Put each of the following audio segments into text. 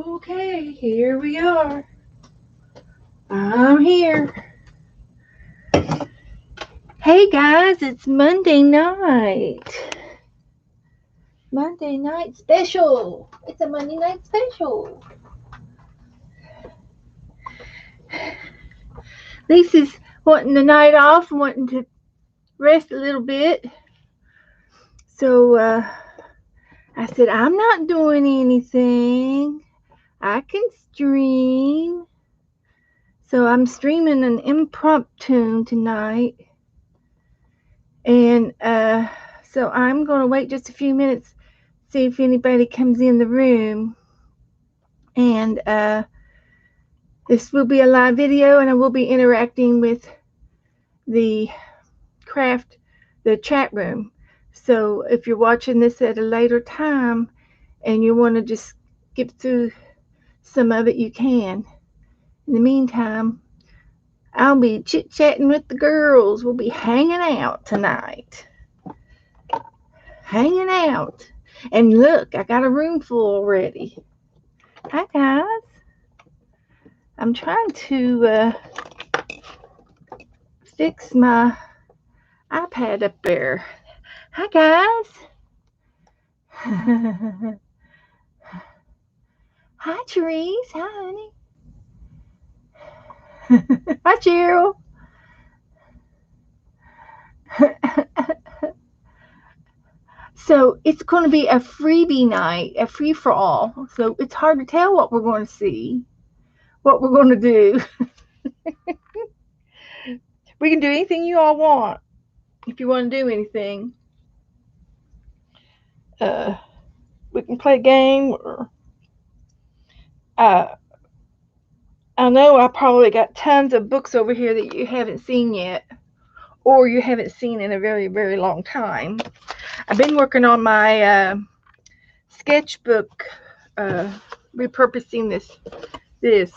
Okay, here we are. I'm here. Hey guys, it's Monday night. Monday night special. It's a Monday night special. Lisa's wanting the night off, wanting to rest a little bit. So I said, I'm not doing anything. I can stream. So I'm streaming an impromptu tonight. And so I'm going to wait just a few minutes, see if anybody comes in the room. And this will be a live video, and I will be interacting with the chat room. So if you're watching this at a later time and you want to just skip through some of it, you can. In the meantime, I'll be chit-chatting with the girls. We'll be hanging out tonight. Hanging out. And look, I got a room full already. Hi, guys. I'm trying to fix my iPad up there. Hi, guys. Hi, Therese. Hi, honey. Hi, Cheryl. So it's going to be a freebie night, a free-for-all. So it's hard to tell what we're going to see, what we're going to do. We can do anything you all want. If you want to do anything, we can play a game. Or I know I probably got tons of books over here that you haven't seen yet, or you haven't seen in a very, very long time. I've been working on my sketchbook, repurposing this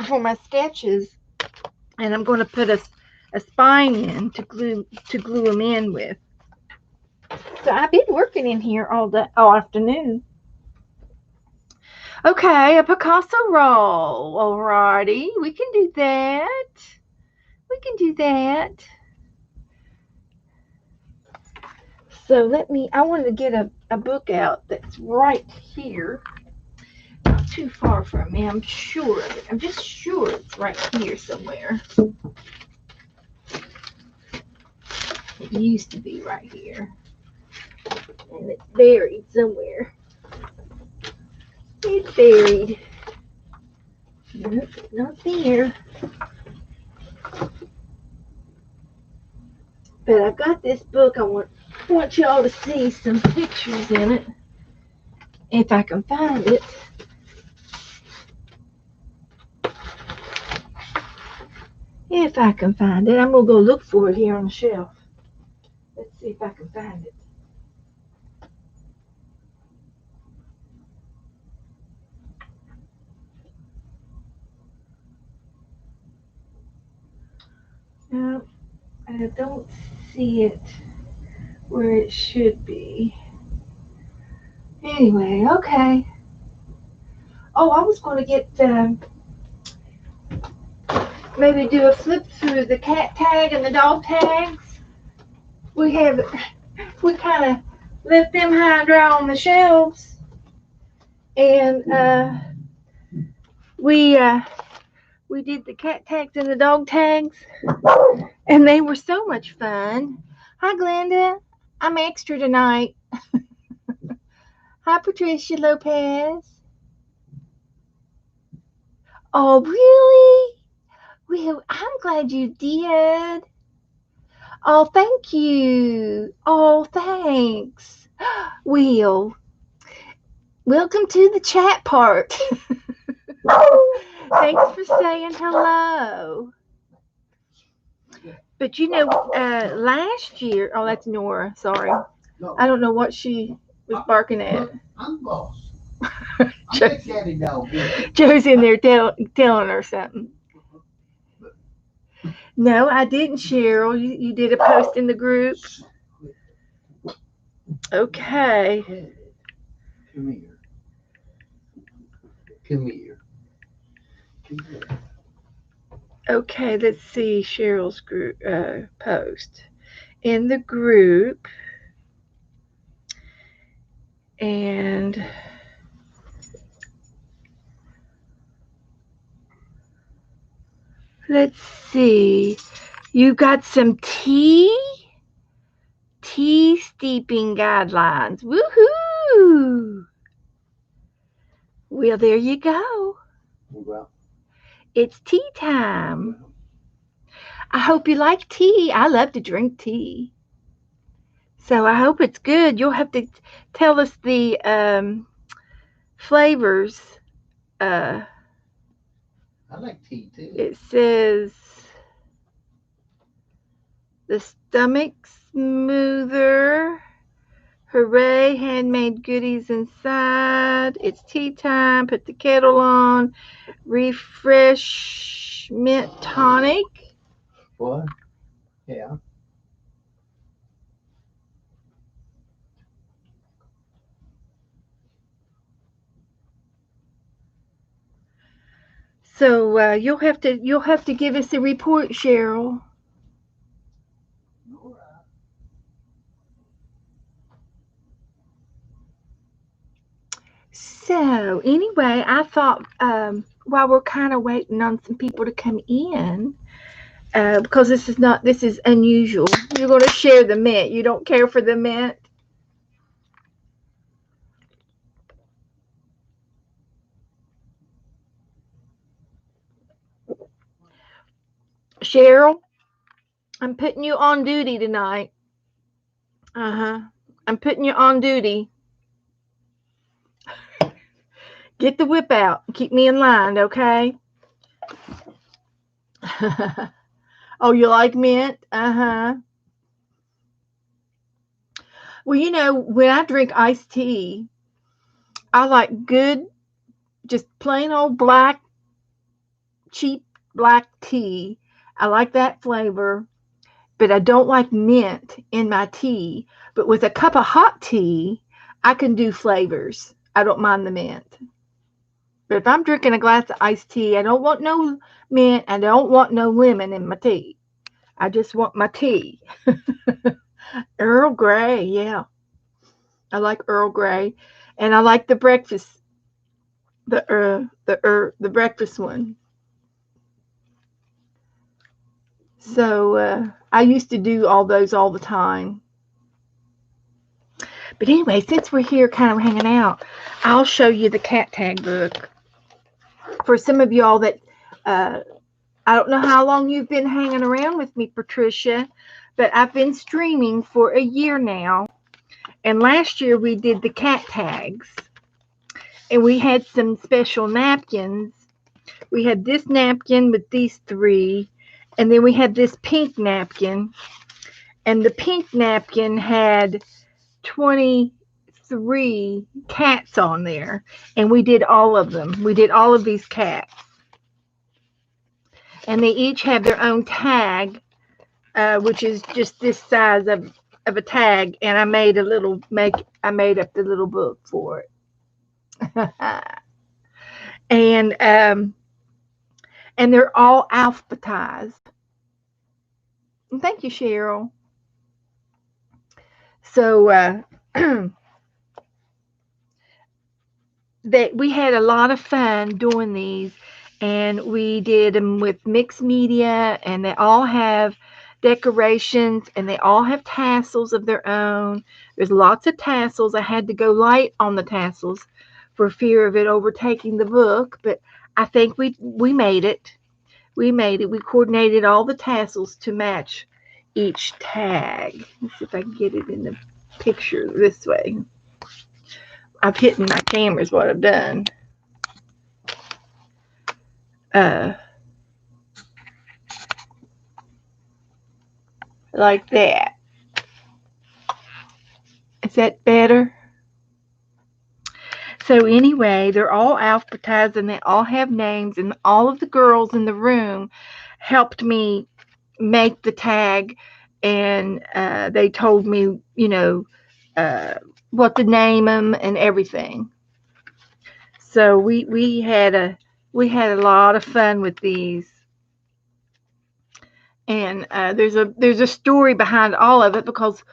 for my sketches, and I'm going to put a spine in to glue them in with. So I've been working in here all afternoon. Okay, a Picasso roll. Alrighty, we can do that. We can do that. So I wanted to get a book out that's right here. Not too far from me, I'm sure of it. I'm just sure it's right here somewhere. It used to be right here. And it's buried somewhere. It's buried. Nope, not there. But I've got this book. I want y'all to see some pictures in it. If I can find it. If I can find it. I'm going to go look for it here on the shelf. Let's see if I can find it. No, I don't see it where it should be. Anyway, okay. Oh, I was going to get maybe do a flip through the cat tag and the dog tags. We kind of left them high and dry on the shelves, and we did the cat tags and the dog tags, and they were so much fun. Hi, Glenda. I'm extra tonight. Hi, Patricia Lopez. Oh, really? Well, I'm glad you did. Oh, thank you. Oh, thanks. Will, welcome to the chat part. Thanks for saying hello. But last year, oh, that's Nora, sorry. No. I don't know what she was barking at. I'm lost. Joe's in there telling her something. No, I didn't, Cheryl. You did a post in the group. Okay. Come here. Come here. Come here. Okay, let's see Cheryl's group post in the group, and let's see. You got some tea steeping guidelines. Woohoo! Well, there you go. Well, It's tea time. I hope you like tea. I love to drink tea. So I hope it's good. You'll have to tell us the flavors. Uh, I like tea too. it says the stomach smoother. Hooray, handmade goodies inside. It's tea time. Put the kettle on. Refreshment tonic. What? Yeah. So you'll have to give us a report, Cheryl. All right. So anyway, I thought while we're kind of waiting on some people to come in, because this is unusual. You're going to share the mint. You don't care for the mint, Cheryl. I'm putting you on duty tonight. Uh-huh. I'm putting you on duty. Get the whip out. Keep me in line, okay? Oh, you like mint? Uh-huh. Well, when I drink iced tea, I like good, just plain old black, cheap black tea. I like that flavor, but I don't like mint in my tea. But with a cup of hot tea, I can do flavors. I don't mind the mint. But if I'm drinking a glass of iced tea, I don't want no mint. I don't want no lemon in my tea. I just want my tea. Earl Grey, yeah. I like Earl Grey, and I like the breakfast, the breakfast one. So I used to do all those all the time. But anyway, since we're here kind of hanging out, I'll show you the cat tag book. For some of y'all that, uh, I don't know how long you've been hanging around with me, Patricia, but I've been streaming for a year now. And last year we did the cat tags. And we had some special napkins. We had this napkin with these three. And then we had this pink napkin. And the pink napkin had 23 cats on there, and we did all of them. We did all of these cats, and they each have their own tag, which is just this size of a tag. And I made up the little book for it, and they're all alphabetized. Thank you, Cheryl. So that we had a lot of fun doing these, and we did them with mixed media, and they all have decorations, and they all have tassels of their own. There's lots of tassels. I had to go light on the tassels for fear of it overtaking the book, but I think we made it. We coordinated all the tassels to match each tag. Let's see if I can get it in the picture this way. I've hidden my camera is what I've done. uh, like that. Is that better? So anyway, they're all alphabetized, and they all have names, and all of the girls in the room helped me make the tag, and they told me, uh, what to name them and everything. So we had a lot of fun with these, and there's a story behind all of it because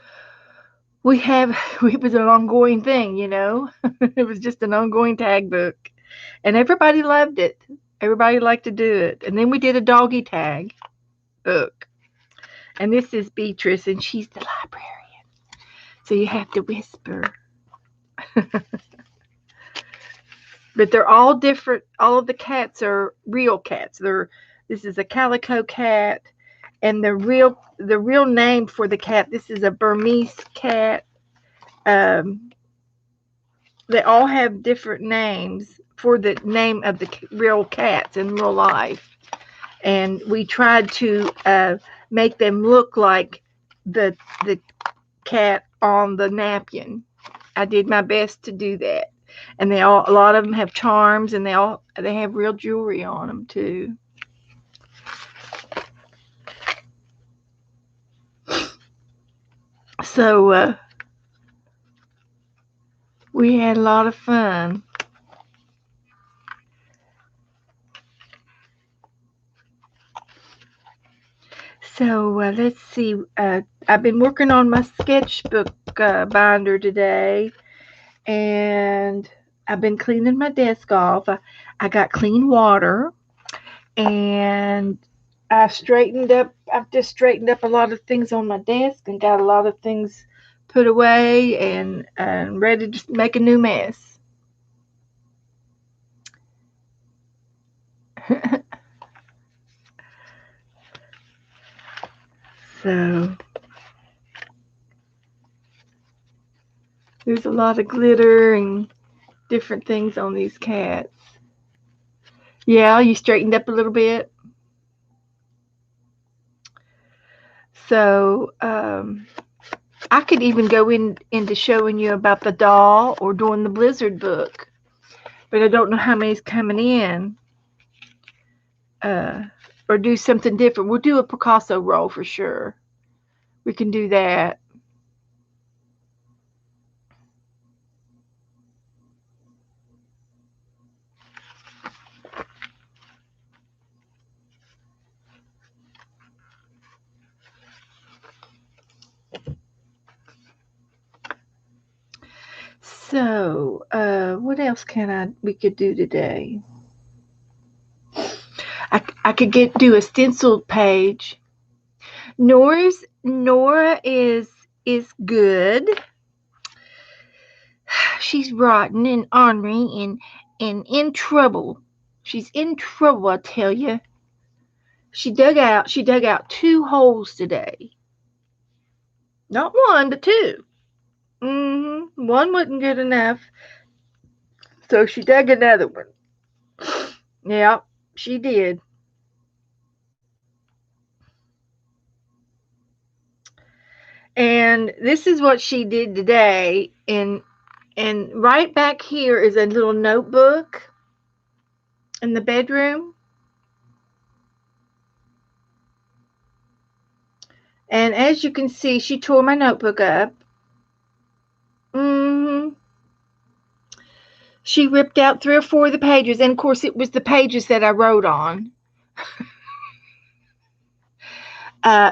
we have it was an ongoing thing, it was just an ongoing tag book, and everybody loved it. Everybody liked to do it, and then we did a doggy tag book, and this is Beatrice, and she's the librarian, so you have to whisper. But they're all different. All of the cats are real cats. This is a calico cat, and the real name for the cat. This is a Burmese cat. Um, they all have different names for the name of the real cats in real life, and we tried to make them look like the cat on the napkin. I did my best to do that. And a lot of them have charms, and they have real jewelry on them too. So we had a lot of fun. So let's see. I've been working on my sketchbook binder today, and I've been cleaning my desk off. I got clean water, and I've just straightened up a lot of things on my desk and got a lot of things put away and ready to make a new mess. So there's a lot of glitter and different things on these cats. Yeah, you straightened up a little bit. So I could even go into showing you about the doll or doing the Blizzard book, but I don't know how many's coming in. Uh, or do something different. We'll do a Picasso roll for sure. We can do that. So, what else we could do today? I could do a stenciled page. Nora is good. She's rotten and ornery and in trouble. She's in trouble, I tell you. She dug out two holes today. Not one, but two. One wasn't good enough, so she dug another one. Yeah, she did. And this is what she did today. And right back here is a little notebook in the bedroom. And as you can see, she tore my notebook up. hmm She ripped out 3 or 4 of the pages, and of course, it was the pages that I wrote on.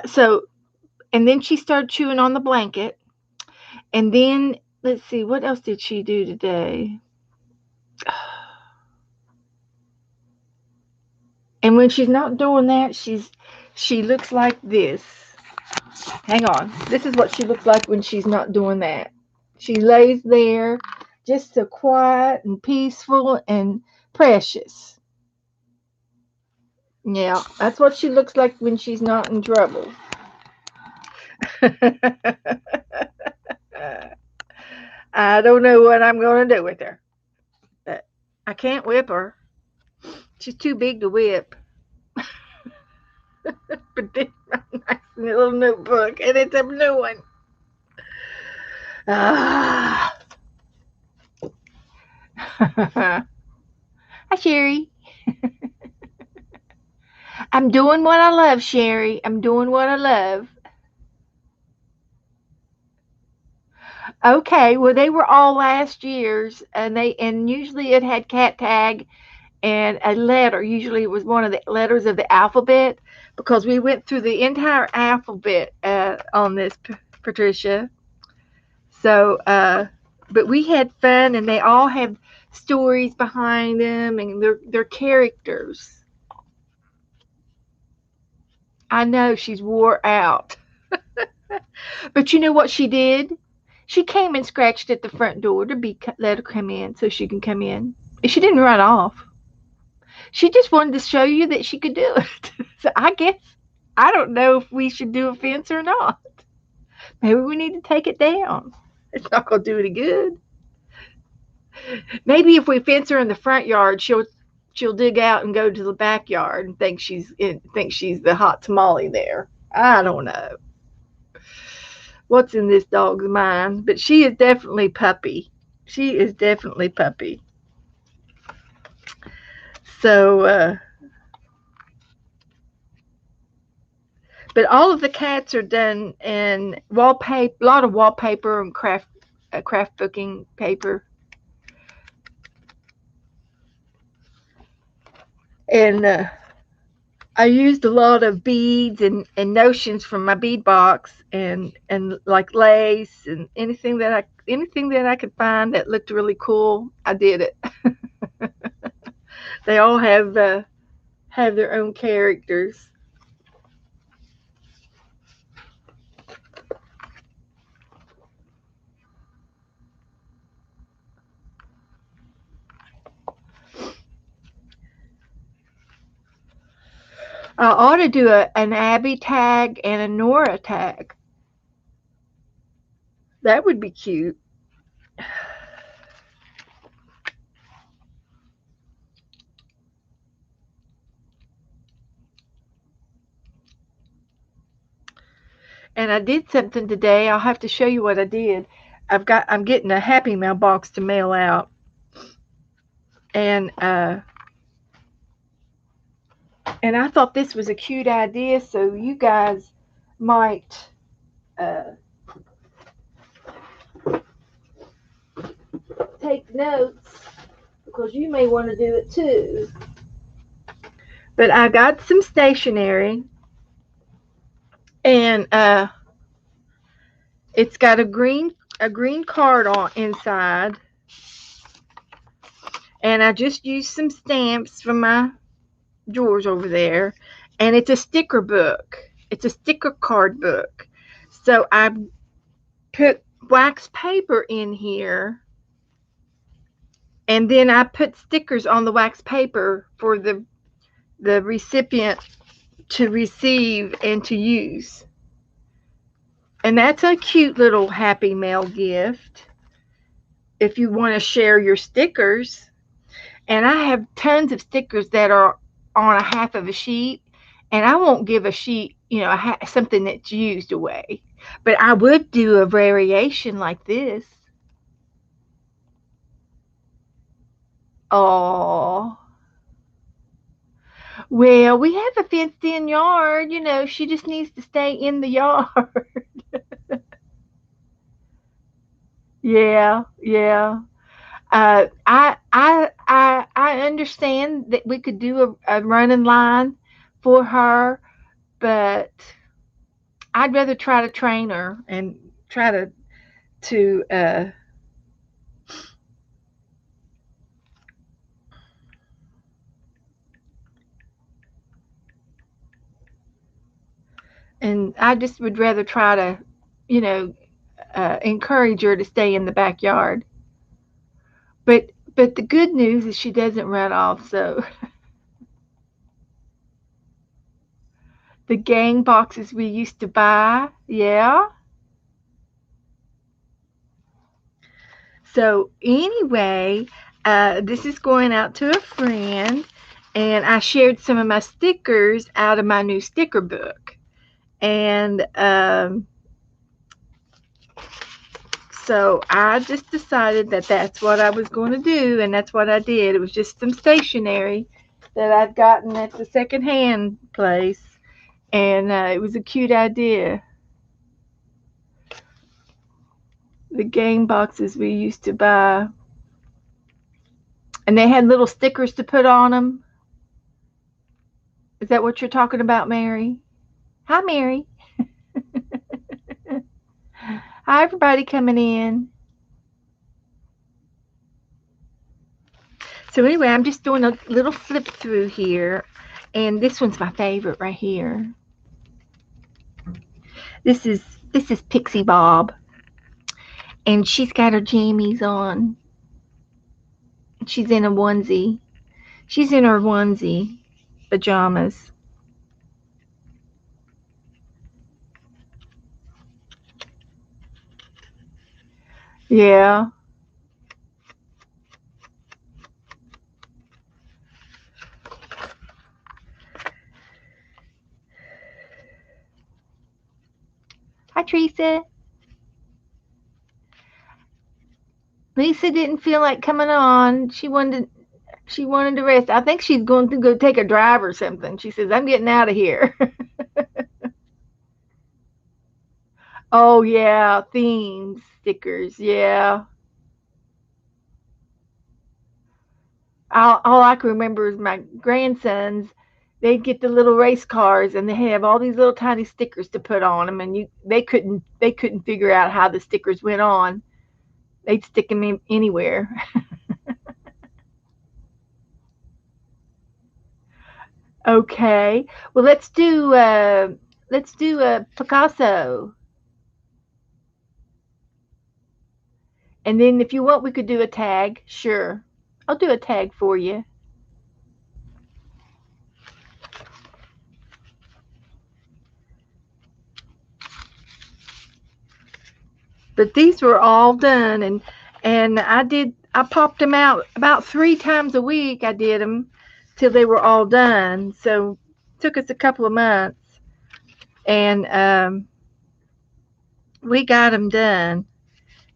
So, and then she started chewing on the blanket. And then, let's see, what else did she do today? And when she's not doing that, she looks like this. Hang on. This is what she looks like when she's not doing that. She lays there just so quiet and peaceful and precious. Yeah, that's what she looks like when she's not in trouble. I don't know what I'm going to do with her. But I can't whip her. She's too big to whip. But this is my nice little notebook, and it's a new one. Ah. Hi, Sherry. I'm doing what I love, Sherry. I'm doing what I love. Okay, well they were all last year's, and usually it had cat tag and a letter. Usually it was one of the letters of the alphabet because we went through the entire alphabet on this, Patricia. So, but we had fun, and they all have stories behind them, and they're characters. I know she's wore out, but you know what she did? She came and scratched at the front door to be let her come in so she can come in. She didn't run off. She just wanted to show you that she could do it. So I guess I don't know if we should do a fence or not. Maybe we need to take it down. It's not gonna do any good. Maybe if we fence her in the front yard, she'll dig out and go to the backyard and think she's the hot tamale there. I don't know what's in this dog's mind, but she is definitely puppy. She is definitely puppy. So, but all of the cats are done in wallpaper, a lot of wallpaper and craft booking paper, and I used a lot of beads and notions from my bead box and like lace and anything that I could find that looked really cool. I did it. They all have their own characters. I ought to do an Abby tag and a Nora tag. That would be cute. And I did something today. I'll have to show you what I did. I'm getting a Happy Mail box to mail out, and I thought this was a cute idea, so you guys might uh, take notes because you may want to do it too. But I got some stationery, and it's got a green card on inside, and I just used some stamps from my drawers over there, and it's a sticker book. It's a sticker card book. So I put wax paper in here, and then I put stickers on the wax paper for the recipient to receive and to use. And that's a cute little Happy Mail gift if you want to share your stickers. And I have tons of stickers that are on a half of a sheet, and I won't give a sheet, something that's used away. But I would do a variation like this. Oh, well, we have a fenced in yard. She just needs to stay in the yard. Yeah, yeah. I understand that we could do a running line for her, but I'd rather try to train her and try to and I just would rather try to, you know, encourage her to stay in the backyard. But the good news is she doesn't run off. So the gang boxes we used to buy, yeah. So anyway, this is going out to a friend, and I shared some of my stickers out of my new sticker book, and so I just decided that that's what I was going to do, and that's what I did. It was just some stationery that I'd gotten at the secondhand place, and it was a cute idea. the game boxes we used to buy. And they had little stickers to put on them. Is that what you're talking about, Mary? Hi, Mary. Hi, everybody coming in. So anyway, I'm just doing a little flip through here. And this one's my favorite right here. This is Pixie Bob. And she's got her jammies on. She's in a onesie. She's in her onesie pajamas. Yeah. Hi, Teresa. Lisa didn't feel like coming on. She wanted to rest. I think she's going to go take a drive or something. She says, I'm getting out of here. Oh, yeah. Themes, stickers. Yeah. All I can remember is my grandsons. They'd get the little race cars, and they have all these little tiny stickers to put on them, and they couldn't figure out how the stickers went on. They'd stick them in anywhere. Okay. Well, let's do a Picasso. And then if you want, we could do a tag. Sure. I'll do a tag for you. But these were all done, and I popped them out about 3 times a week. I did them till they were all done. So it took us a couple of months, and we got them done.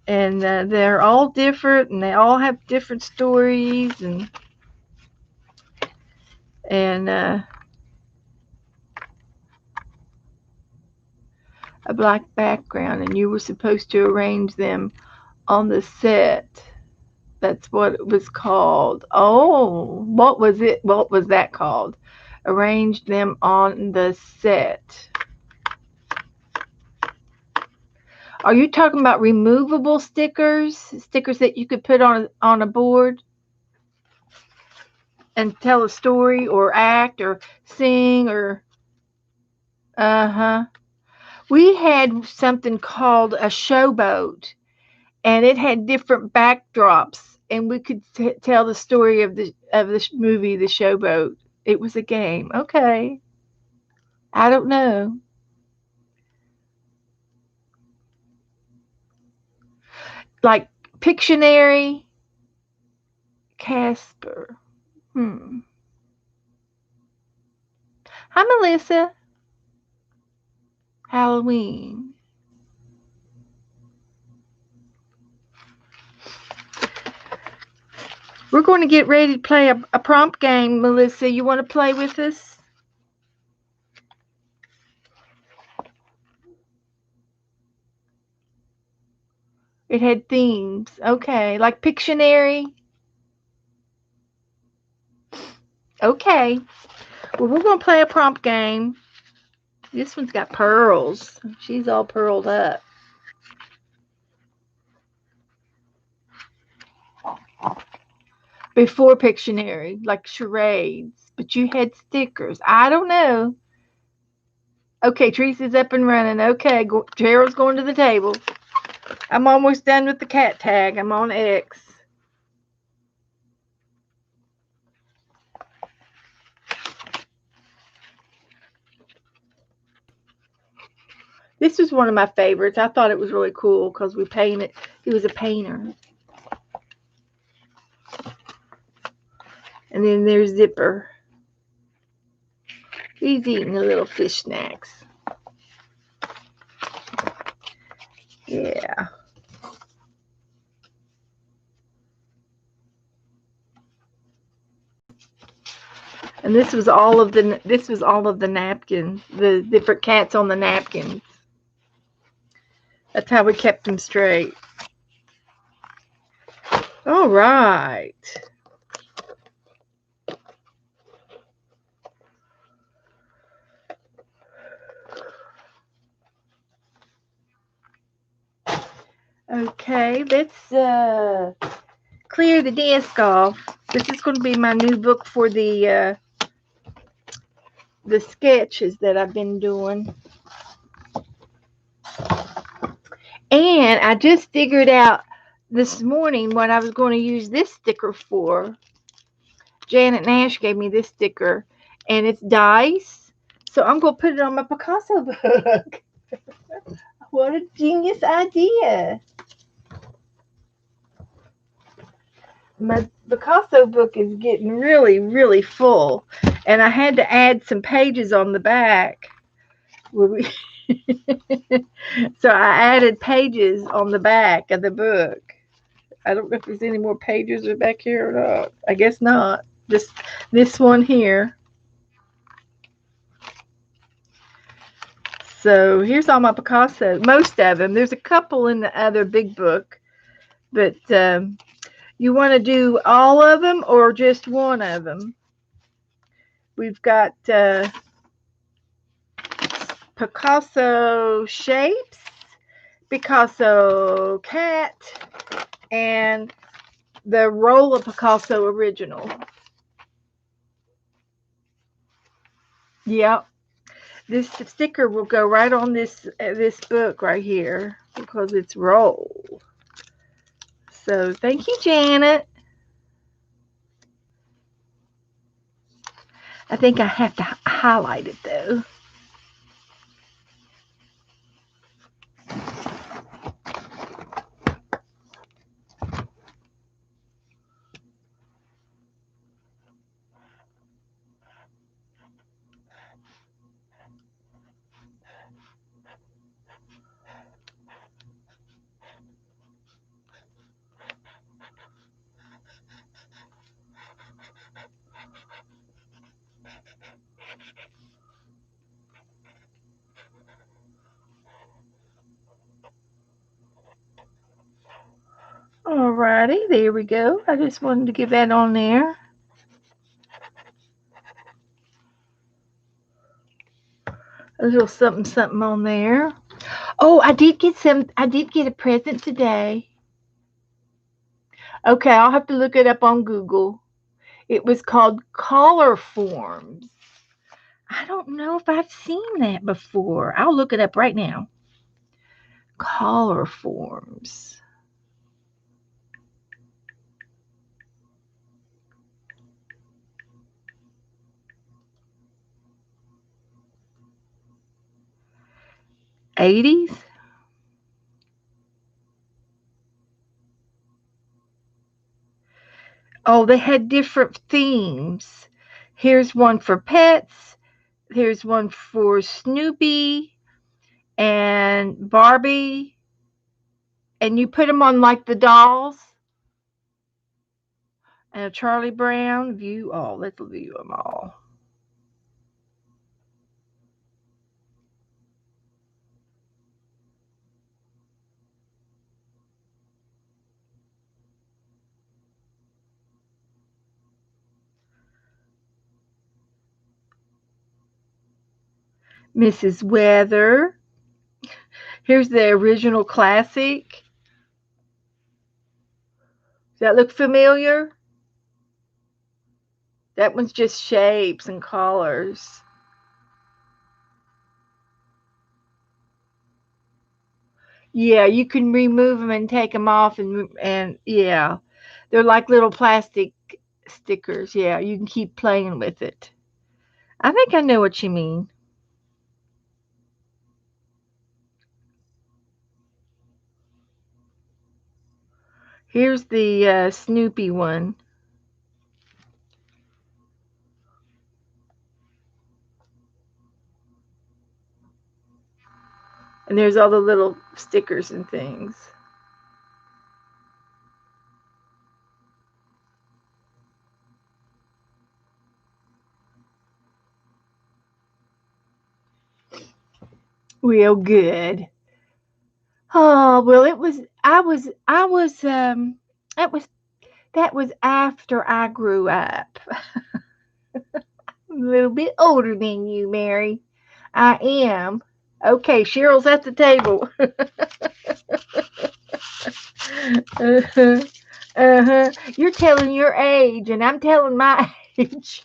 And they're all different, and they all have different stories, and a black background, and you were supposed to arrange them on the set. That's what it was called. Oh, what was it? What was that called? Arrange them on the set. Are you talking about removable stickers? Stickers that you could put on a board and tell a story or act or sing or uh-huh. We had something called a showboat, and it had different backdrops, and we could tell the story of the movie The Showboat. It was a game. Okay. I don't know. Like Pictionary, Casper. Hmm. Hi, Melissa. Halloween. We're going to get ready to play a prompt game, Melissa. You want to play with us? It had themes. Okay. Like Pictionary. Okay. Well, we're going to play a prompt game. This one's got pearls. She's all pearled up. Before Pictionary, like charades, but you had stickers. I don't know. Okay, Teresa's up and running. Okay, Gerald's going to the table. I'm almost done with the cat tag. I'm on X. This was one of my favorites. I thought it was really cool because we painted. He was a painter. And then there's Zipper. He's eating the little fish snacks. Yeah. And this was all of the napkins, the different cats on the napkins. That's how we kept them straight. All right. Okay, let's clear the desk off. This is going to be my new book for the sketches that I've been doing. And I just figured out this morning what I was going to use this sticker for. Janet Nash gave me this sticker, and it's dice. So I'm going to put it on my Picasso book. What a genius idea. My Picasso book is getting really, really full, and I had to add some pages on the back. So I added pages on the back of the book. I don't know if there's any more pages back here or not. I guess not. Just this one here. So here's all my Picasso. Most of them. There's a couple in the other big book, but you want to do all of them or just one of them? We've got Picasso shapes, Picasso cat, and the roll of Picasso original. Yep. This sticker will go right on this book right here because it's roll. So thank you, Janet. I think I have to highlight it though. Alrighty, there we go. I just wanted to get that on there. A little something something on there. Oh, I did get a present today. Okay, I'll have to look it up on Google. It was called collar forms. I don't know if I've seen that before. I'll look it up right now. Collar forms. '80s? Oh, they had different themes. Here's one for pets. Here's one for Snoopy and Barbie. And you put them on like the dolls. And a Charlie Brown. View all. Let's view them all. Mrs. Weather. Here's the original classic. Does that look familiar? That one's just shapes and colors. Yeah, you can remove them and take them off, and yeah, they're like little plastic stickers. Yeah, you can keep playing with it. I think I know what you mean. Here's the Snoopy one, and there's all the little stickers and things. Real good. Oh well, it was. I was. That was. That was after I grew up. I'm a little bit older than you, Mary. I am. Okay, Cheryl's at the table. Uh-huh. Uh-huh. You're telling your age, and I'm telling my age.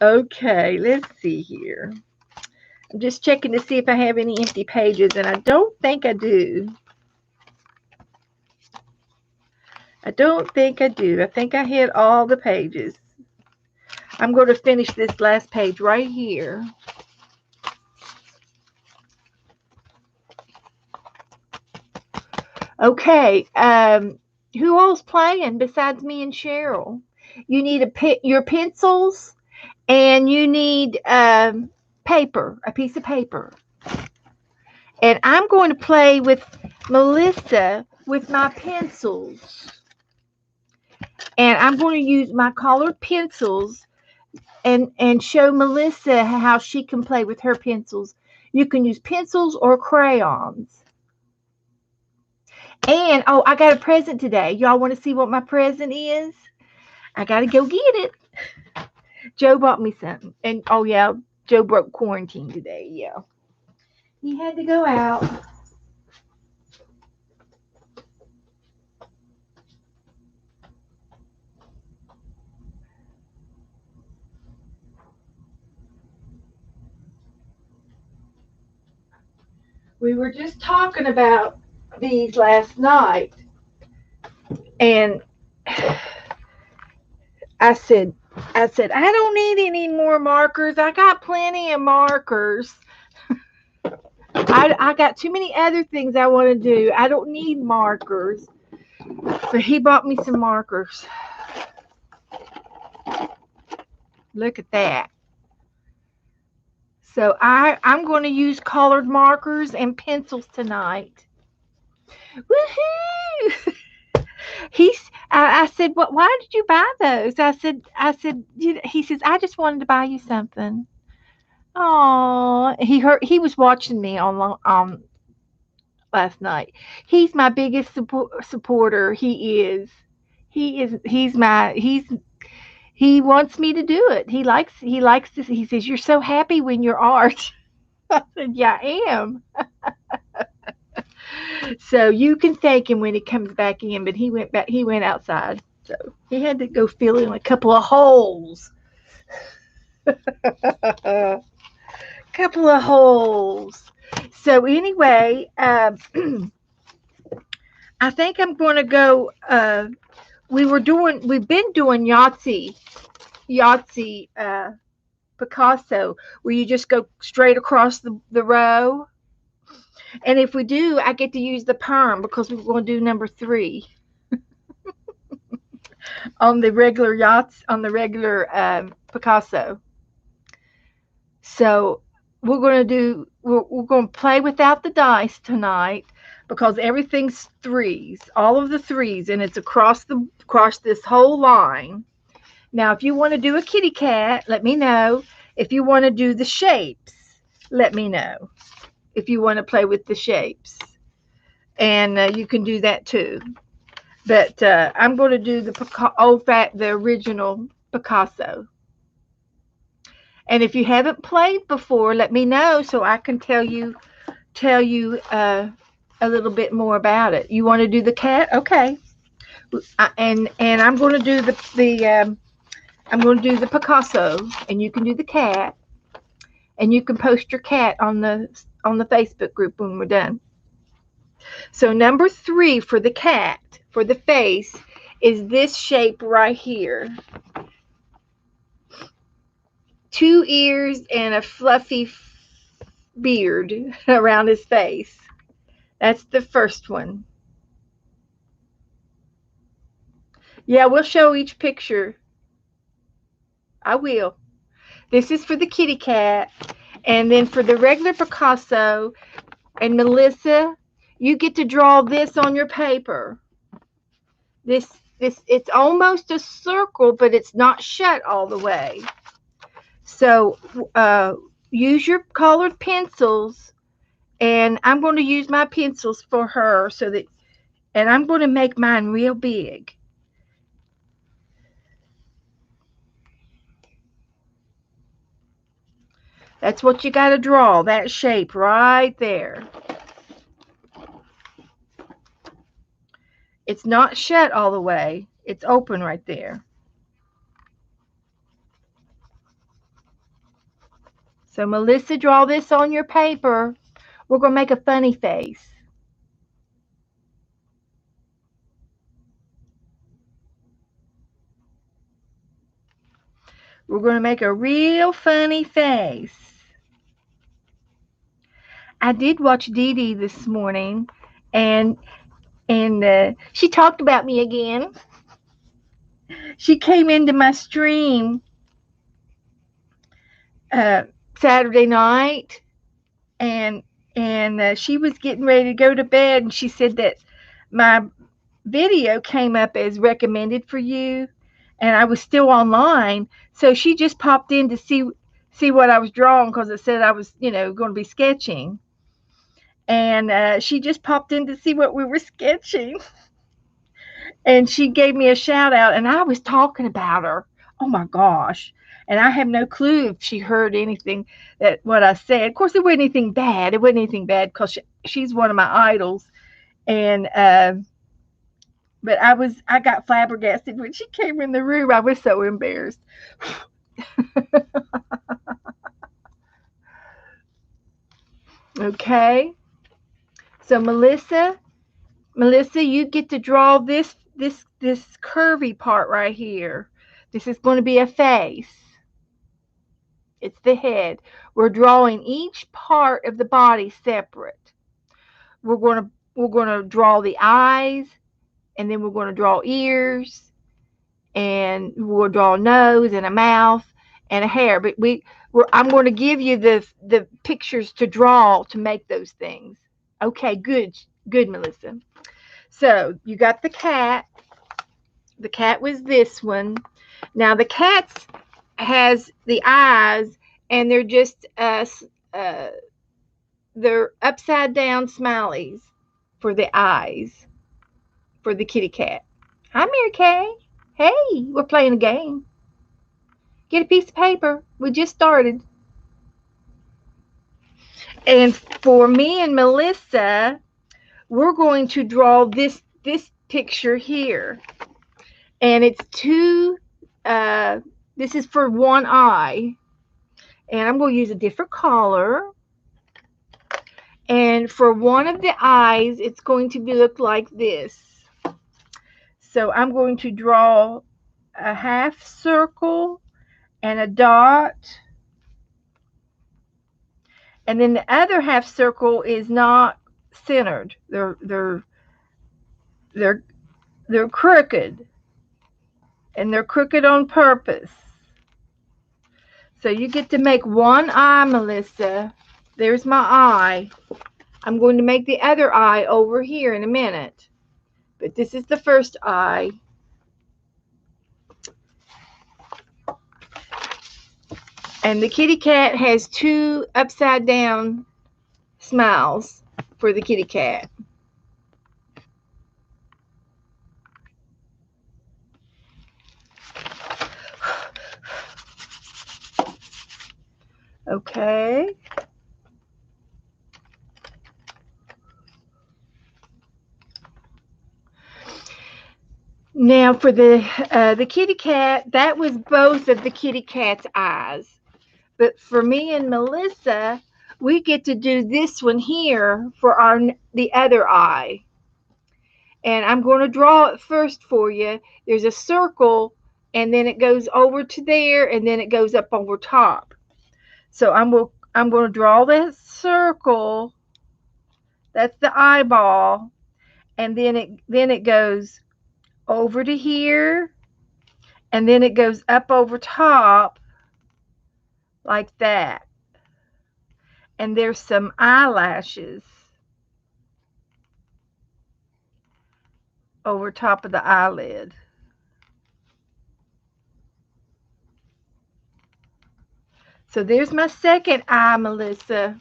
Okay, let's see here. I'm just checking to see if I have any empty pages, and I don't think I do. I don't think I do. I think I hit all the pages. I'm going to finish this last page right here. Okay, who else playing besides me and Cheryl? You need your pencils, and you need paper, a piece of paper. And I'm going to play with Melissa with my pencils. And I'm going to use my colored pencils and show Melissa how she can play with her pencils. You can use pencils or crayons. And oh, I got a present today. Y'all want to see what my present is? I got to go get it. Joe bought me something. And oh yeah, Joe broke quarantine today. Yeah. He had to go out. We were just talking about these last night, and I said I don't need any more markers. I got plenty of markers. I got too many other things I want to do. I don't need markers. But he bought me some markers. Look at that. So I'm going to use colored markers and pencils tonight. Woohoo! I said, "What? Why did you buy those?" I said, he says, "I just wanted to buy you something." Oh, he was watching me on last night. He's my biggest supporter. He wants me to do it. He likes this. He says, "You're so happy when you're art." I said, "Yeah, I am." So you can thank him when he comes back in, but he went outside. So he had to go fill in a couple of holes. Couple of holes. So anyway, I think I'm going to go. We've been doing Yahtzee, Picasso, where you just go straight across the row. And if we do, I get to use the perm because we're going to do number 3 on the regular Picasso. So we're going to play without the dice tonight because everything's threes, all of the threes, and it's across this whole line. Now, if you want to do a kitty cat, let me know. If you want to do the shapes, let me know. If you want to play with the shapes, and you can do that too. But I'm going to do the original Picasso. And if you haven't played before, let me know so I can tell you a little bit more about it. You want to do the cat? Okay. And I'm going to do the Picasso, and you can do the cat, and you can post your cat on the Facebook group when we're done. So number 3 for the cat, for the face, is this shape right here. 2 ears and a fluffy beard around his face. That's the first one. Yeah, we'll show each picture. I will. This is for the kitty cat. And then for the regular Picasso and Melissa, you get to draw this on your paper. This it's almost a circle, but it's not shut all the way. So use your colored pencils, and I'm going to use my pencils for her so that And I'm going to make mine real big. That's what you got to draw, that shape right there. It's not shut all the way. It's open right there. So Melissa, draw this on your paper. We're going to make a funny face. We're going to make a real funny face. I did watch Dee Dee this morning, and she talked about me again. She came into my stream uh, Saturday night, and she was getting ready to go to bed, and she said that my video came up as recommended for you, and I was still online, so she just popped in to see what I was drawing because it said I was going to be sketching, and she just popped in to see what we were sketching, and she gave me a shout out, and I was talking about her. Oh my gosh. And I have no clue if she heard anything that what I said. Of course, it wasn't anything bad. It wasn't anything bad because she's one of my idols. And but I got flabbergasted when she came in the room. I was so embarrassed. Okay. So Melissa, you get to draw this curvy part right here. This is going to be a face. It's the head. We're drawing each part of the body separate. We're going to draw the eyes, and then we're going to draw ears, and we'll draw a nose and a mouth and a hair. But I'm going to give you the pictures to draw to make those things. Okay, good, Melissa. So you got the cat. The cat was this one. Now the cat's has the eyes, and uh, they're upside down smileys for the eyes for the kitty cat. Hi, Mary Kay. Hey, we're playing a game. Get a piece of paper. We just started. And for me and Melissa, we're going to draw this picture here, and it's two. Uh, this is for one eye, and I'm going to use a different color. And for one of the eyes, it's going to look like this. So I'm going to draw a half circle and a dot. And then the other half circle is not centered. They're they're crooked. And they're crooked on purpose. So you get to make one eye, Melissa. There's my eye. I'm going to make the other eye over here in a minute. But this is the first eye. And the kitty cat has two upside down smiles for the kitty cat. Okay. Now for the kitty cat, that was both of the kitty cat's eyes. But for me and Melissa, we get to do this one here for the other eye. And I'm going to draw it first for you. There's a circle, and then it goes over to there, and then it goes up over top. So I'm going to draw that circle. That's the eyeball, and then it goes over to here, and then it goes up over top like that. And there's some eyelashes over top of the eyelid. So there's my second eye, Melissa.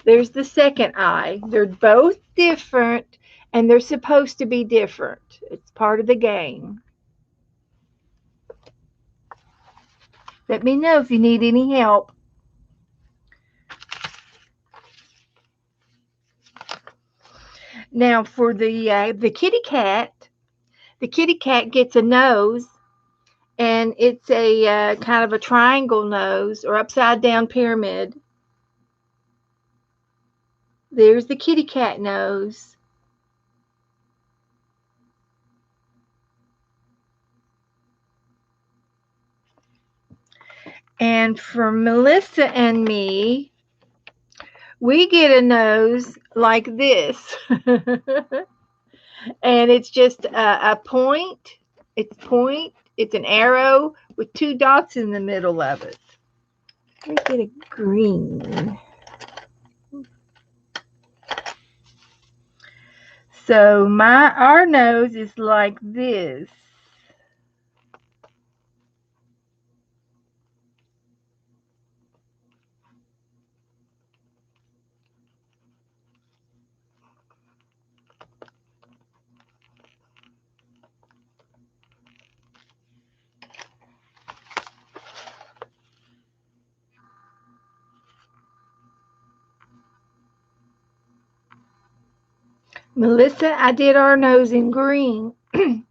There's the second eye. They're both different, and they're supposed to be different. It's part of the game. Let me know if you need any help. Now for the kitty cat gets a nose, and it's a kind of a triangle nose or upside down pyramid. There's the kitty cat nose. And for Melissa and me, we get a nose like this. And it's just a point. It's point. It's an arrow with two dots in the middle of it. Let me get a green. So our nose is like this. Melissa, I did our nose in green. And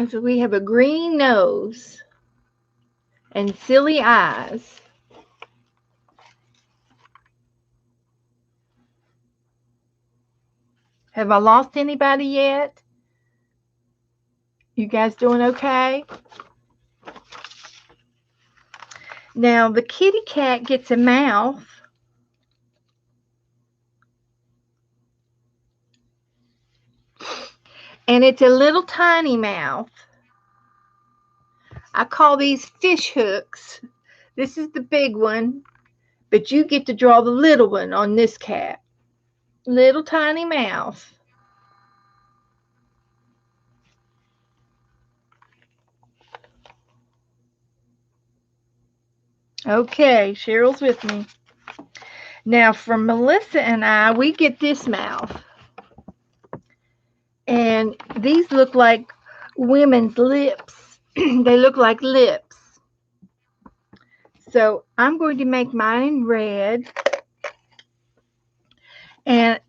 so we have a green nose and silly eyes. Have I lost anybody yet? You guys doing okay? Now the kitty cat gets a mouth. And it's a little tiny mouth. I call these fish hooks. This is the big one, but you get to draw the little one on this cat. Little tiny mouth. Okay, Cheryl's with me. Now for Melissa and I, we get this mouth. And these look like women's lips. They look like lips. So I'm going to make mine red. And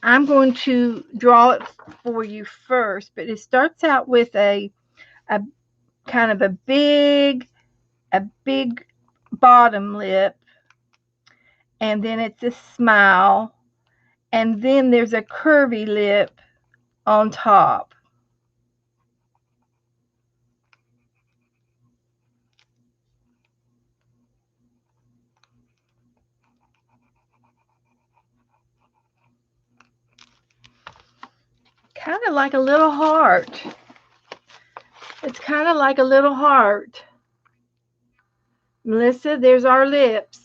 I'm going to draw it for you first, but it starts out with a kind of a big bottom lip, and then it's a smile, and then there's a curvy lip on top. Kind of like a little heart. It's kind of like a little heart. Melissa, there's our lips.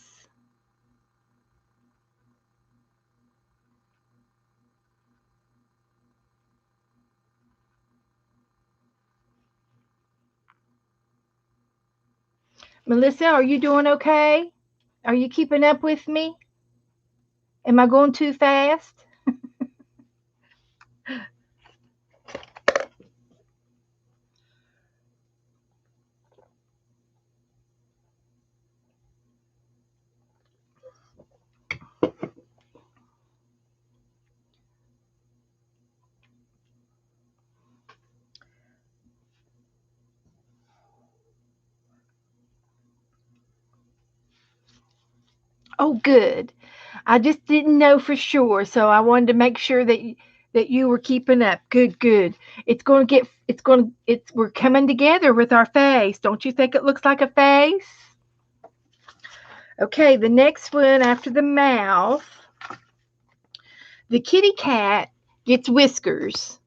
Melissa, are you doing okay? Are you keeping up with me? Am I going too fast? Oh, good. I just didn't know for sure, so I wanted to make sure that you were keeping up. Good, good. We're coming together with our face. Don't you think it looks like a face? Okay, the next one after the mouth, the kitty cat gets whiskers.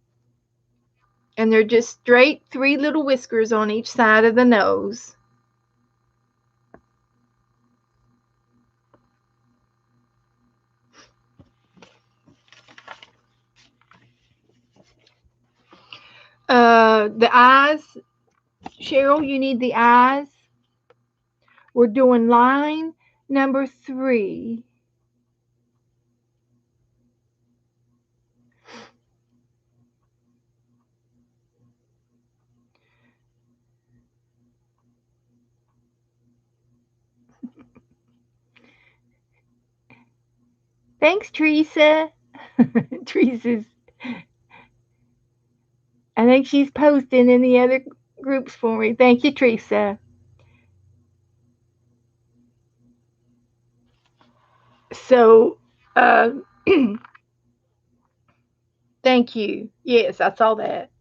And they're just straight 3 little whiskers on each side of the nose. The eyes, Cheryl, you need the eyes. We're doing line number 3. Thanks, Teresa. Teresa's, I think she's posting in the other groups for me. Thank you, Teresa. So, uh, thank you. Yes, I saw that.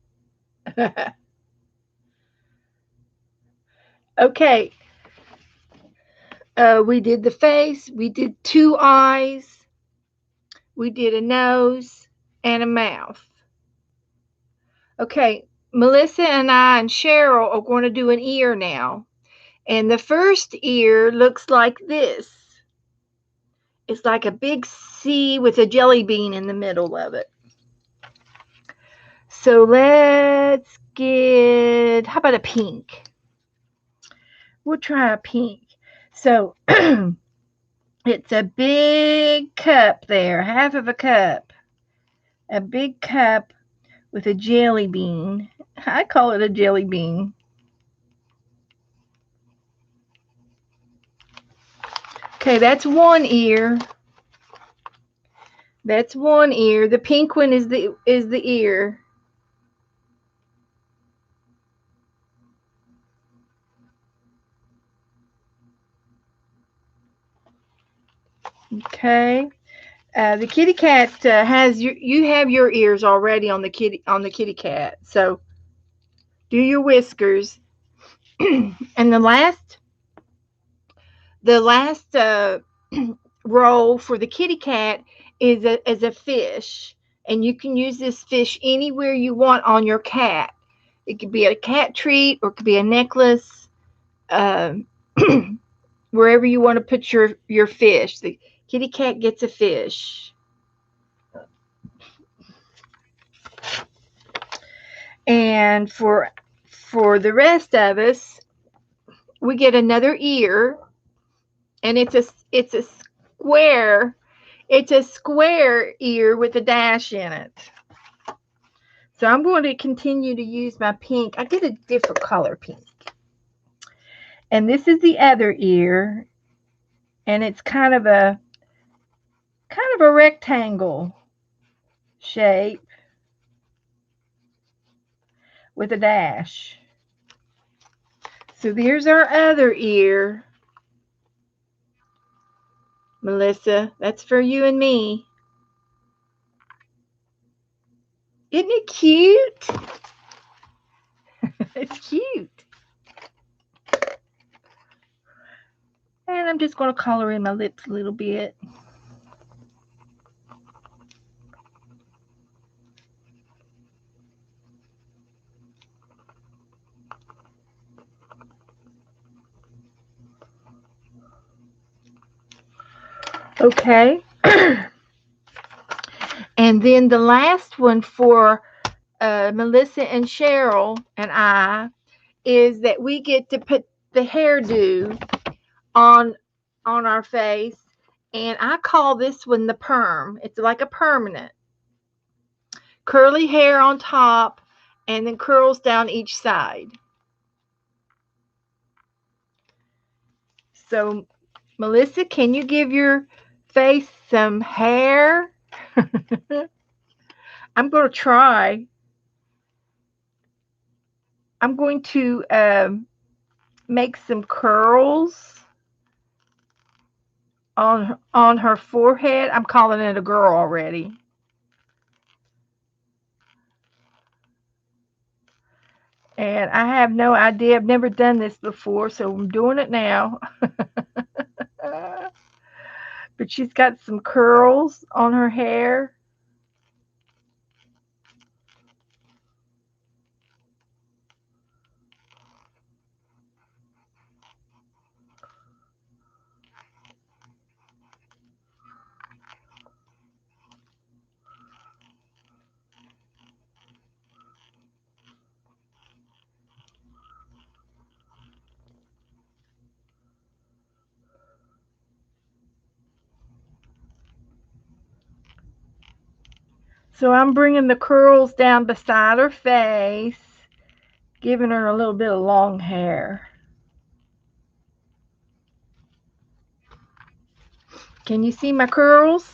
Okay, we did the face, we did two eyes, we did a nose, and a mouth. Okay, Melissa and I and Cheryl are going to do an ear now. And the first ear looks like this. It's like a big C with a jelly bean in the middle of it. So let's get, how about a pink? We'll try a pink. So it's a big cup there, half of a cup. A big cup with a jelly bean. I call it a jelly bean. Okay, that's one ear. That's one ear. The pink one is the ear. Okay. The kitty cat has you have your ears already on the kitty cat. So do your whiskers. And the last roll for the kitty cat is a fish, and you can use this fish anywhere you want on your cat. It could be a cat treat or it could be a necklace, uh, wherever you want to put your fish. The kitty cat gets a fish. And for the rest of us, we get another ear, and square it's a square ear with a dash in it. So I'm going to continue to use my pink. I get a different color pink. And this is the other ear, and it's kind of a rectangle shape with a dash. So there's our other ear, Melissa. That's for you and me. Isn't it cute? It's cute. And I'm just going to color in my lips a little bit. Okay. And then the last one for Melissa and Cheryl and I is that we get to put the hairdo on on our face, and I call this one the perm. It's like a permanent curly hair on top, and then curls down each side. So, Melissa, can you give your face some hair? I'm going to try. I'm going to make some curls on her forehead. I'm calling it a girl already. And I have no idea. I've never done this before, so I'm doing it now. But she's got some curls on her hair. So I'm bringing the curls down beside her face, giving her a little bit of long hair. Can you see my curls?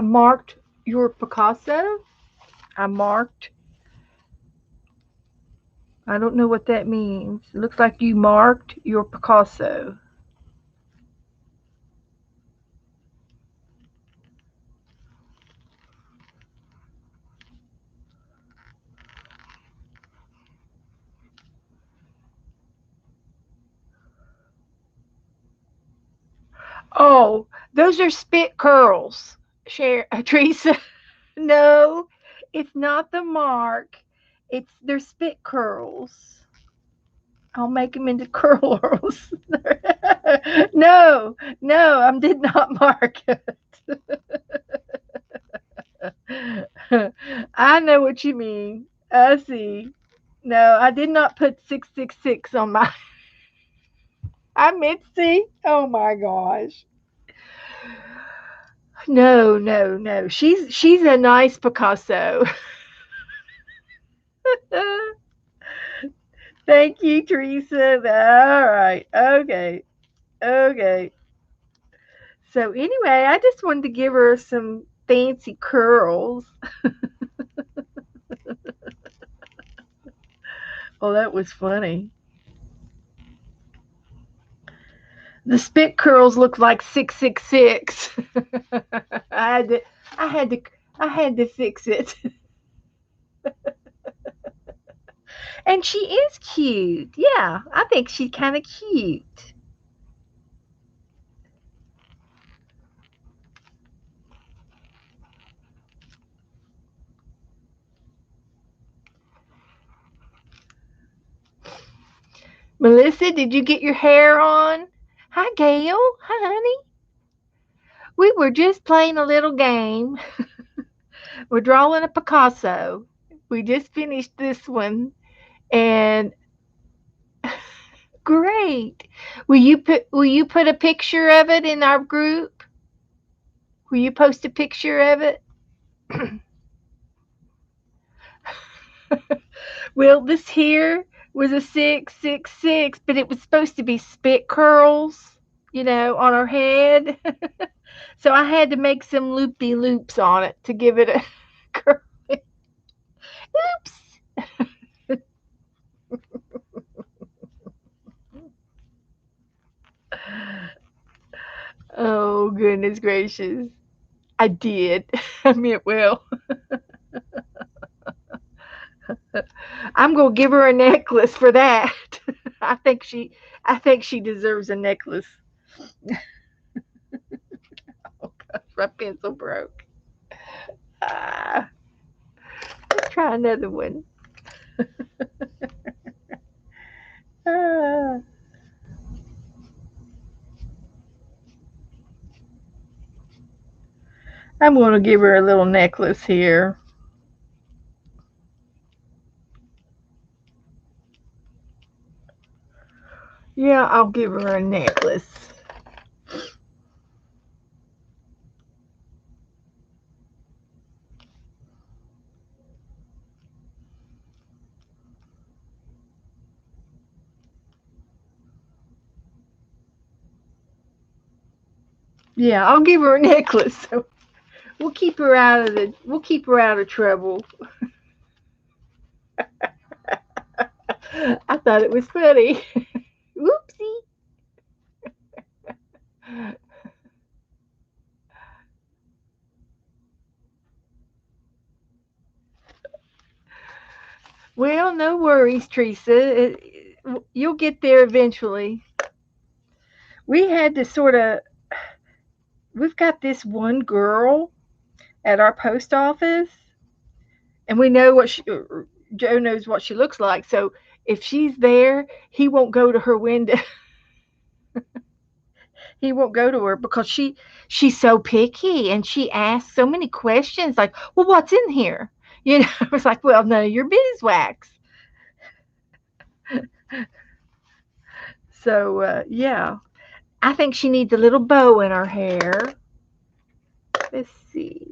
I marked your Picasso. I marked. I don't know what that means. It looks like you marked your Picasso. Oh, those are spit curls, Teresa. No, it's not the mark. It's their spit curls. I'll make them into curlers. No, no, I did not mark it. I know what you mean. I see. No, I did not put 666 on my. I meant see. Oh my gosh. No, no, no. She's a nice Picasso. Thank you, Teresa. All right. Okay. Okay. So anyway, I just wanted to give her some fancy curls. Oh, that was funny. The spit curls look like 666. I had to I had to I had to fix it. And she is cute. Yeah, I think she's kind of cute. Melissa, did you get your hair on? Hi, Gail. Hi, honey. We were just playing a little game. We're drawing a Picasso. We just finished this one, and great. Will you put a picture of it in our group? Will you post a picture of it? Well, this here was a 666, but it was supposed to be spit curls, on her head. So I had to make some loopy loops on it to give it a curl. Oops. Oh, goodness gracious. I did. I meant well. I'm gonna give her a necklace for that. I think she I think she deserves a necklace. Oh gosh, my pencil broke. Ah, let's try another one. Ah, I'm gonna give her a little necklace here. Yeah, I'll give her a necklace. Yeah, I'll give her a necklace. So we'll keep her out of trouble. I thought it was funny. Whoopsie. Well, no worries, Teresa. You'll get there eventually. We had to sort of. We've got this one girl at our post office, and we know Joe knows what she looks like. So if she's there, he won't go to her window. He won't go to her because she's so picky and she asks so many questions like, "Well, what's in here?" It's like, "Well, none of your beeswax." So yeah, I think she needs a little bow in her hair. Let's see.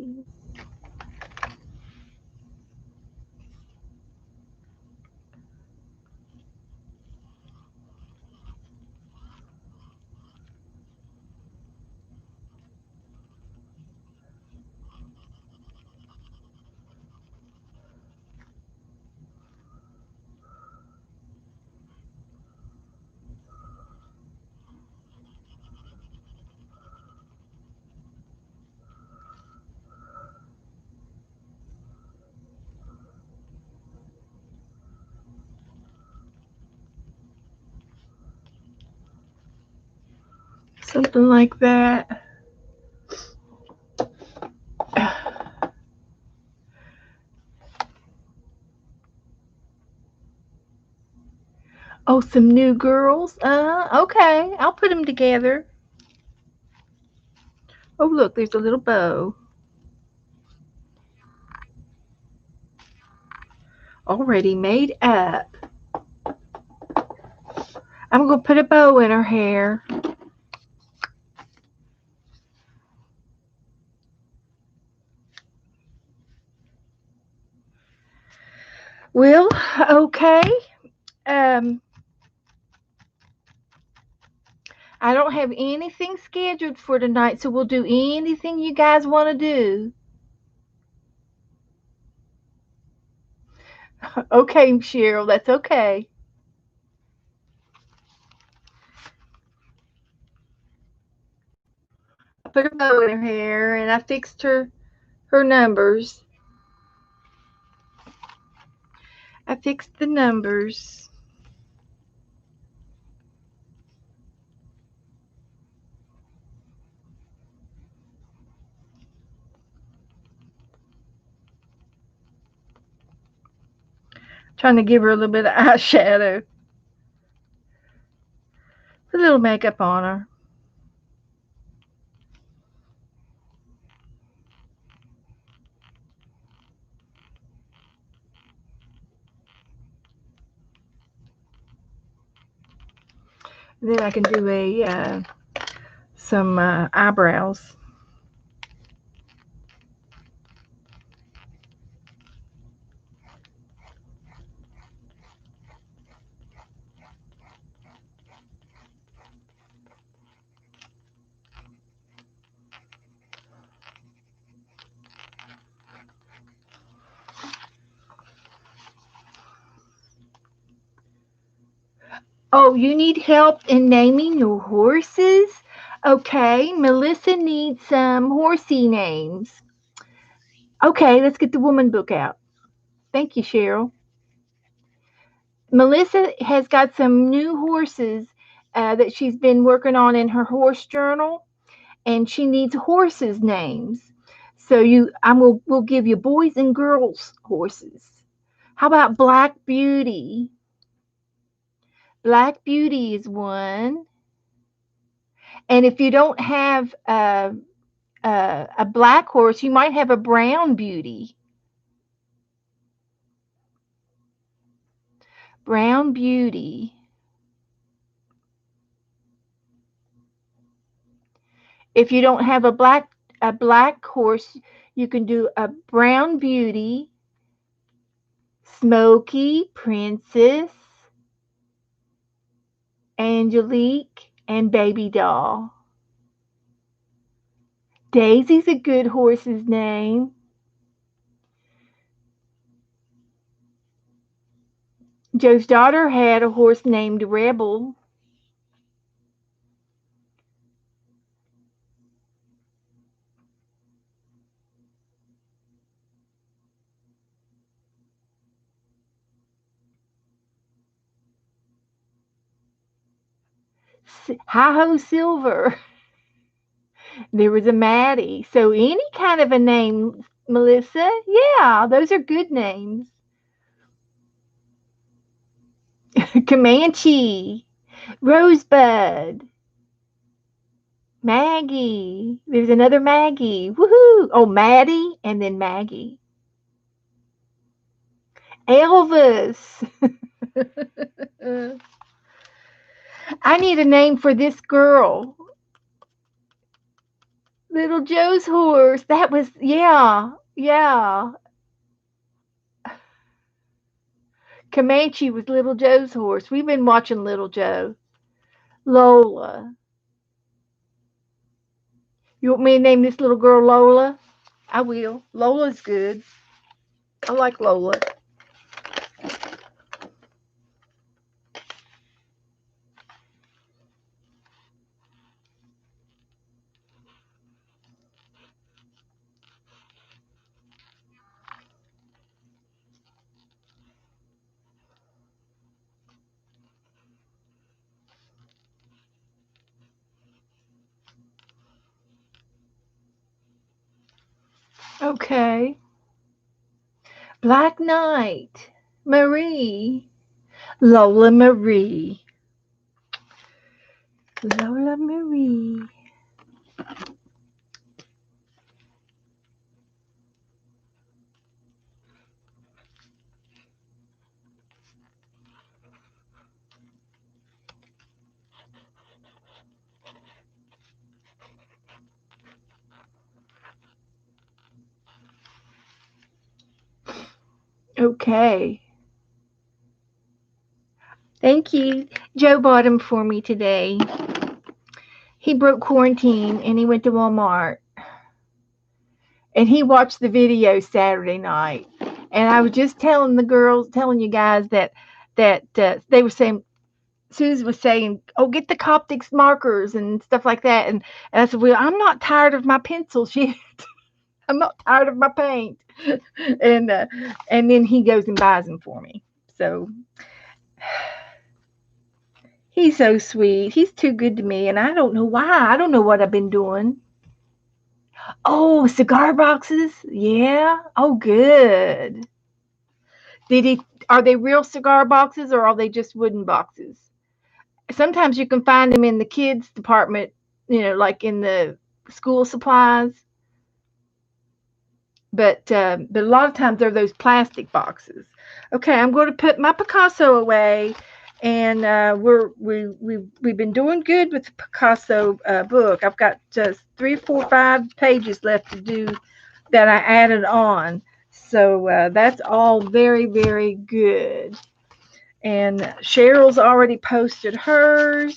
Something like that. Oh, some new girls. Okay. I'll put them together. Oh, look, there's a little bow already made up. I'm going to put a bow in her hair. Well, okay. Um, I don't have anything scheduled for tonight, so we'll do anything you guys want to do. Okay, Cheryl, that's okay. I put a bow in her hair and I fixed her numbers. I fixed the numbers. Trying to give her a little bit of eyeshadow. Put a little makeup on her. And then I can do a some eyebrows. Oh, you need help in naming your horses? Okay, Melissa needs some horsey names. Okay, let's get the woman book out. Thank you, Cheryl. Melissa has got some new horses that she's been working on in her horse journal, and she needs horses names. So we'll give you boys and girls horses. How about Black Beauty? Black Beauty is one. And if you don't have a black horse, you might have a brown beauty. Brown beauty. If you don't have a black horse, you can do a brown beauty, Smoky, Princess, Angelique, and Baby Doll. Daisy's a good horse's name. Joe's daughter had a horse named Rebel. Hi Ho Silver. There was a Maddie. So any kind of a name, Melissa, yeah, those are good names. Comanche, Rosebud, Maggie. There's another Maggie. Woohoo! Oh, Maddie and then Maggie. Elvis. I need a name for this girl. Little Joe's horse. That was, yeah, yeah. Comanche was Little Joe's horse. We've been watching Little Joe. Lola. You want me to name this little girl Lola? I will. Lola's good. I like Lola. Okay. Black Knight. Marie. Lola Marie. Lola Marie. Okay. Thank you. Joe bought them for me today. He broke quarantine and he went to Walmart and he watched the video Saturday night. And I was just telling the girls, telling you guys that they were saying Susan was saying, "Oh, get the Coptics markers and stuff like that." And I said, "Well, I'm not tired of my pencils yet. I'm not tired of my paint." and uh, and then he goes and buys them for me. So he's so sweet. He's too good to me, and I don't know why. I don't know what I've been doing. Oh, cigar boxes. Yeah. Oh, good. Did he? Are they real cigar boxes or are they just wooden boxes? Sometimes you can find them in the kids department, like in the school supplies. But a lot of times they're those plastic boxes. Okay, I'm going to put my Picasso away, and we've been doing good with the Picasso book. I've got just 3, 4, 5 pages left to do that I added on. So that's all very, very good. And Cheryl's already posted hers.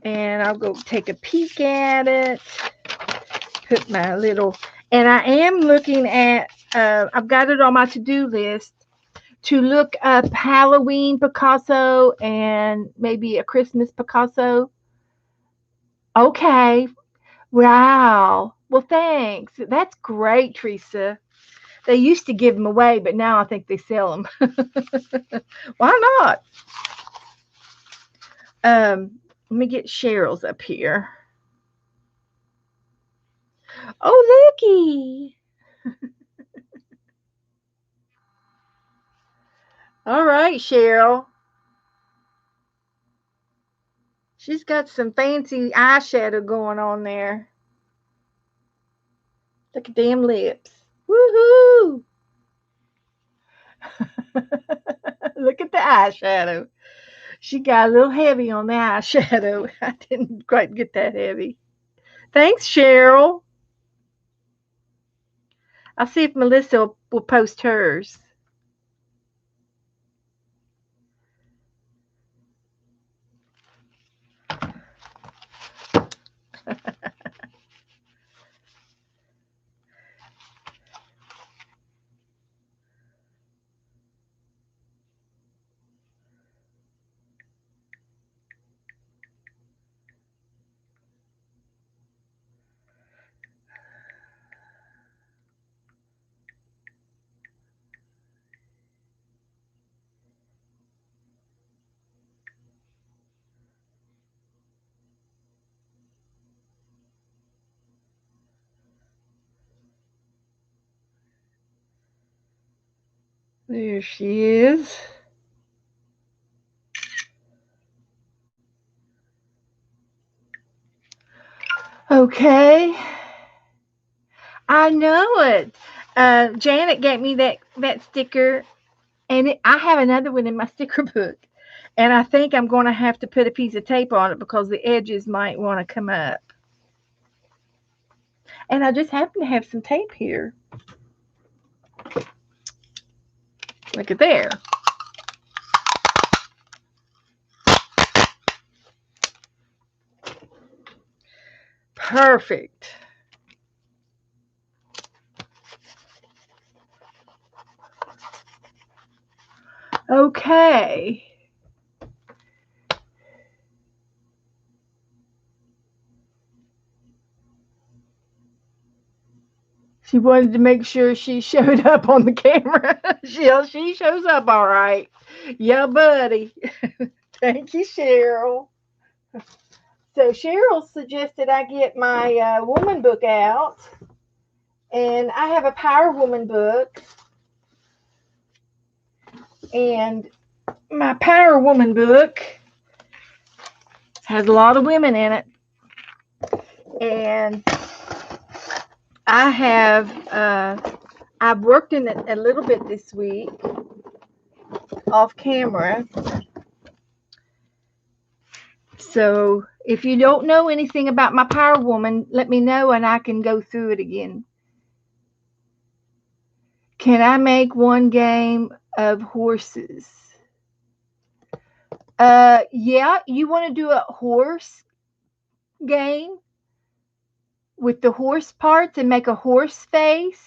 And I'll go take a peek at it. Put my little, and I am looking at, I've got it on my to-do list to look up Halloween Picasso and maybe a Christmas Picasso. Okay. Wow. Well, thanks. That's great, Teresa. They used to give them away, but now I think they sell them. Why not? Let me get Cheryl's up here. Oh, looky. All right, Cheryl. She's got some fancy eyeshadow going on there. Look at them lips. Woohoo! Look at the eyeshadow. She got a little heavy on the eyeshadow. I didn't quite get that heavy. Thanks, Cheryl. I'll see if Melissa will post hers. There she is. Okay. I know it. Janet gave me that sticker, and I have another one in my sticker book. And I think I'm going to have to put a piece of tape on it because the edges might want to come up. And I just happen to have some tape here. Look at there. Perfect. Okay. She wanted to make sure she showed up on the camera. she shows up all right. Yeah, buddy. Thank you, Cheryl. So Cheryl suggested I get my woman book out. And I have a Power Woman book. And my Power Woman book has a lot of women in it. And I have, I've worked in it a little bit this week off camera. So if you don't know anything about my Power Woman, let me know and I can go through it again. Can I make one game of horses? Yeah, you want to do a horse game with the horse parts and make a horse face?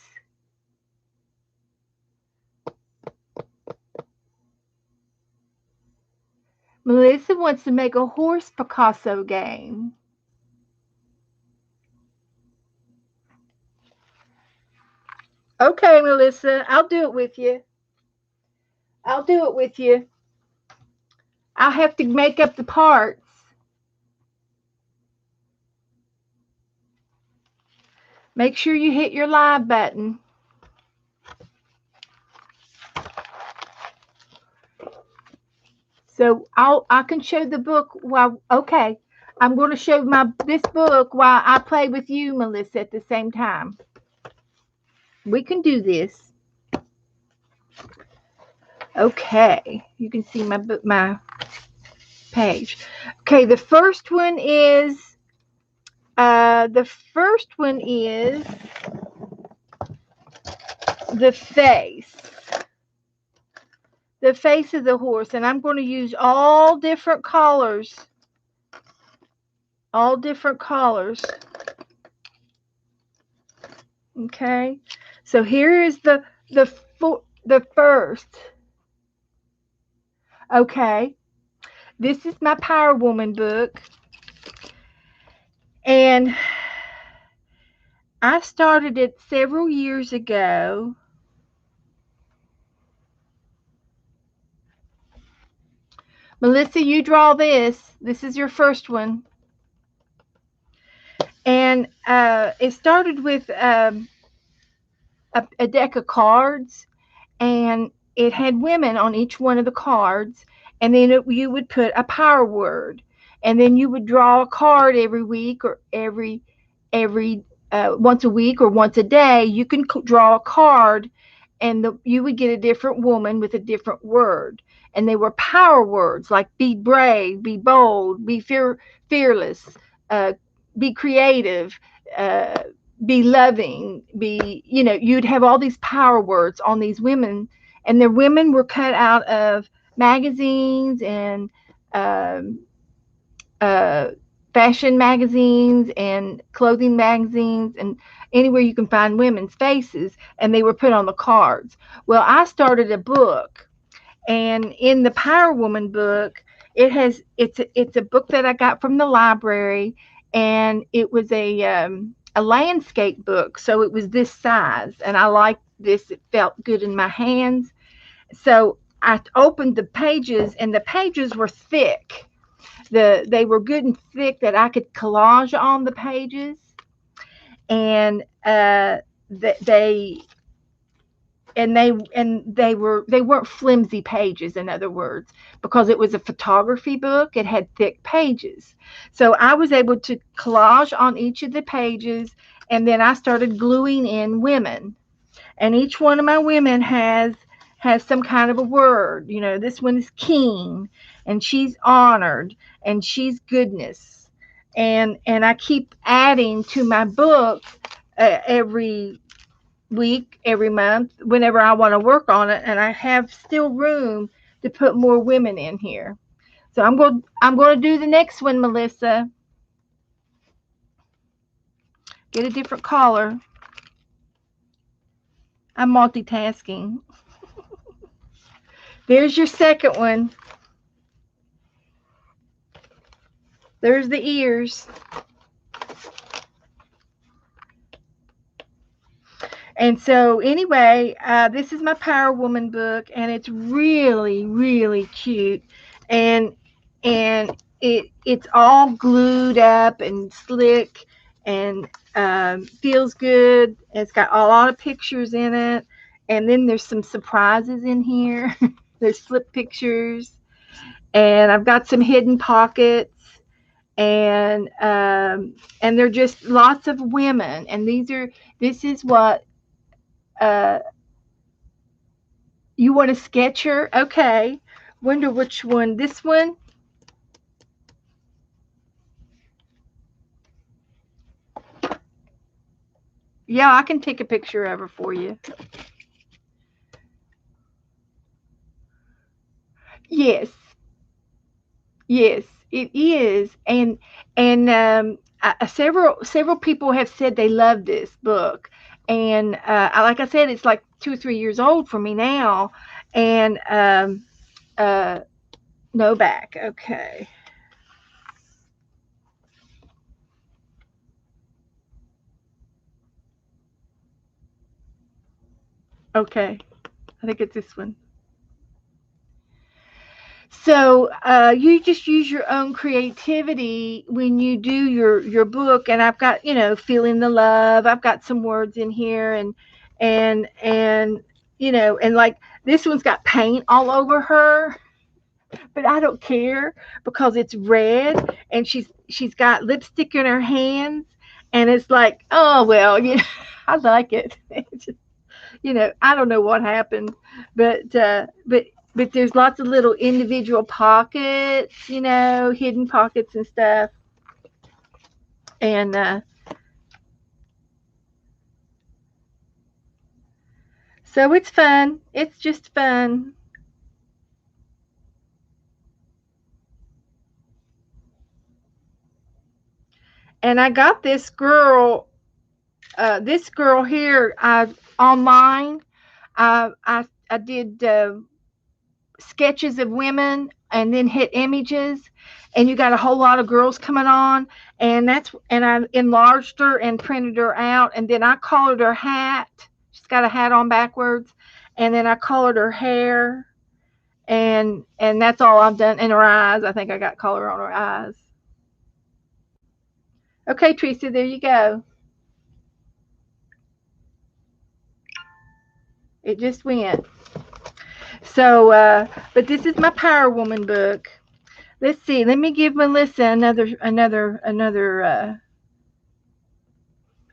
Melissa wants to make a horse Picasso game. Okay, Melissa, I'll do it with you. I'll do it with you. I'll have to make up the parts. Make sure you hit your live button. So I can show the book while, okay. I'm going to show this book while I play with you, Melissa, at the same time. We can do this. Okay, you can see my page. Okay, the first one is the face. The face of the horse, and I'm going to use all different colors. All different colors. Okay, so here is the first. Okay, this is my Power Woman book, and I started it several years ago. Melissa, you draw this. This is your first one. And it started with a deck of cards, and it had women on each one of the cards. And then you would put a power word. And then you would draw a card every week or every once a week or once a day. You can draw a card, and you would get a different woman with a different word. And they were power words like be brave, be bold, be fearless, be creative, be loving, you'd have all these power words on these women. And the women were cut out of magazines and um, uh, fashion magazines and clothing magazines and anywhere you can find women's faces, and they were put on the cards. Well, I started a book, and in the Power Woman book, it's a book that I got from the library, and it was a landscape book, so it was this size, and I liked this. It felt good in my hands, so I opened the pages, and the pages were thick. They were good and thick that I could collage on the pages, and they weren't flimsy pages, in other words, because it was a photography book. It had thick pages, so I was able to collage on each of the pages, and then I started gluing in women, and each one of my women has some kind of a word. This one is king, and she's honored, and she's goodness, and I keep adding to my book every week, every month, whenever I want to work on it, and I have still room to put more women in here. So I'm going to do the next one, Melissa. Get a different color. I'm multitasking. There's your second one. There's the ears. And so anyway, this is my Power Woman book, and it's really, really cute, and it's all glued up and slick, and feels good. It's got a lot of pictures in it, and then there's some surprises in here. There's flip pictures, and I've got some hidden pockets, and they're just lots of women. And this is what uh, you want a sketcher? Okay. Wonder which one. This one. Yeah, I can take a picture of her for you. Yes, yes, it is. And several people have said they love this book, and like I said, it's like 2 or 3 years old for me now, and uh, no back. Okay, okay, I think it's this one. So you just use your own creativity when you do your book. And I've got, feeling the love. I've got some words in here, and and like this one's got paint all over her, but I don't care because it's red, and she's got lipstick in her hands, and it's like, oh well, I like it. I don't know what happened, but there's lots of little individual pockets, hidden pockets and stuff, and so it's fun. It's just fun, and I got this girl here, online. I did sketches of women and then hit images, and you got a whole lot of girls coming on, and I enlarged her and printed her out, and then I colored her hat. She's got a hat on backwards, and then I colored her hair, and that's all I've done. In her eyes, I think I got color on her eyes. Okay, Teresa, there you go. It just went. So but this is my Power Woman book. Let's see. Let me give Melissa another.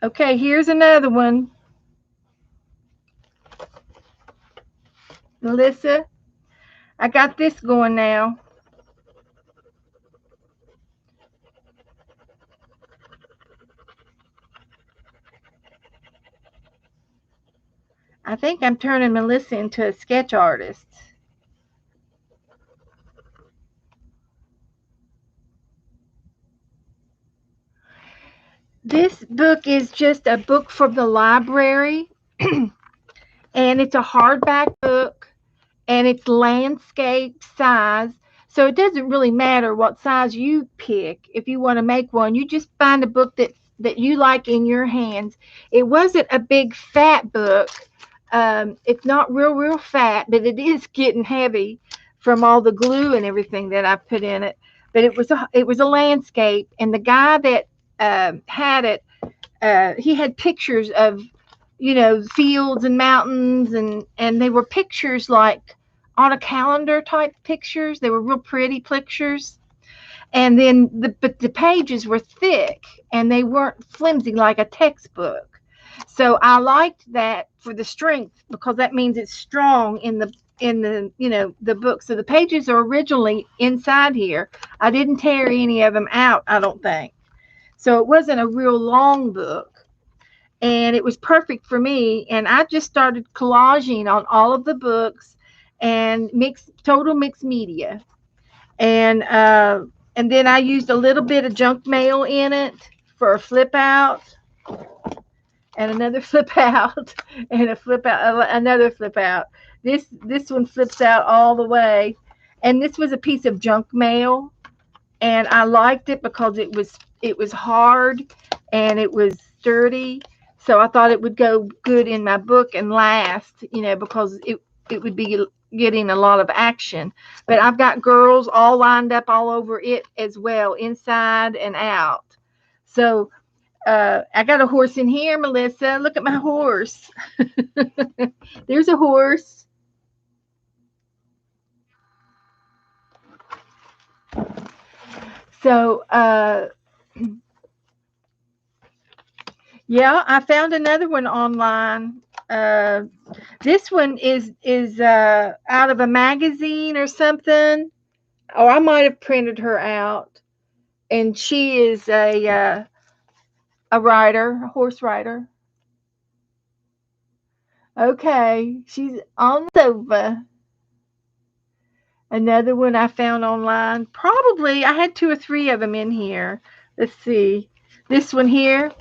Okay, here's another one. Melissa, I got this going now. I think I'm turning Melissa into a sketch artist. This book is just a book from the library, and it's a hardback book, and it's landscape size. So it doesn't really matter what size you pick. If you want to make one, you just find a book that you like in your hands. It wasn't a big fat book. It's not real fat, but it is getting heavy from all the glue and everything that I put in it. But it was a landscape, and the guy that had it, he had pictures of fields and mountains, and they were pictures like on a calendar type pictures. They were real pretty pictures, and then but the pages were thick, and they weren't flimsy like a textbook. So I liked that for the strength, because that means it's strong in the book. So the pages are originally inside here. I didn't tear any of them out, I don't think. So it wasn't a real long book, and it was perfect for me. And I just started collaging on all of the books, and total mixed media, and then I used a little bit of junk mail in it for a flip out, and another flip out, and a flip out, another flip out. This one flips out all the way, and this was a piece of junk mail, and I liked it because it was hard, and it was sturdy. So I thought it would go good in my book and last, because it would be getting a lot of action. But I've got girls all lined up all over it as well, inside and out. So I got a horse in here, Melissa. Look at my horse. There's a horse. So, yeah, I found another one online. Uh, this one is out of a magazine or something, or I might have printed her out. And she is a rider, a horse rider. Okay, she's on the sofa. Another one I found online. Probably I had two or three of them in here. Let's see. This one here.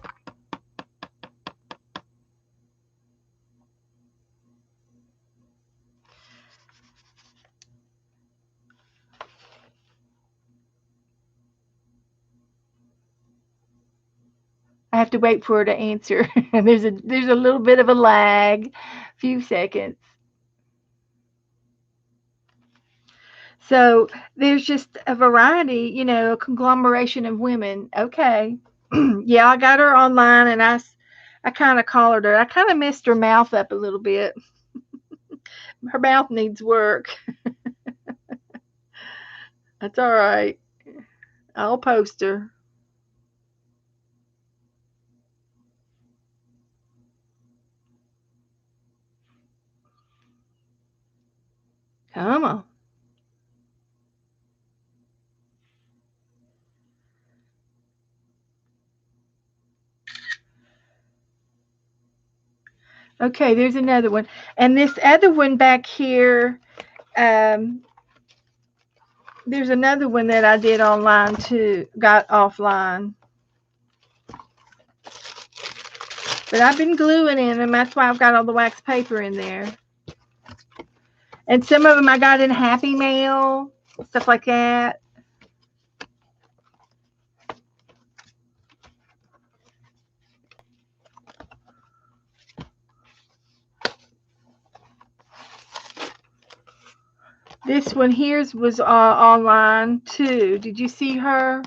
I have to wait for her to answer. there's a little bit of a lag, few seconds. So there's just a variety, a conglomeration of women. Okay, yeah, I got her online, and I kind of collared her. I kind of messed her mouth up a little bit. Her mouth needs work. That's all right. I'll post her. Come on. Okay, there's another one. And this other one back here, um, there's another one that I did online too, got offline. But I've been gluing in them. That's why I've got all the wax paper in there. And some of them I got in Happy Mail, stuff like that. This one here's was online too. Did you see her?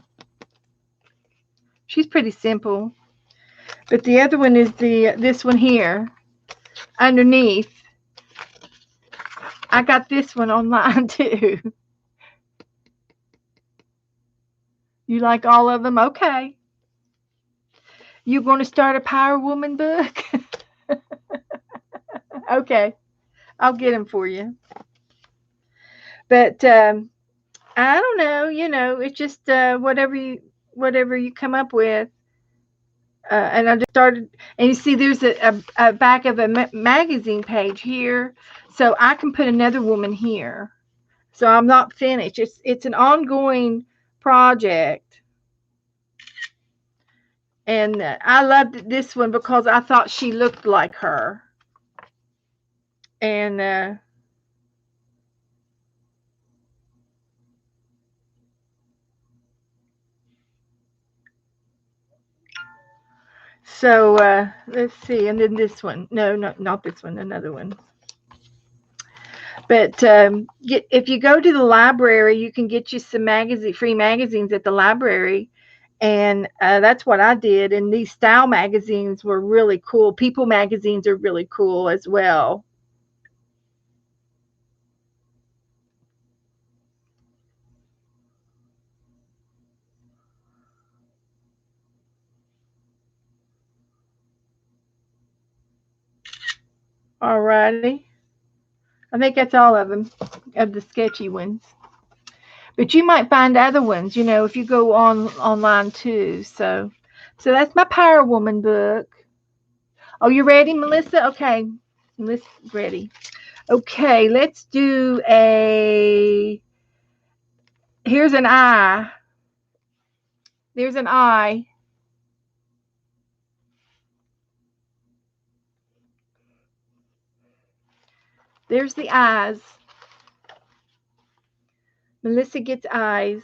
She's pretty simple. But the other one is this one here underneath. I got this one online too. You like all of them? Okay. You going to start a Power Woman book? Okay. I'll get them for you. But I don't know. It's just whatever you come up with. And I just started, and you see, there's a back of a magazine page here, so I can put another woman here. So I'm not finished. It's an ongoing project, and I loved this one because I thought she looked like her, and so let's see, and then this one. No, not this one. Another one. But if you go to the library, you can get you some free magazines at the library, and that's what I did. And these style magazines were really cool. People magazines are really cool as well. Alrighty, I think that's all of them, of the sketchy ones. But you might find other ones, if you go online too. So that's my Power Woman book. Oh, you ready, Melissa? Okay, Melissa's ready. Okay, let's do a. Here's an eye. There's an eye. There's the eyes. Melissa gets eyes.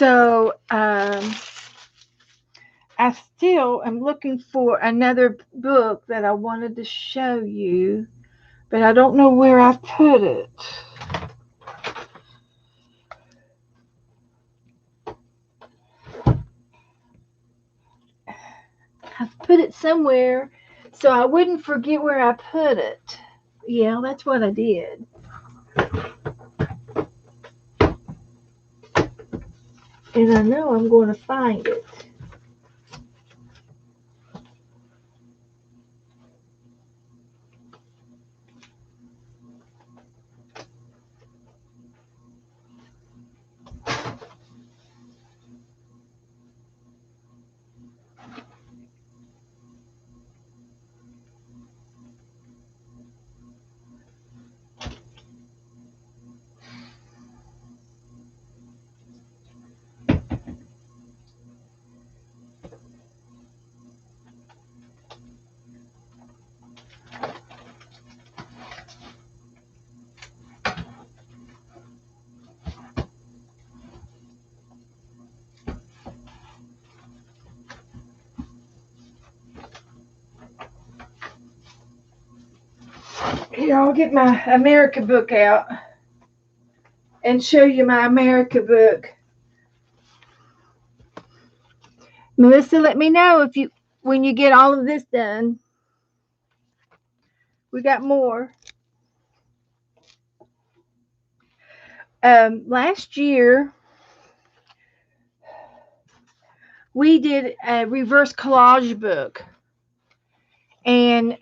So I still am looking for another book that I wanted to show you, but I don't know where I put it. I've put it somewhere so I wouldn't forget where I put it. Yeah, that's what I did. And I know I'm going to find it. Here, I'll get my America book out and show you my America book. Melissa, let me know if you when you get all of this done. We got more. Last year we did a reverse collage book, and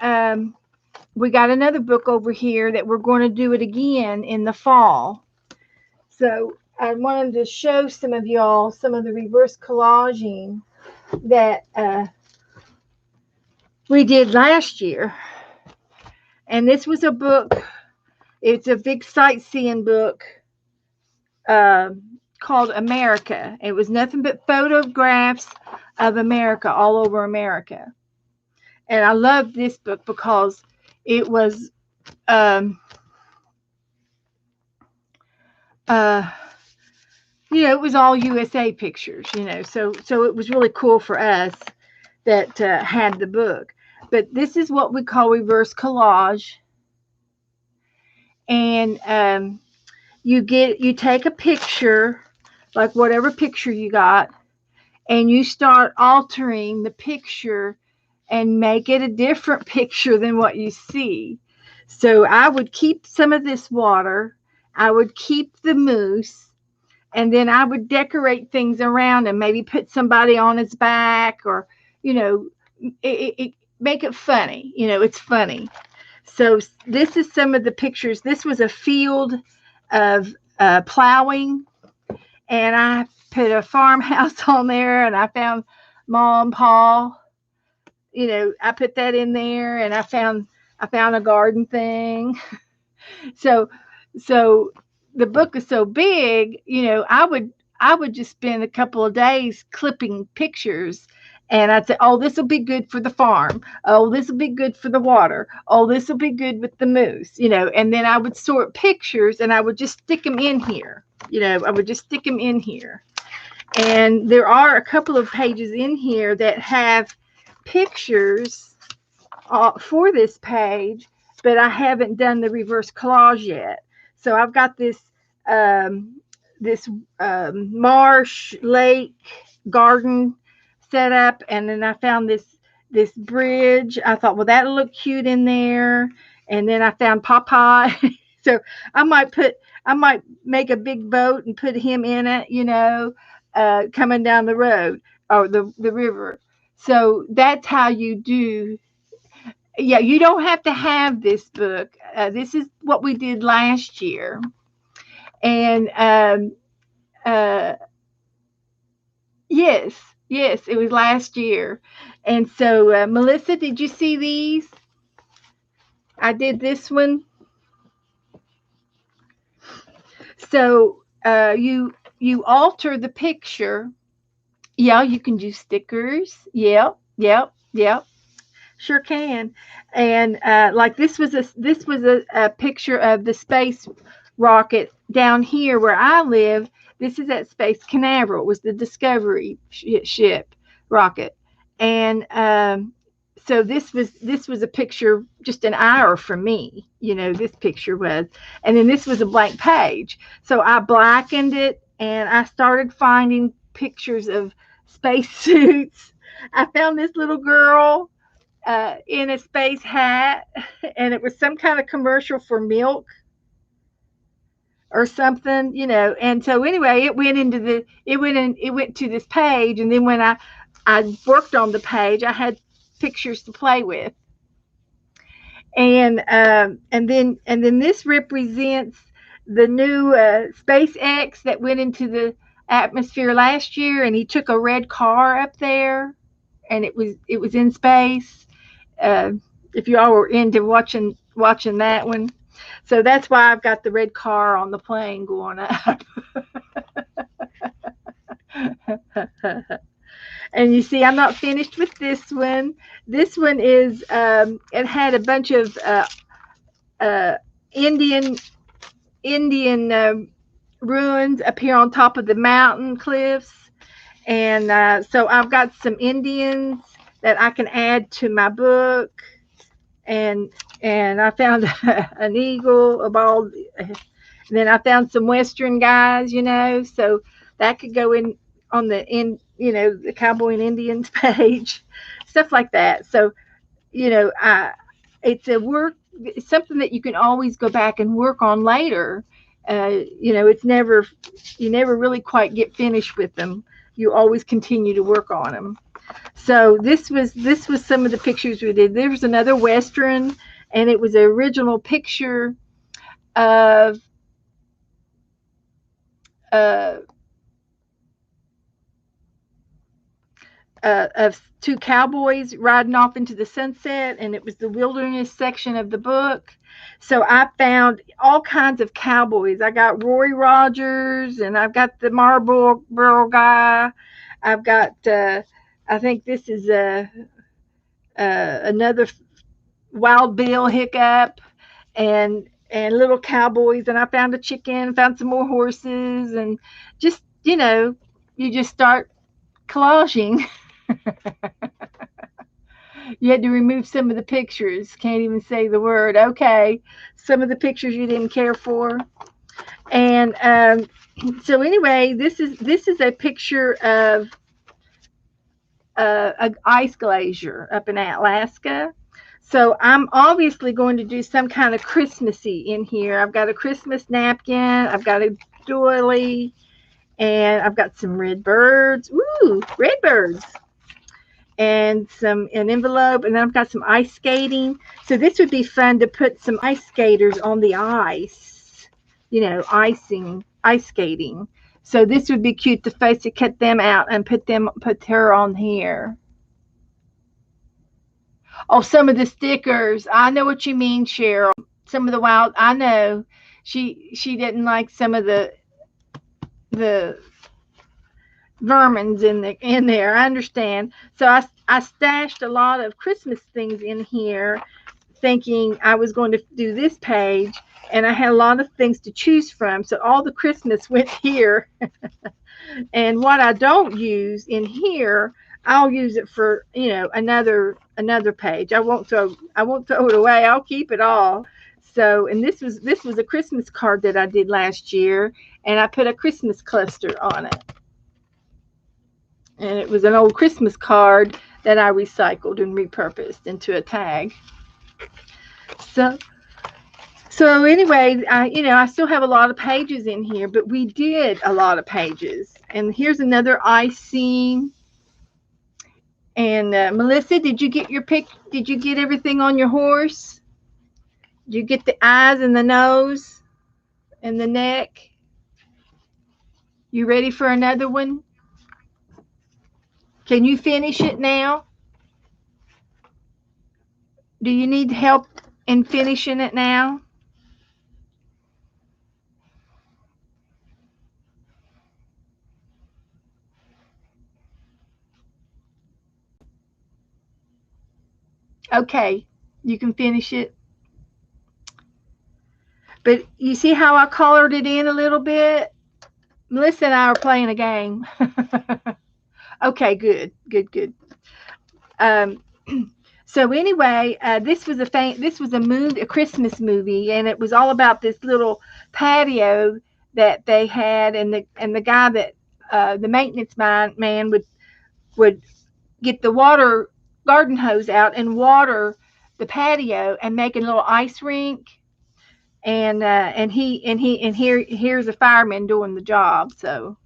we got another book over here that we're going to do it again in the fall. So I wanted to show some of y'all some of the reverse collaging that we did last year. And this was a book, it's a big sightseeing book uh, called America. It was nothing but photographs of America, all over America. And I love this book because it was um, uh, it was all USA pictures, so it was really cool for us that had the book. But this is what we call reverse collage, and you take a picture, like whatever picture you got, and you start altering the picture and make it a different picture than what you see. So I would keep some of this water, I would keep the moose, and then I would decorate things around and maybe put somebody on his back, or you know make it funny. It's funny. So this is some of the pictures. This was a field of plowing, and I put a farmhouse on there, and I found Ma and Pa. I put that in there, and I found a garden thing. So so the book is so big, I would just spend a couple of days clipping pictures, and I'd say, oh, this will be good for the farm. Oh, this will be good for the water. Oh, this will be good with the moose, and then I would sort pictures, and I would just stick them in here. I would just stick them in here. And there are a couple of pages in here that have pictures for this page, but I haven't done the reverse collage yet. So I've got this marsh lake garden set up, and then I found this bridge. I thought, well, that'll look cute in there. And then I found Popeye. So I might make a big boat and put him in it, coming down the road or the river. So that's how you do. Yeah, you don't have to have this book. This is what we did last year. And uh, yes, yes, it was last year. And so, Melissa, did you see these? I did this one. So you alter the picture. Yeah, you can do stickers. Yep, yep, yep. Sure can. And like this was a picture of the space rocket down here where I live. This is at Space Canaveral. It was the Discovery ship rocket, and so this was a picture just an hour from me. This picture was, and then this was a blank page. So I blackened it, and I started finding pictures of spacesuits. I found this little girl in a space hat, and it was some kind of commercial for milk or something. And so anyway, it went to this page, and then when I worked on the page, I had pictures to play with, and then this represents the new SpaceX that went into the atmosphere last year, and he took a red car up there, and it was in space. Uh, if you all were into watching that one, so that's why I've got the red car on the plane going up. And you see, I'm not finished with this one. This one is it had a bunch of uh, Indian Indian ruins up here on top of the mountain cliffs, and so I've got some Indians that I can add to my book, and I found an eagle, a bald. And then I found some Western guys, so that could go in on the Cowboy and Indians page, stuff like that. So I it's a work, it's something that you can always go back and work on later. It's never you never really quite get finished with them. You always continue to work on them. So this was some of the pictures we did. There was another Western, and it was an original picture of uh, of two cowboys riding off into the sunset, and it was the wilderness section of the book. So I found all kinds of cowboys. I got Roy Rogers, and I've got the Marlboro guy. I've got, I think this is another Wild Bill Hiccup, and little cowboys. And I found a chicken, found some more horses, and just you just start collaging. You had to remove some of the pictures. Can't even say the word. Okay, some of the pictures you didn't care for. And so anyway, this is a picture of an ice glacier up in Alaska. So I'm obviously going to do some kind of Christmassy in here. I've got a Christmas napkin. I've got a doily, and I've got some red birds. Ooh, red birds! And an envelope, and then I've got some ice skating. So this would be fun to put some ice skaters on the ice, ice skating. So this would be cute to face to cut them out and put her on here. Oh, some of the stickers. I know what you mean, Cheryl. Some of the wild. I know she didn't like some of the vermins in there. I understand. So I stashed a lot of Christmas things in here, thinking I was going to do this page, and I had a lot of things to choose from. So all the Christmas went here, and what I don't use in here, I'll use it for another page. I won't throw it away. I'll keep it all. So, and this was a Christmas card that I did last year, and I put a Christmas cluster on it, and it was an old Christmas card that I recycled and repurposed into a tag. So so anyway, I still have a lot of pages in here, but we did a lot of pages. And here's another ice scene. And Melissa, did you get your pick? Did you get everything on your horse? Did you get the eyes and the nose and the neck? You ready for another one? Can you finish it now? Do you need help in finishing it now? Okay, you can finish it. But you see how I colored it in a little bit? Melissa and I are playing a game. Okay, good, good, good. Um, so anyway, this was a movie, a Christmas movie, and it was all about this little patio that they had, and the guy that the maintenance man would get the water garden hose out and water the patio and make a little ice rink, and here's a fireman doing the job. So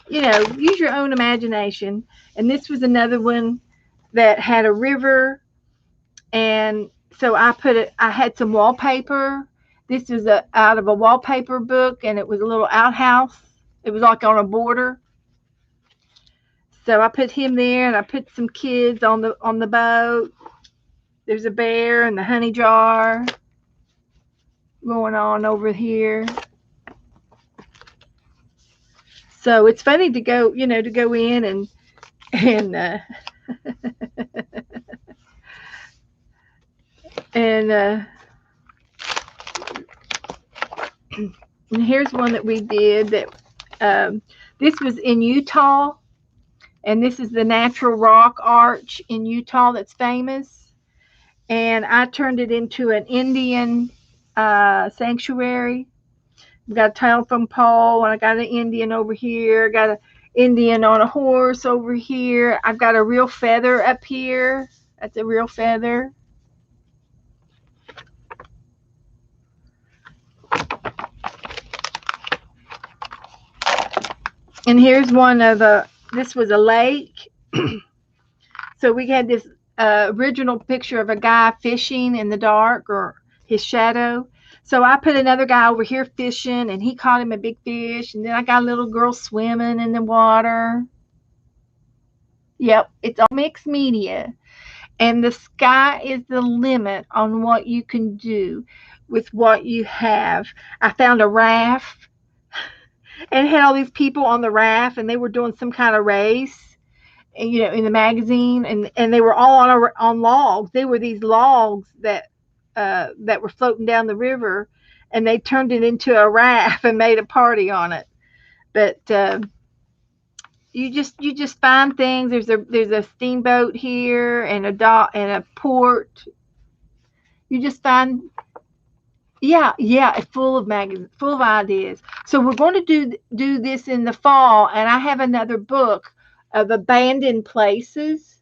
use your own imagination. And this was another one that had a river, and so I had some wallpaper. This was out of a wallpaper book, and it was a little outhouse. It was like on a border. So I put him there, and I put some kids on the boat. There's a bear and the honey jar going on over here. So it's funny to go in and and and here's one that we did that this was in Utah, and this is the natural rock arch in Utah that's famous. And I turned it into an Indian sanctuary. I've got a telephone pole, and I got an Indian over here. I got an Indian on a horse over here. I've got a real feather up here. That's a real feather. And here's one of this was a lake. So we had this original picture of a guy fishing in the dark, or his shadow. So I put another guy over here fishing, and he caught him a big fish. And then I got a little girl swimming in the water. Yep, it's all mixed media. And the sky is the limit on what you can do with what you have. I found a raft, and it had all these people on the raft, and they were doing some kind of race, and, in the magazine, and they were all on logs. They were these logs that were floating down the river, and they turned it into a raft and made a party on it. But you just find things. There's a steamboat here, and a dock and a port. You just find, yeah, yeah, it's full of magazines, full of ideas. So we're going to do this in the fall, and I have another book of abandoned places,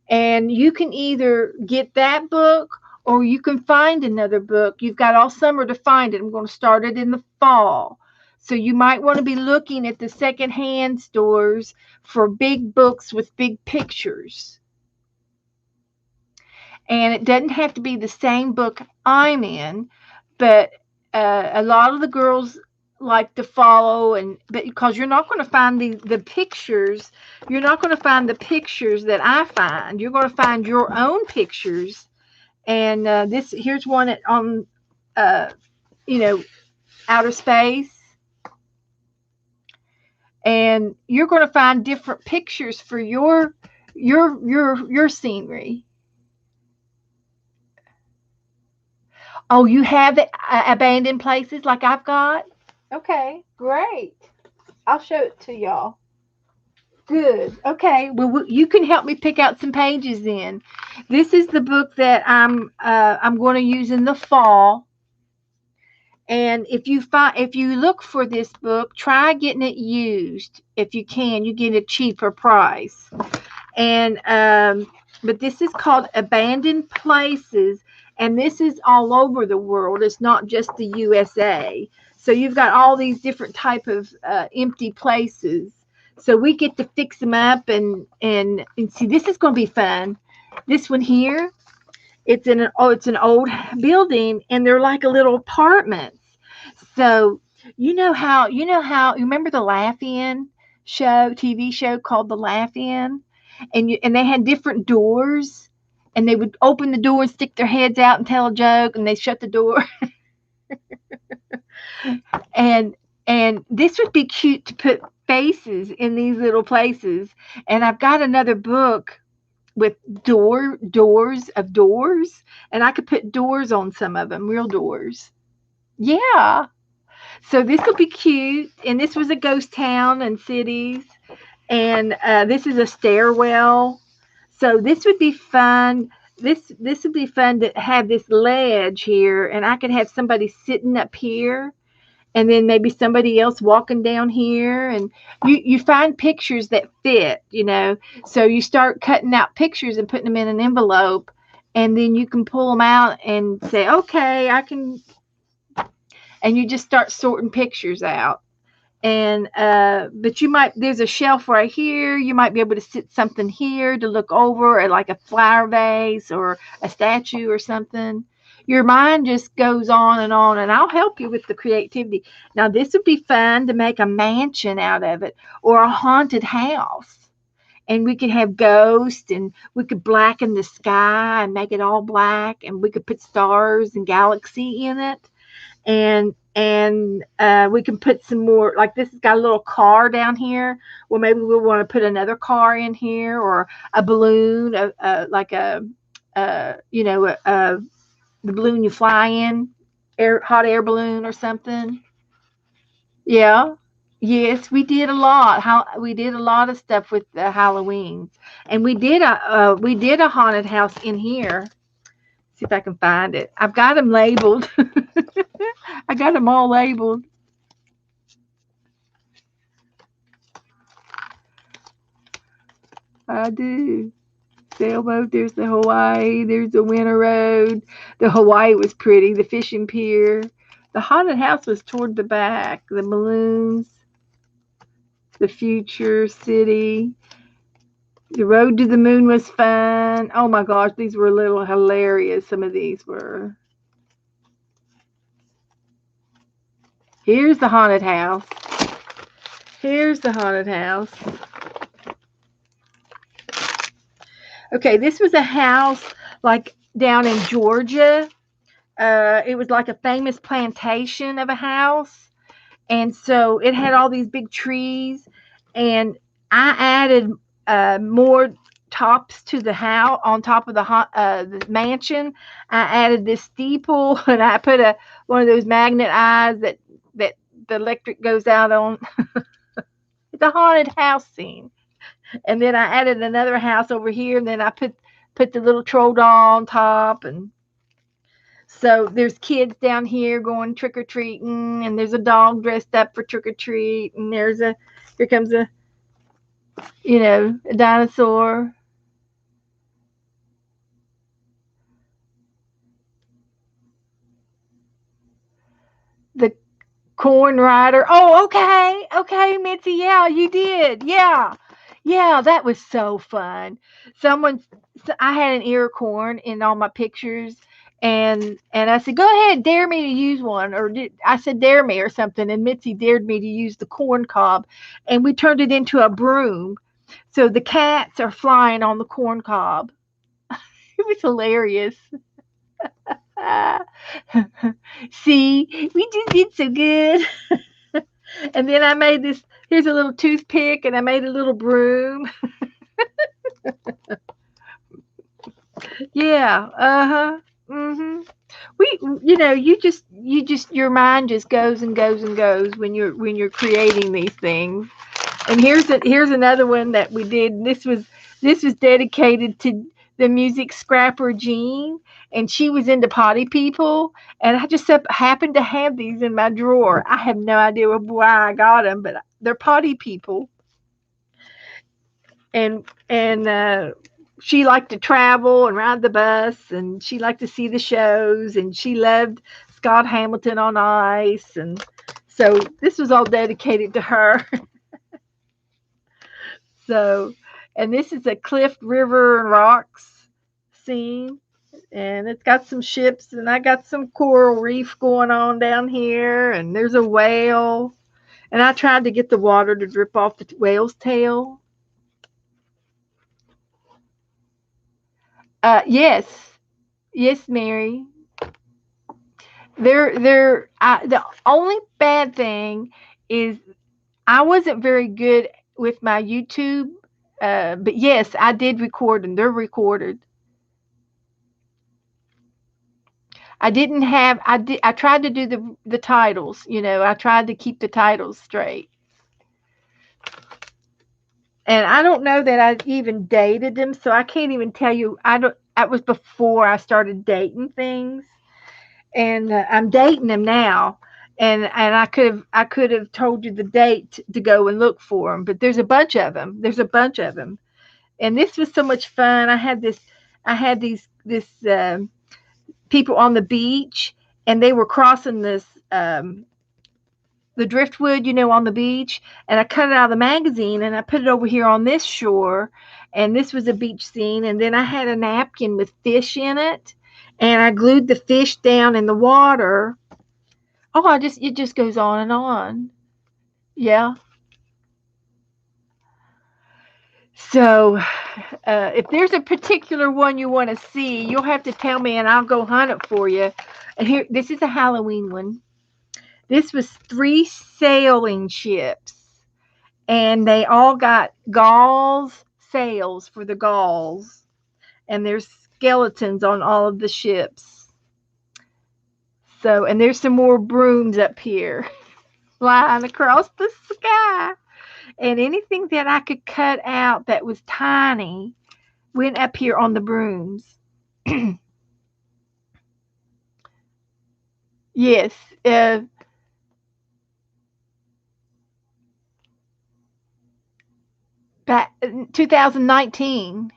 and you can either get that book or you can find another book. You've got all summer to find it. I'm going to start it in the fall. So you might want to be looking at the secondhand stores for big books with big pictures. And it doesn't have to be the same book I'm in, but a lot of the girls like to follow, but because you're not going to find the pictures, you're not going to find the pictures that I find. You're going to find your own pictures. And this here's one on uh, you know outer space, and you're going to find different pictures for your scenery. Oh, you have abandoned places like I've got? Okay, great. I'll show it to y'all. Good. Okay. Well, you can help me pick out some pages then. This is the book that I'm going to use in the fall. And if you look for this book, try getting it used. If you can, you get a cheaper price. And but this is called Abandoned Places, and this is all over the world. It's not just the USA. So you've got all these different type of empty places. So we get to fix them up and see. This is going to be fun. This one here, it's an old building, and they're like a little apartments. So you remember the Laugh In TV show called The Laugh In, and they had different doors, and they would open the door and stick their heads out and tell a joke, and they shut the door. and and this would be cute to put faces in these little places. And I've got another book with doors of doors, and I could put doors on some of them, real doors. Yeah. So this will be cute. And this was a ghost town and cities. And this is a stairwell. So this would be fun. This would be fun to have this ledge here, and I could have somebody sitting up here, and then maybe somebody else walking down here, and you find pictures that fit, so you start cutting out pictures and putting them in an envelope, and then you can pull them out and say, okay, I can, and you just start sorting pictures out. And but you might, there's a shelf right here, you might be able to sit something here to look over at, like a flower vase or a statue or something. Your mind just goes on, and I'll help you with the creativity. Now this would be fun to make a mansion out of it, or a haunted house, and we could have ghosts, and we could blacken the sky and make it all black, and we could put stars and galaxy in it. And we can put some more, like this has got a little car down here. Well, maybe we'll want to put another car in here, or a balloon, like the balloon you fly in, hot air balloon or something. Yeah. Yes, we did a lot of stuff with the Halloweens, and we did a haunted house in here. See if I can find it. I've got them labeled. I got them all labeled. I do. Sailboat, there's the Hawaii, there's the Winter Road. The Hawaii was pretty, the fishing pier. The haunted house was toward the back. The balloons, the future city. The road to the moon was fun. Oh my gosh, these were a little hilarious. Some of these were. Here's the haunted house. Here's the haunted house. Okay, this was a house like down in Georgia. It was like a famous plantation of a house, and so it had all these big trees. And I added more tops to the house on top of the mansion. I added this steeple, and I put a one of those magnet eyes that the electric goes out on. It's a haunted house scene. And then I added another house over here, and then I put the little troll doll on top. And so there's kids down here going trick or treating, and there's a dog dressed up for trick or treat, and here comes a dinosaur. The corn rider. Oh, okay, okay, Mitzi. Yeah, you did. Yeah, yeah, that was so fun. Someone, I had an ear corn in all my pictures, and I said, "Go ahead, dare me to use one," or I said, "Dare me" or something, and Mitzi dared me to use the corn cob, and we turned it into a broom. So the cats are flying on the corn cob. It was hilarious. See, we just did so good. And then I made this. Here's a little toothpick, and I made a little broom. Yeah. Uh huh. Mhm. You just your mind just goes and goes and goes when you're creating these things. And here's another one that we did. This was dedicated to the music scrapper Jean, and she was into potty people. And I just happened to have these in my drawer. I have no idea why I got them, but they're potty people. And she liked to travel and ride the bus, and she liked to see the shows, and she loved Scott Hamilton on Ice, and so this was all dedicated to her. So, and this is a cliff, river, and rocks scene. And it's got some ships, and I got some coral reef going on down here, and there's a whale. And I tried to get the water to drip off the whale's tail. Yes, yes, Mary. The only bad thing is I wasn't very good with my YouTube. But yes, I did record them. They're recorded. I didn't have I tried to do the titles, I tried to keep the titles straight. And I don't know that I even dated them, so I can't even tell you. I don't. That was before I started dating things, and I'm dating them now. And I could have told you the date to go and look for them, but there's a bunch of them. There's a bunch of them, and this was so much fun. I had this people on the beach, and they were crossing this the driftwood, on the beach, and I cut it out of the magazine and I put it over here on this shore, and this was a beach scene, and then I had a napkin with fish in it, and I glued the fish down in the water. Oh, it just goes on and on. Yeah. So, if there's a particular one you want to see, you'll have to tell me, and I'll go hunt it for you. And here, this is a Halloween one. This was 3 sailing ships, and they all got galls sails for the galls, and there's skeletons on all of the ships. So, and there's some more brooms up here flying across the sky, and anything that I could cut out that was tiny went up here on the brooms. Yes, back 2019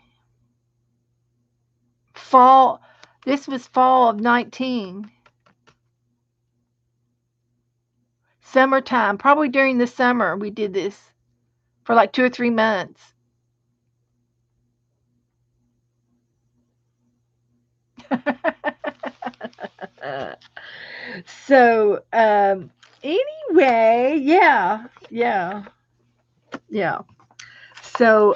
fall. This was fall of 19. Summertime, probably during the summer, we did this for like 2 or 3 months. So, anyway, yeah, yeah, yeah. So,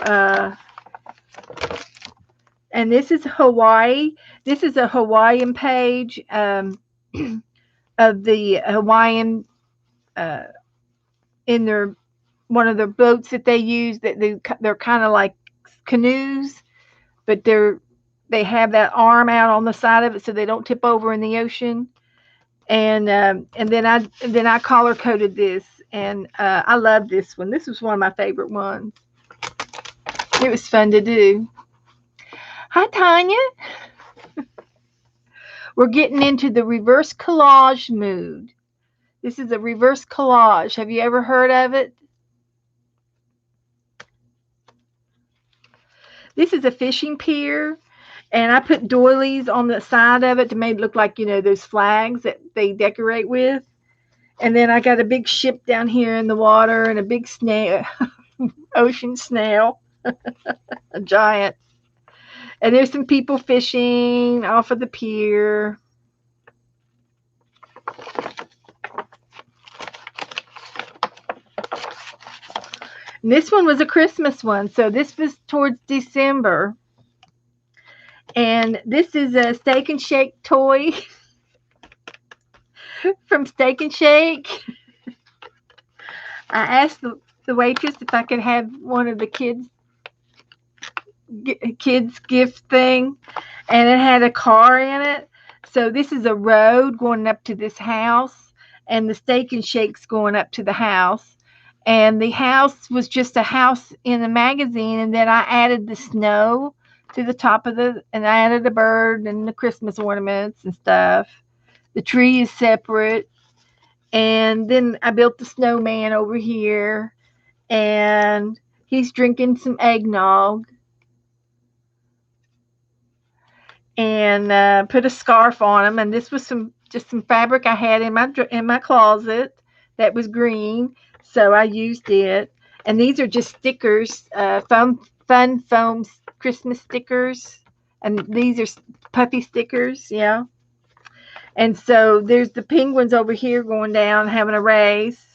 and this is Hawaii. This is a Hawaiian page of the Hawaiian uh, in their one of the boats that they use. That they're kind of like canoes, but they have that arm out on the side of it so they don't tip over in the ocean. And then I color coded this, and I love this one. This was one of my favorite ones. It was fun to do. Hi, Tanya. We're getting into the reverse collage mood. This is a reverse collage. Have you ever heard of it? This is a fishing pier, and I put doilies on the side of it to make it look like, those flags that they decorate with. And then I got a big ship down here in the water and a big snail, ocean snail, a giant. And there's some people fishing off of the pier. And this one was a Christmas one, so this was towards December. And this is a Steak and Shake toy from Steak and Shake. I asked the waitress if I could have one of the kids gift thing, and it had a car in it. So this is a road going up to this house, and the Steak and Shake's going up to the house. And the house was just a house in a magazine, and then I added the snow to the top of and I added a bird and the Christmas ornaments and stuff. The tree is separate, and then I built the snowman over here, and he's drinking some eggnog, and put a scarf on him. And this was just some fabric I had in my closet that was green, so I used it. And these are just stickers, fun foam Christmas stickers, and these are puffy stickers, yeah. And so there's the penguins over here going down having a race,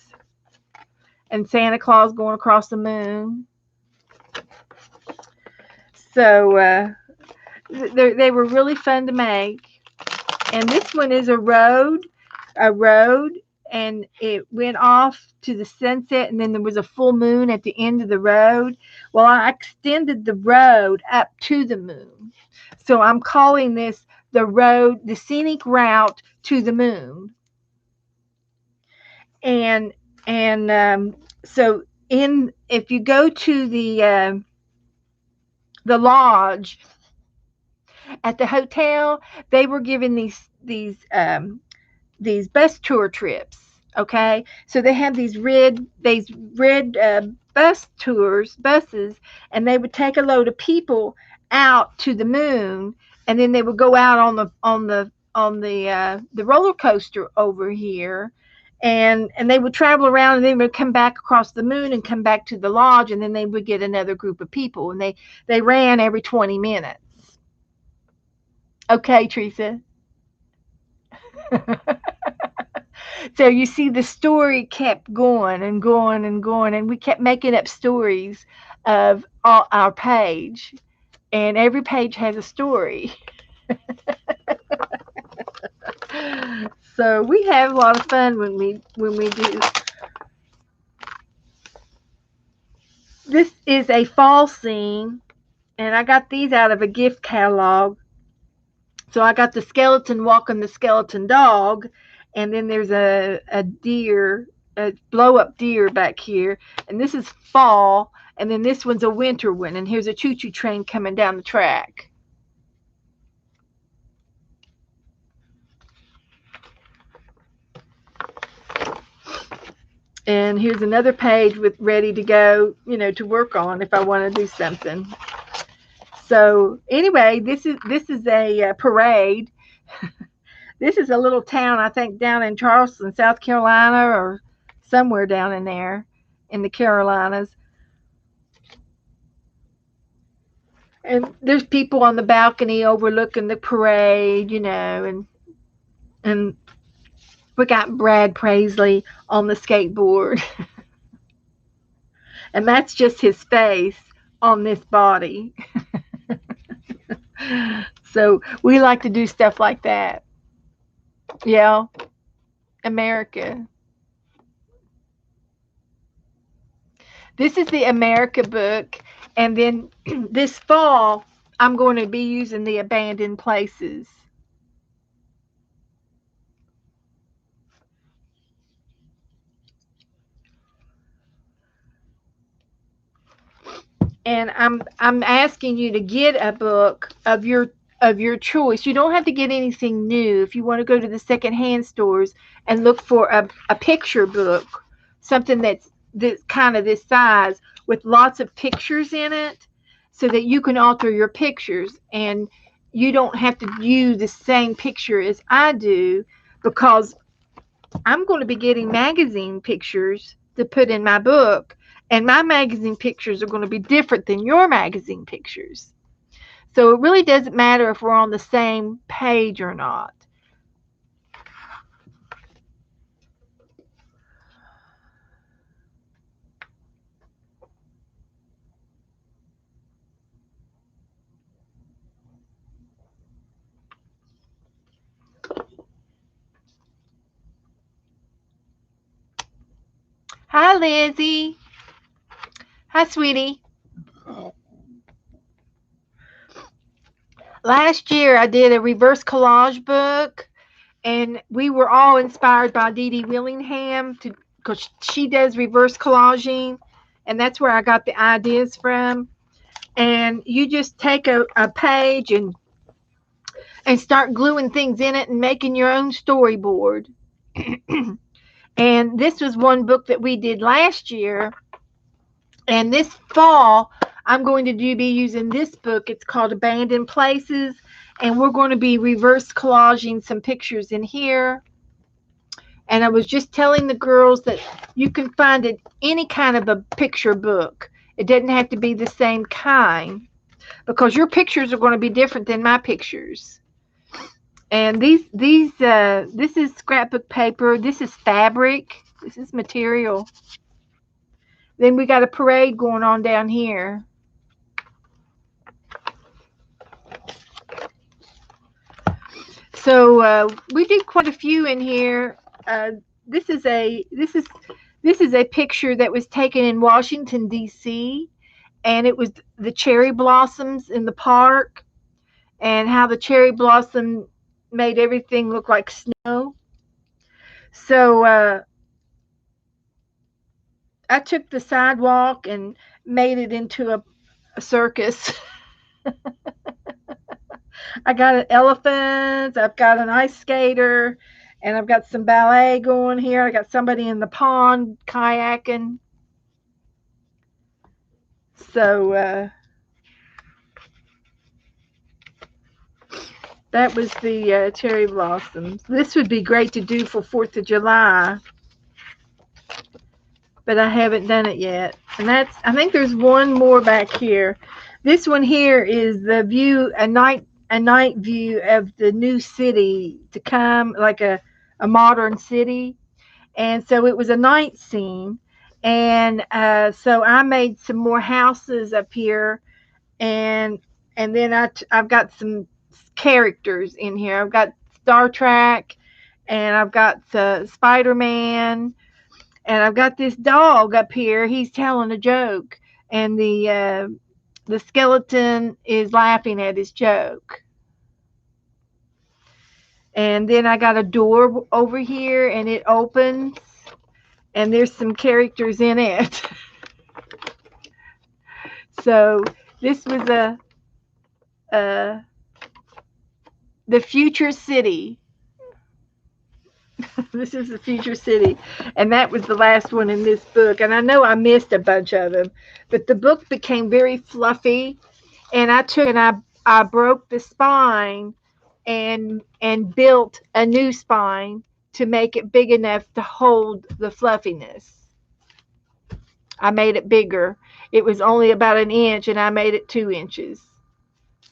and Santa Claus going across the moon. So they were really fun to make. And this one is a road, and it went off to the sunset, and then there was a full moon at the end of the road. Well, I extended the road up to the moon. So I'm calling this the scenic route to the moon. And so in if you go to the lodge at the hotel, they were giving these bus tour trips. Okay, so they have these red buses, and they would take a load of people out to the moon, and then they would go out on the roller coaster over here, and they would travel around, and then would come back across the moon and come back to the lodge, and then they would get another group of people, and they ran every 20 minutes. Okay, Teresa. So you see, the story kept going and going and going, and we kept making up stories of our page, and every page has a story. So we have a lot of fun when we do. This is a fall scene, and I got these out of a gift catalog. So I got the skeleton walking the skeleton dog, and then there's a deer, a blow up deer back here, and this is fall, and then this one's a winter one, and here's a choo choo train coming down the track. And here's another page with ready to go, to work on if I want to do something. So anyway, this is a parade. This is a little town, I think, down in Charleston, South Carolina, or somewhere down in there in the Carolinas. And there's people on the balcony overlooking the parade, and we got Brad Paisley on the skateboard, and that's just his face on this body. So we like to do stuff like that. Yeah, America. This is the America book, and then this fall I'm going to be using the abandoned places. And I'm asking you to get a book of your choice. You don't have to get anything new. If you want to go to the secondhand stores and look for a picture book, something that's this kind of this size with lots of pictures in it, so that you can alter your pictures, and you don't have to use the same picture as I do, because I'm going to be getting magazine pictures to put in my book, and my magazine pictures are going to be different than your magazine pictures. So it really doesn't matter if we're on the same page or not. Hi, Lizzie. Hi, sweetie. Last year I did a reverse collage book, and we were all inspired by Dee Dee Willingham, because she does reverse collaging, and that's where I got the ideas from. And you just take a page and start gluing things in it and making your own storyboard. And this was one book that we did last year. And this fall, I'm going to be using this book. It's called Abandoned Places. And we're going to be reverse collaging some pictures in here. And I was just telling the girls that you can find it any kind of a picture book. It doesn't have to be the same kind, because your pictures are going to be different than my pictures. And this is scrapbook paper. This is fabric. This is material. Then we got a parade going on down here. So we did quite a few in here. this is a this is a picture that was taken in Washington D.C. and it was the cherry blossoms in the park and how the cherry blossom made everything look like snow. So I took the sidewalk and made it into a circus. I got an elephant, I've got an ice skater, and I've got some ballet going here. I got somebody in the pond kayaking. So that was the cherry blossoms. This would be great to do for 4th of July, but I haven't done it yet. And that's, I think there's one more back here. This one here is the view, a night view of the new city to come, like a modern city. And so it was a night scene. And so I made some more houses up here, and then I've got some characters in here. I've got Star Trek, and I've got Spider Man, and I've got this dog up here. He's telling a joke, and the skeleton is laughing at his joke. And then I got a door over here, and it opens, and there's some characters in it. So this was a the future city. This is the future city, and that was the last one in this book. And I know I missed a bunch of them, but the book became very fluffy, and I took and I broke the spine and built a new spine to make it big enough to hold the fluffiness. I made it bigger. It was only about an inch, and I made it 2 inches.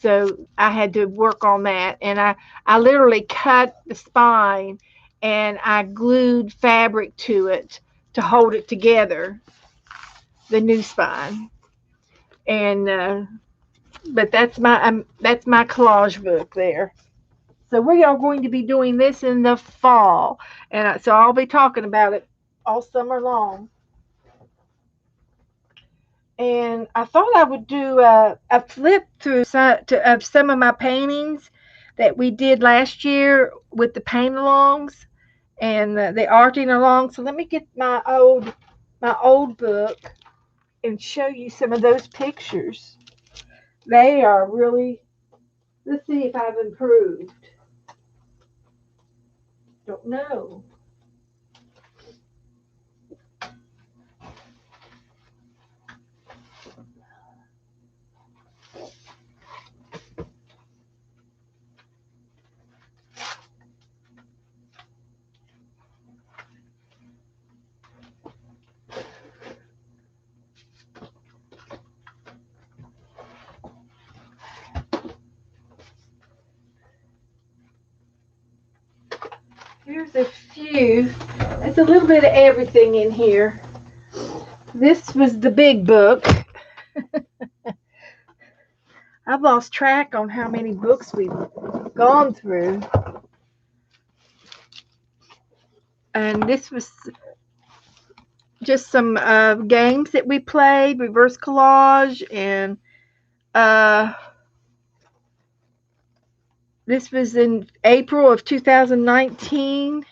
So I had to work on that, and I literally cut the spine and I glued fabric to it to hold it together, the new spine. And but that's my collage book there. So we are going to be doing this in the fall, and so I'll be talking about it all summer long. And I thought I would do a flip through of some of my paintings that we did last year with the paint alongs and the arting along. So let me get my old book and show you some of those pictures. They are really. Let's see if I've improved. Don't know. Here's a few. It's a little bit of everything in here. This was the big book. I've lost track on how many books we've gone through. And this was just some games that we played, reverse collage, and uh, this was in April of 2019.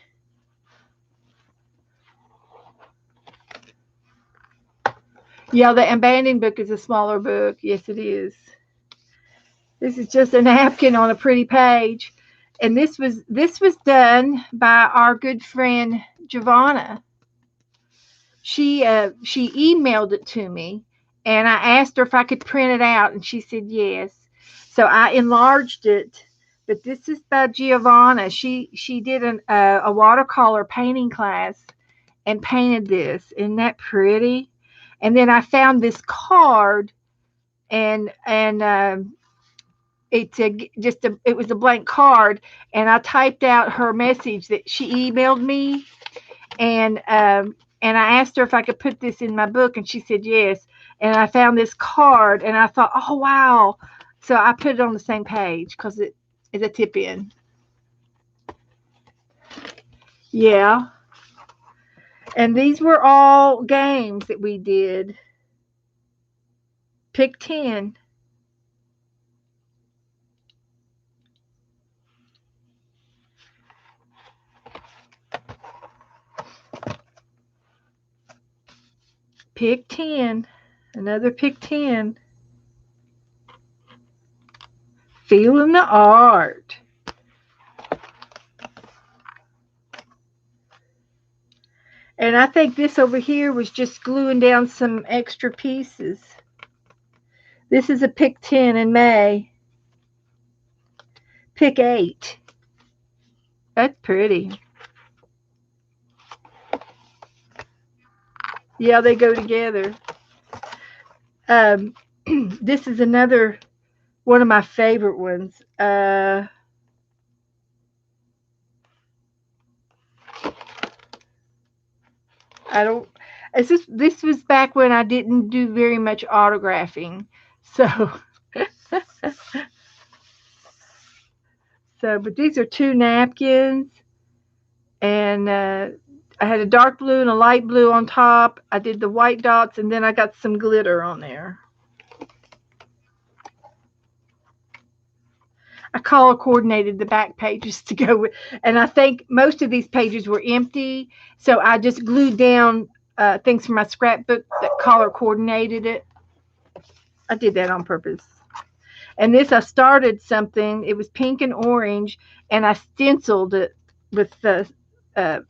Yeah, the abandoned book is a smaller book. Yes, it is. This is just a napkin on a pretty page, and this was done by our good friend Giovanna. She emailed it to me, and I asked her if I could print it out, and she said yes. So I enlarged it. But this is by Giovanna. She did a watercolor painting class and painted this. Isn't that pretty? And then I found this card, and it was a blank card, and I typed out her message that she emailed me, and I asked her if I could put this in my book, and she said yes. And I found this card, and I thought, oh wow! So I put it on the same page because it is a tip in. Yeah. And these were all games that we did. Pick 10. Pick 10. Another pick 10. Feeling the art. And I think this over here was just gluing down some extra pieces. This is a pick 10 in May. Pick 8. That's pretty. Yeah, they go together. Um, this is another one of my favorite ones. I don't. This was back when I didn't do very much autographing, so but these are two napkins, and I had a dark blue and a light blue on top. I did the white dots, and then I got some glitter on there. I color coordinated the back pages to go with, and I think most of these pages were empty, so I just glued down things from my scrapbook that color coordinated it. I did that on purpose. And this, I started something. It was pink and orange, and I stenciled it with the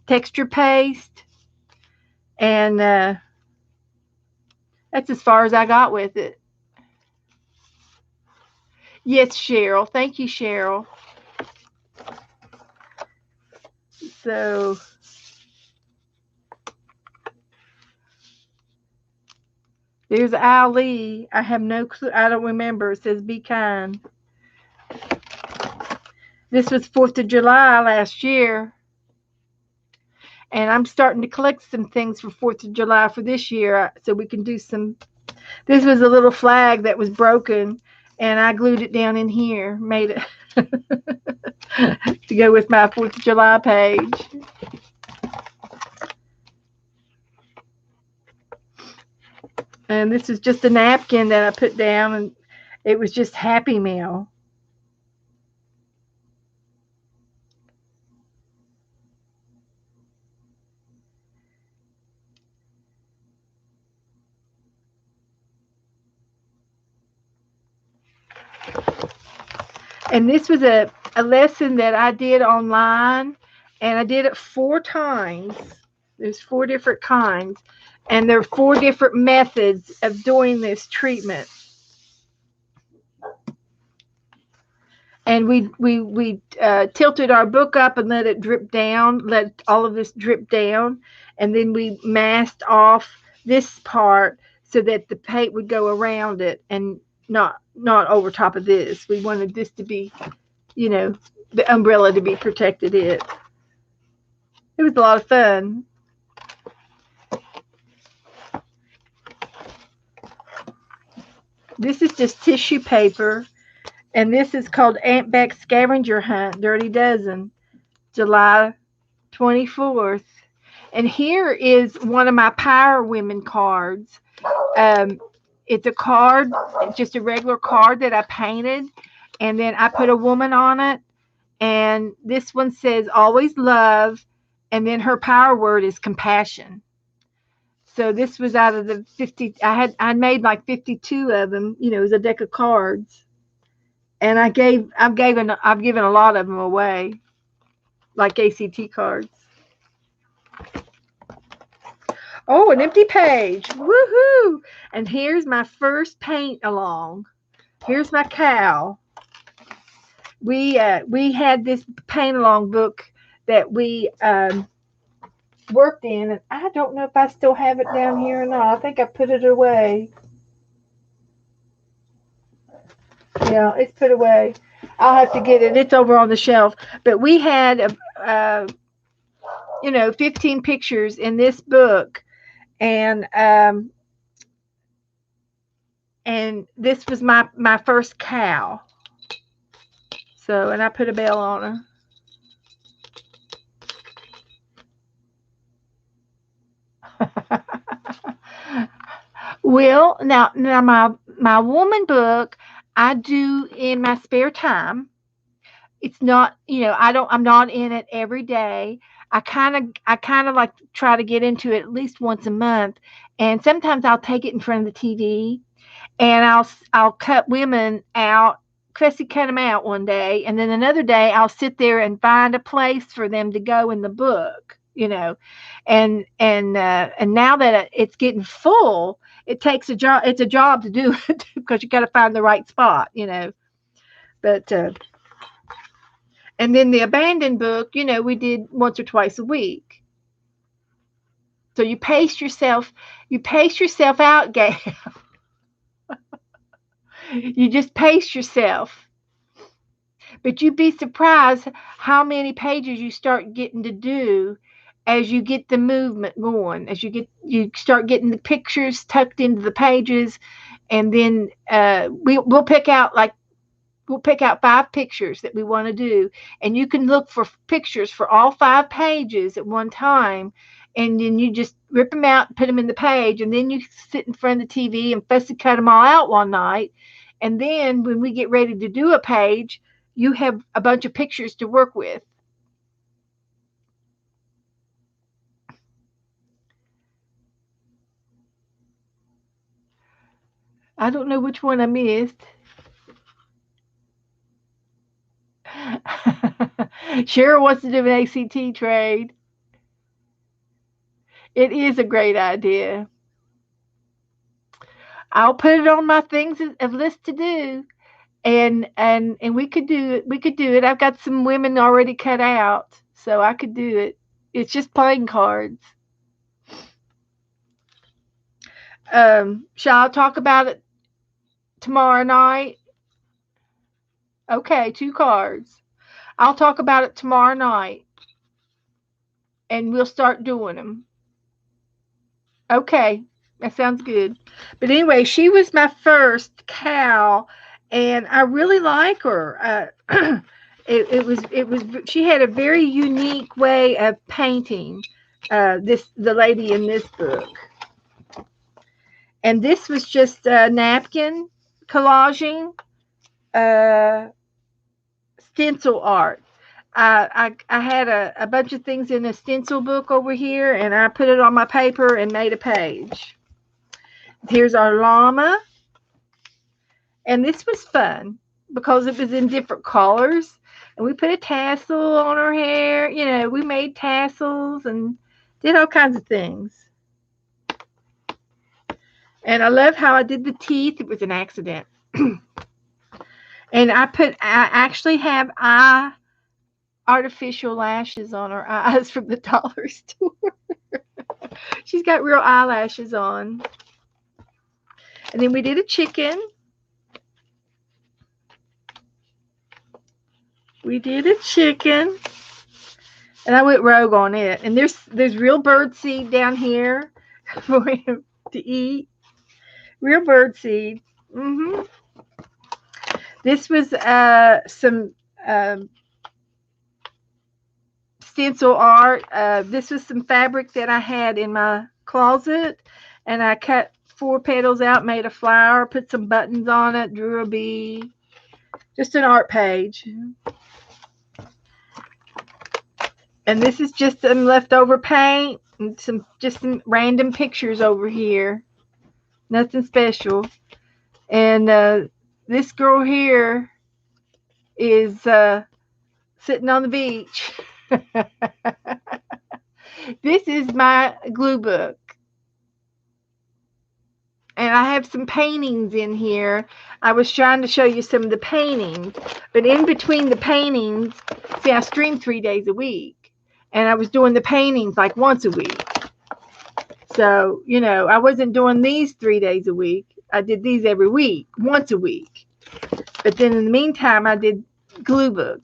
texture paste, and that's as far as I got with it. Yes, Cheryl. Thank you, Cheryl. So there's Ali. I have no clue. I don't remember. It says be kind. This was 4th of July last year. And I'm starting to collect some things for 4th of July for this year so we can do some. This was a little flag that was broken, and I glued it down in here, made it to go with my 4th of July page. And this is just a napkin that I put down, and it was just Happy Meal. And this was a lesson that I did online, and I did it 4 times. There's 4 different kinds, and there are 4 different methods of doing this treatment. And we tilted our book up and let it drip down, let all of this drip down, and then we masked off this part so that the paint would go around it and not over top of this. We wanted this to be, the umbrella to be protected. It was a lot of fun. This is just tissue paper, and this is called Aunt Beck's Scavenger Hunt, Dirty Dozen, July 24th. And here is one of my Power Women cards. Um, it's a card, just a regular card that I painted, and then I put a woman on it. And this one says always love, and then her power word is compassion. So this was out of the 50. I made like 52 of them. It was a deck of cards, and I've given a lot of them away, like ACT cards. Oh, an empty page. Woohoo! And here's my first paint along. Here's my cow. We had this paint along book that we worked in, and I don't know if I still have it down here or not. I think I put it away. Yeah, it's put away. I'll have to get it. It's over on the shelf. But we had 15 pictures in this book, and this was my first cow. So, and I put a bell on her. Well, now my woman book I do in my spare time. It's not, I'm not in it every day. I kind of like try to get into it at least once a month, and sometimes I'll take it in front of the TV, and I'll cut women out, Cressy cut them out one day, and then another day I'll sit there and find a place for them to go in the book, and now that it's getting full, it takes a job. It's a job to do it because you got to find the right spot. But and then the abandoned book, we did once or twice a week. So you pace yourself out, Gail. You just pace yourself. But you'd be surprised how many pages you start getting to do as you get the movement going, as you start getting the pictures tucked into the pages, and then we'll pick out 5 pictures that we want to do, and you can look for pictures for all 5 pages at one time, and then you just rip them out and put them in the page, and then you sit in front of the TV and fussy cut them all out one night, and then when we get ready to do a page, you have a bunch of pictures to work with. I don't know which one I missed. Cheryl wants to do an ACT trade. It is a great idea. I'll put it on my things of list to do, and we could do it. We could do it. I've got some women already cut out, so I could do it. It's just playing cards. Shall I talk about it tomorrow night? Okay, 2 cards. I'll talk about it tomorrow night, and we'll start doing them. Okay, that sounds good. But anyway, she was my first cow, and I really like her. It was she had a very unique way of painting. The lady in this book, and this was just napkin collaging, uh, stencil art. I had a bunch of things in a stencil book over here, and I put it on my paper and made a page. Here's our llama, and this was fun because it was in different colors, and we put a tassel on her hair. We made tassels and did all kinds of things. And I love how I did the teeth. It was an accident. And I actually have artificial lashes on her eyes from the dollar store. She's got real eyelashes on. And then we did a chicken. We did a chicken. And I went rogue on it. And there's real bird seed down here for him to eat. Real bird seed. This was some stencil art. This was some fabric that I had in my closet, and I cut 4 petals out, made a flower, put some buttons on it, drew a bee. Just an art page. And this is just some leftover paint and some random pictures over here. Nothing special. And this girl here is sitting on the beach. This is my glue book. And I have some paintings in here. I was trying to show you some of the paintings, but in between the paintings, see, I stream 3 days a week, and I was doing the paintings like once a week. So, I wasn't doing these 3 days a week. I did these every week, once a week. But then in the meantime, I did glue book,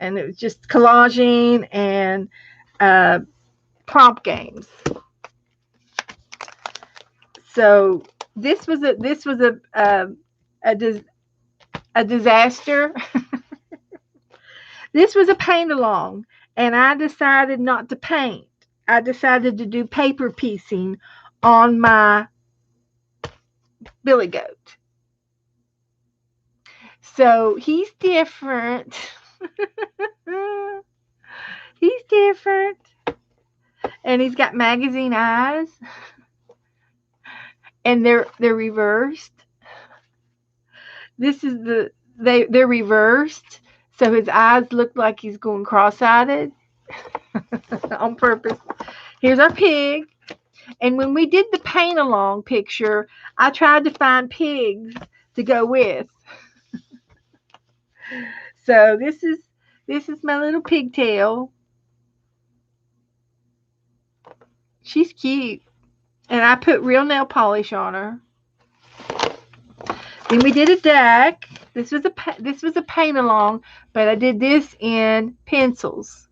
and it was just collaging and prompt games. So this was a disaster. This was a paint along, and I decided not to paint. I decided to do paper piecing on my billy goat. So he's different. He's different. And he's got magazine eyes, and they're reversed. This is they're reversed. So his eyes look like he's going cross-eyed on purpose. Here's our pig. And when we did the paint along picture, I tried to find pigs to go with. So this is my little pigtail. She's cute. And I put real nail polish on her. Then we did a duck. This was a paint along, but I did this in pencils.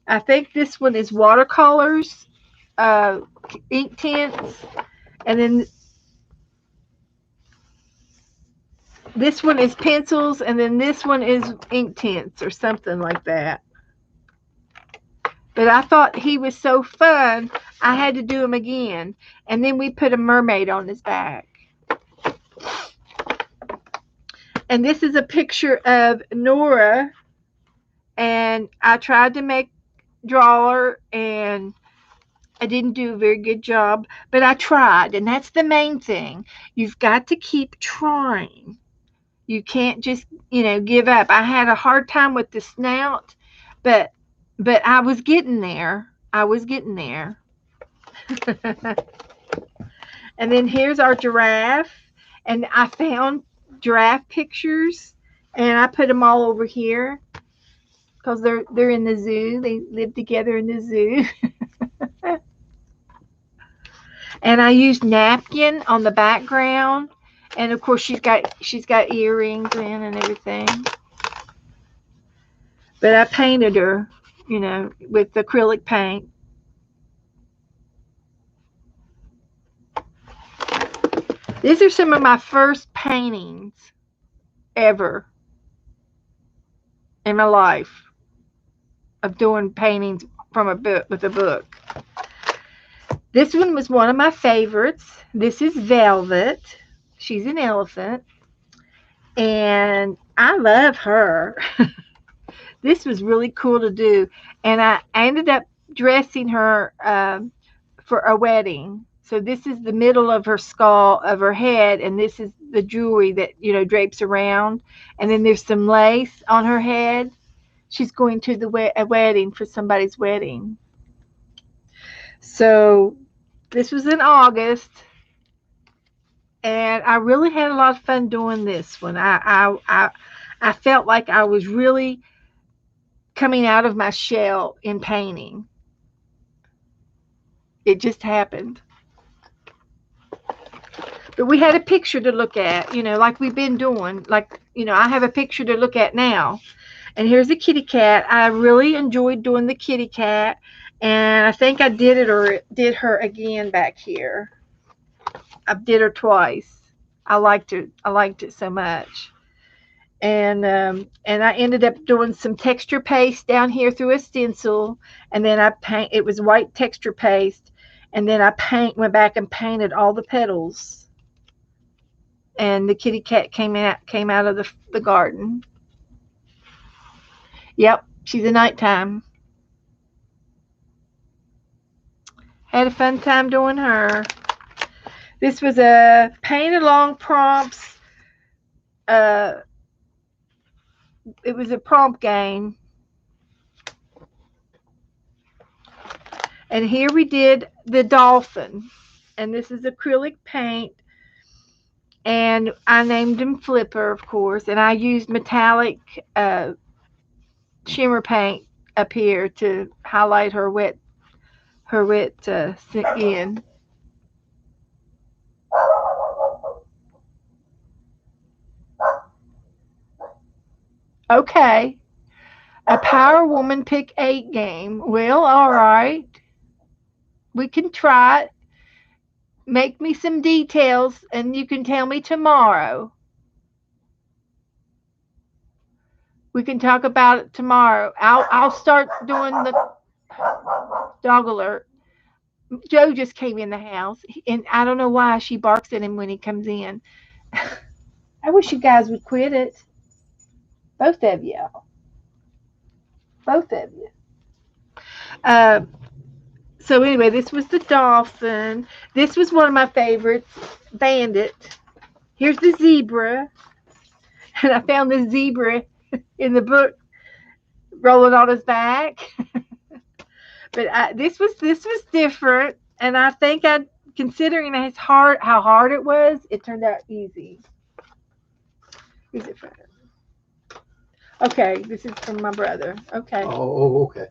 I think this one is watercolors, uh, ink tints, and then this one is pencils, and then this one is ink tints or something like that. But I thought he was so fun, I had to do him again. And then we put a mermaid on his back. And this is a picture of Nora, and I tried to draw her, and I didn't do a very good job, but I tried, and that's the main thing. You've got to keep trying. You can't just, give up. I had a hard time with the snout, but I was getting there. I was getting there. And then here's our giraffe, and I found giraffe pictures, and I put them all over here because they're in the zoo. They live together in the zoo. And I used napkin on the background, and of course she's got earrings in and everything. But I painted her, with acrylic paint. These are some of my first paintings ever in my life of doing paintings from a book with a book. This one was one of my favorites. This is Velvet. She's an elephant, and I love her. This was really cool to do, and I ended up dressing her for a wedding. So this is the middle of her skull, of her head, and this is the jewelry that drapes around, and then there's some lace on her head. She's going to a wedding, for somebody's wedding. So this was in August, and I really had a lot of fun doing this one. I felt like I was really coming out of my shell in painting. It just happened. But we had a picture to look at, like we've been doing. Like, I have a picture to look at now. And here's a kitty cat. I really enjoyed doing the kitty cat. And I think I did her again back here. I did her twice. I liked it. I liked it so much. And I ended up doing some texture paste down here through a stencil, and then it was white texture paste, and then I went back and painted all the petals, and the kitty cat came out of the garden. Yep, she's a nighttime. Had a fun time doing her. This was a paint along prompts. It was a prompt game. And here we did the dolphin. And this is acrylic paint. And I named him Flipper, of course. And I used metallic shimmer paint up here to highlight her wet skin. Okay. A Power Woman Pick 8 game. Well, all right. We can try it. Make me some details, and you can tell me tomorrow. We can talk about it tomorrow. I'll start doing the Dog alert. Joe just came in the house, and I don't know why she barks at him when he comes in. I wish you guys would quit it. Both of you. Both of you. Uh, so anyway, this was the dolphin. This was one of my favorites, Bandit. Here's the zebra, and I found the zebra in the book rolling on his back. But this was different, and I think considering how hard it was, it turned out easy. Is it for Okay, this is from my brother. Okay. Okay.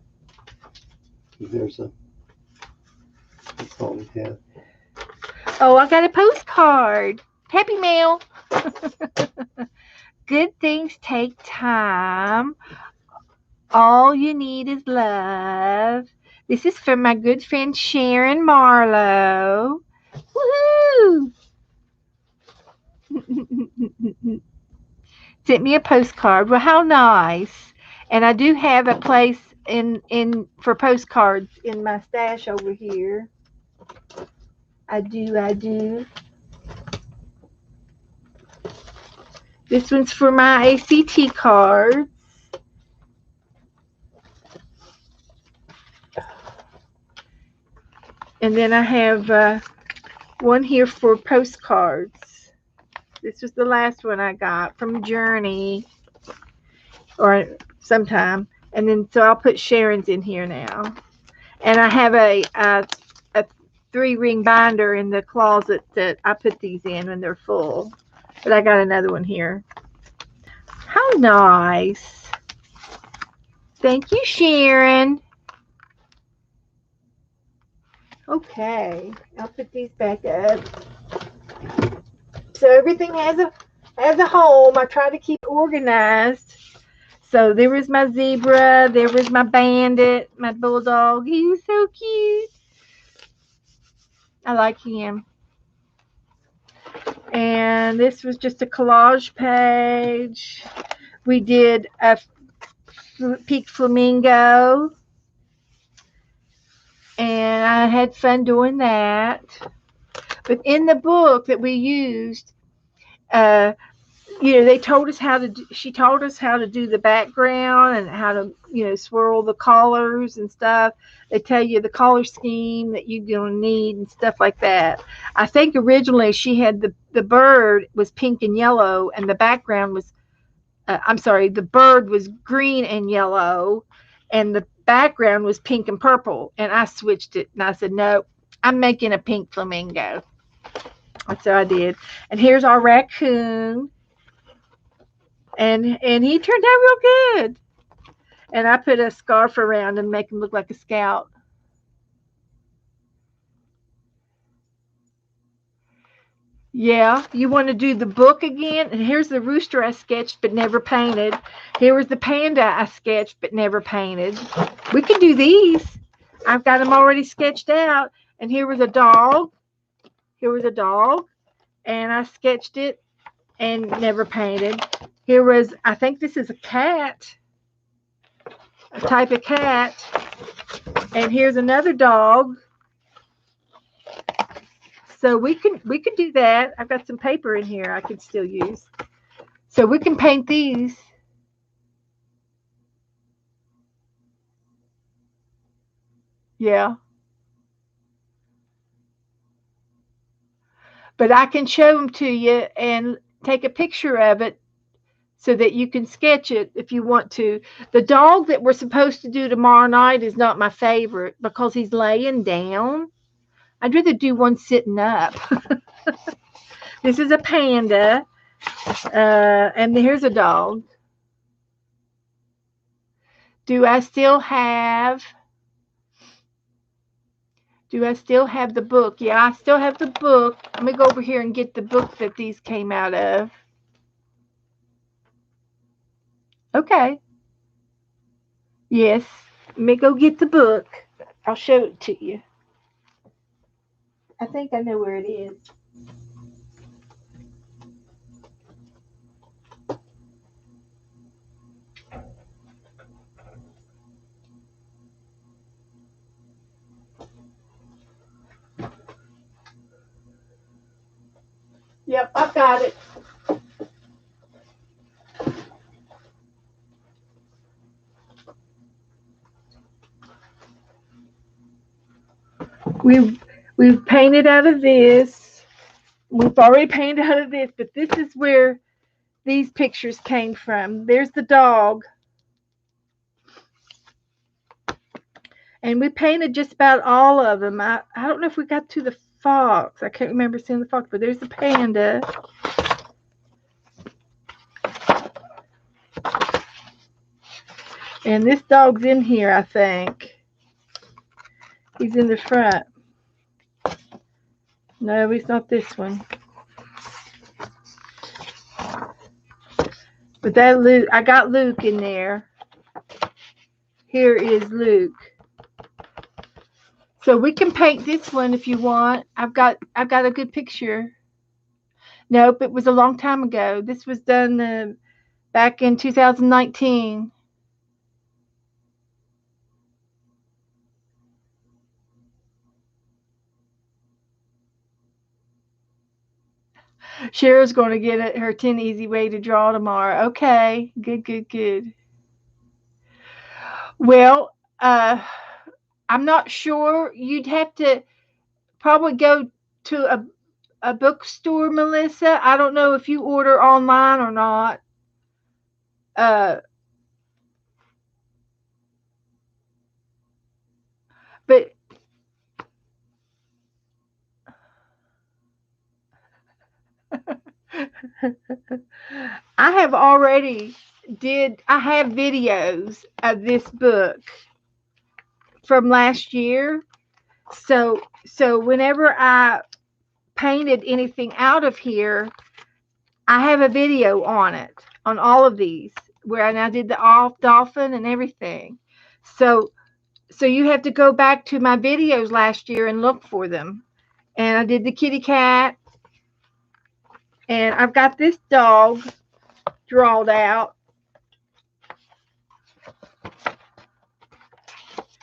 There's a. That's all we have. Oh, I got a postcard. Happy mail. Good things take time. All you need is love. This is from my good friend Sharon Marlowe. Woohoo! Sent me a postcard. Well, how nice. And I do have a place in for postcards in my stash over here. I do, I do. This one's for my ACT cards. And then I have one here for postcards. This was the last one I got from Journey or sometime. And then so I'll put Sharon's in here now. And I have a 3-ring binder in the closet that I put these in when they're full. But I got another one here. How nice. Thank you, Sharon. Okay, I'll put these back up. So everything has a home. I try to keep organized. So there was my zebra, there was my bandit, my bulldog. He was so cute. I like him. And this was just a collage page. We did a pink flamingo, and I had fun doing that. But in the book that we used, uh, they told us how to. She told us how to do the background and how to, swirl the colors and stuff. They tell you the color scheme that you're gonna need and stuff like that. I think originally she had the bird was pink and yellow, and the background was. I'm sorry, the bird was green and yellow, and the background was pink and purple. And I switched it, and I said, no, I'm making a pink flamingo. So I did. And here's our raccoon. And he turned out real good. And I put a scarf around him, make him look like a scout. Yeah, you want to do the book again? And here's the rooster I sketched but never painted. Here was the panda I sketched but never painted. We can do these. I've got them already sketched out. And here was a dog. Here was a dog. And I sketched it and never painted. Here was, I think this is a cat. A type of cat. And here's another dog. So we can do that. I've got some paper in here I could still use. So we can paint these. Yeah. But I can show them to you and take a picture of it so that you can sketch it if you want to. The dog that we're supposed to do tomorrow night is not my favorite because he's laying down. I'd rather do one sitting up. This is a panda, and here's a dog. Do I still have the book? Yeah, I still have the book. Let me go over here and get the book that these came out of. Okay. Yes. Let me go get the book. I'll show it to you. I think I know where it is. Yep, I've got it. We've we've painted out of this. We've already painted out of this, but this is where these pictures came from. There's the dog. And we painted just about all of them. I don't know if we got to the fox. I can't remember seeing the fox, but there's the panda. And this dog's in here, I think. He's in the front. No, he's not this one. But that Luke, I got Luke in there. Here is Luke. So we can paint this one if you want. I've got a good picture. Nope, it was a long time ago. This was done back in 2019. Cheryl's going to get her 10 easy way to draw tomorrow. Okay, good, good, good. Well, I'm not sure. You'd have to probably go to a bookstore, Melissa. I don't know if you order online or not. Uh, but I have already I have videos of this book from last year. So whenever I painted anything out of here, I have a video on it, on all of these, where I did the off dolphin and everything. So you have to go back to my videos last year and look for them. And I did the kitty cat, and I've got this dog drawed out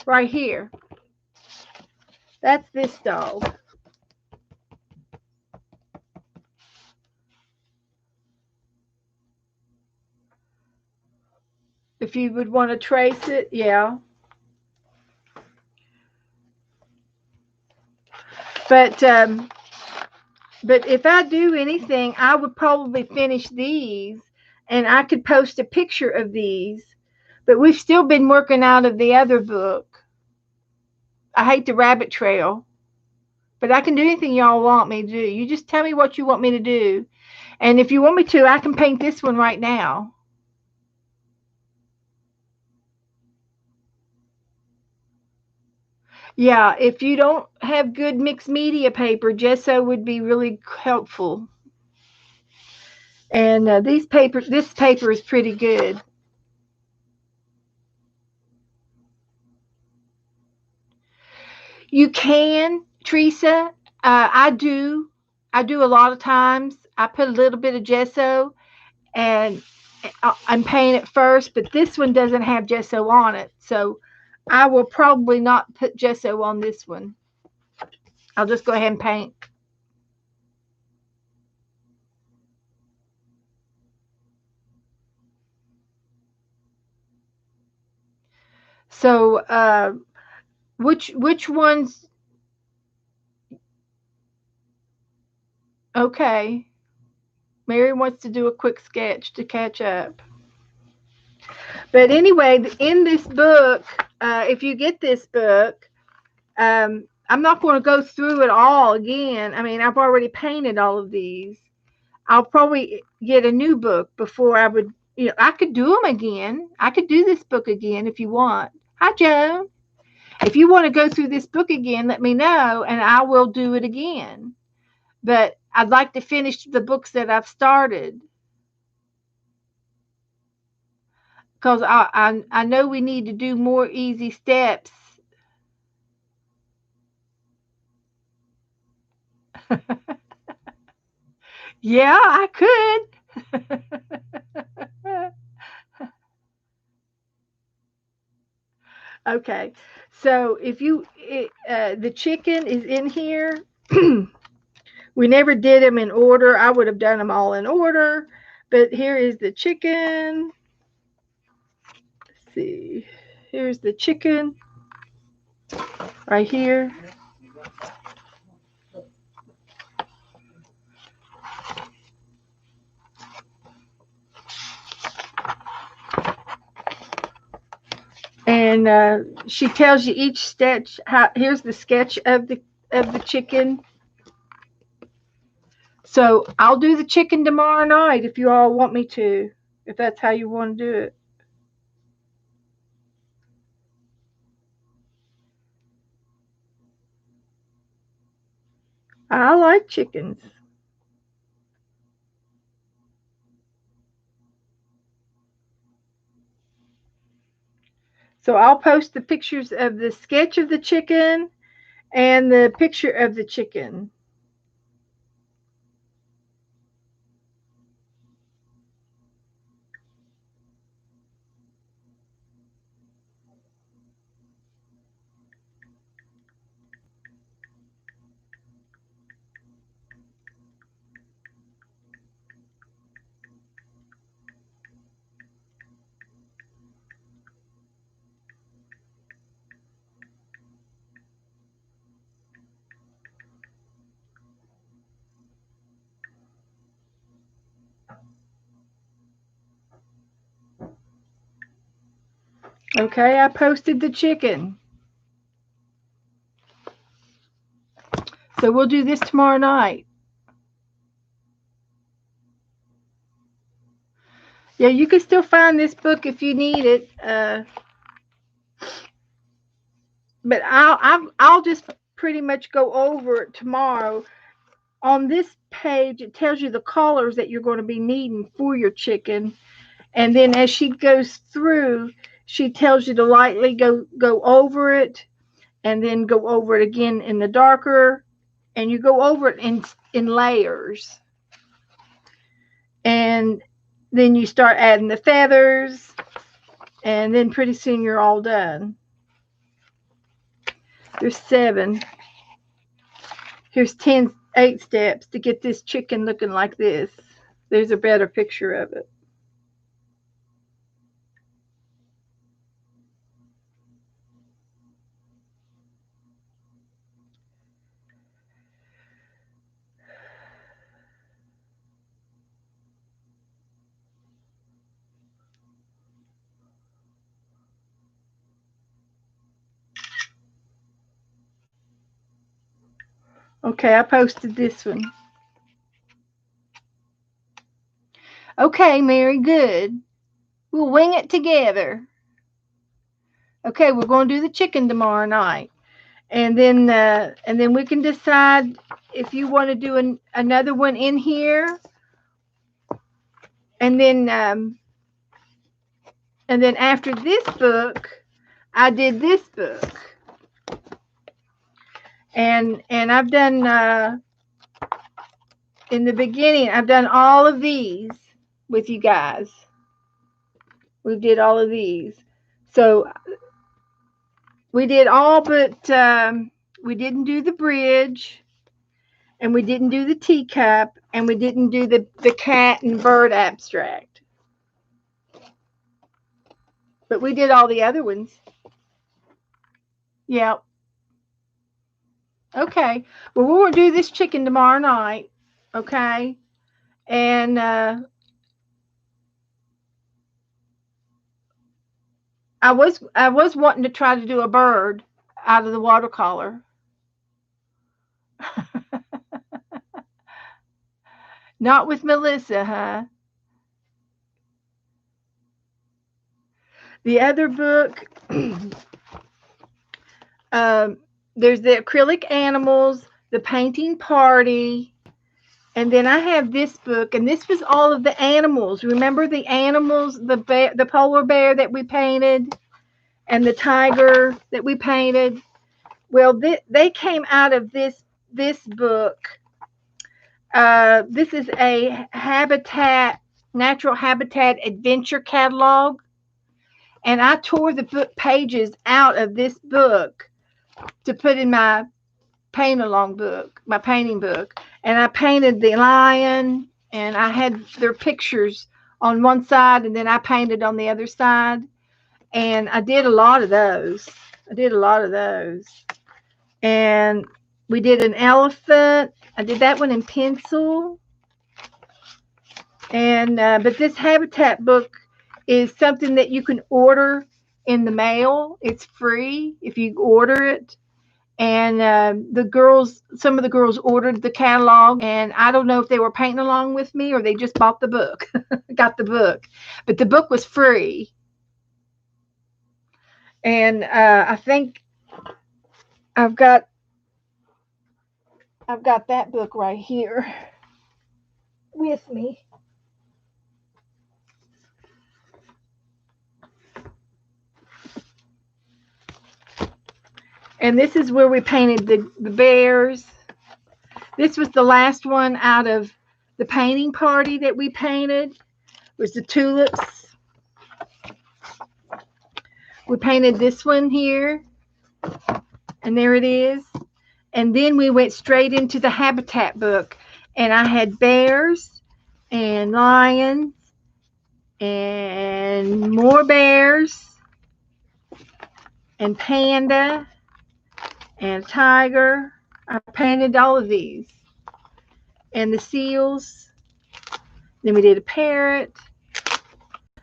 right here. That's this dog. If you would want to trace it, yeah. But but if I do anything, I would probably finish these, and I could post a picture of these. But we've still been working out of the other book. I hate the rabbit trail, but I can do anything y'all want me to do. You just tell me what you want me to do, and if you want me to, I can paint this one right now. Yeah, if you don't have good mixed media paper, gesso would be really helpful. And this paper is pretty good. You can, Teresa. I do. I do a lot of times. I put a little bit of gesso and I'm paint it first, but this one doesn't have gesso on it, so I will probably not put gesso on this one. I'll just go ahead and paint. So, which ones? Okay, Mary wants to do a quick sketch to catch up. But anyway, in this book, if you get this book, I'm not going to go through it all again. I mean, I've already painted all of these. I'll probably get a new book before I would, I could do them again. I could do this book again if you want. Hi, Joan. If you want to go through this book again, let me know and I will do it again. But I'd like to finish the books that I've started because I know we need to do more easy steps. Yeah, I could. Okay, so if you the chicken is in here. We never did them in order. I would have done them all in order. But here is the chicken. Let's see. Here's the chicken right here. And she tells you each sketch. Here's the sketch of the chicken. So I'll do the chicken tomorrow night if you all want me to, if that's how you want to do it. I like chickens. So I'll post the pictures of the sketch of the chicken and the picture of the chicken. Okay, I posted the chicken. So we'll do this tomorrow night. Yeah, you can still find this book if you need it. But I'll just pretty much go over it tomorrow. On this page, it tells you the colors that you're going to be needing for your chicken. And then as she goes through, she tells you to lightly go over it and then go over it again in the darker. And you go over it in layers. And then you start adding the feathers. And then pretty soon you're all done. There's 7. Here's 8 steps to get this chicken looking like this. There's a better picture of it. Okay, I posted this one. Okay, Mary, good. We'll wing it together. Okay, we're going to do the chicken tomorrow night. And then we can decide if you want to do another one in here. And then after this book, I did this book. And I've done in the beginning, I've done all of these with you guys. We did all of these. So we did all but we didn't do the bridge, and we didn't do the teacup, and we didn't do the cat and bird abstract. But we did all the other ones. Yeah. Okay. Well, we'll do this chicken tomorrow night. Okay. And I was wanting to try to do a bird out of the watercolor. Not with Melissa, huh? The other book, um, there's the acrylic animals, the painting party, and then I have this book, and this was all of the animals. Remember the animals, the polar bear that we painted, and the tiger that we painted. Well, they came out of this book. This is a natural habitat adventure catalog, and I tore the book pages out of this book to put in my paint along book, my painting book. and I painted the lion, and I had their pictures on one side, and then I painted on the other side. And I did a lot of those. I did a lot of those. And we did an elephant. I did that one in pencil. And but this habitat book is something that you can order in the mail. It's free if you order it. And some of the girls ordered the catalog, and I don't know if they were painting along with me or they just bought the book, got the book. But the book was free. And I think I've got I've got that book right here with me. And this is where we painted the bears. This was the last one out of the painting party that we painted. Was the tulips. We painted this one here, and there it is. And then we went straight into the habitat book, and I had bears and lions and more bears and panda and tiger. I painted all of these. And the seals. Then we did a parrot.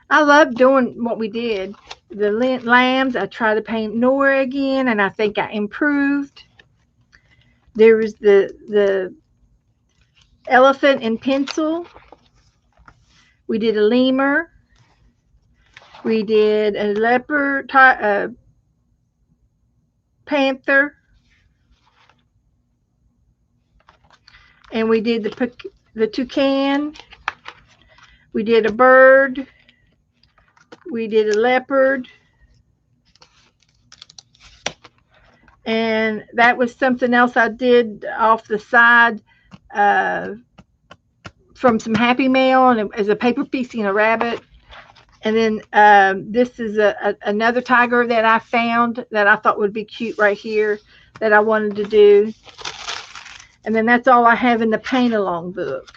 I love doing what we did. The lambs, I tried to paint Nora again, and I think I improved. There was the elephant in pencil. We did a lemur. We did a leopard, panther, and we did the toucan. We did a bird. We did a leopard. And that was something else I did off the side from some Happy Mail, and as a paper piecing a rabbit. And then this is another tiger that I found that I thought would be cute right here that I wanted to do. And then that's all I have in the paint along book.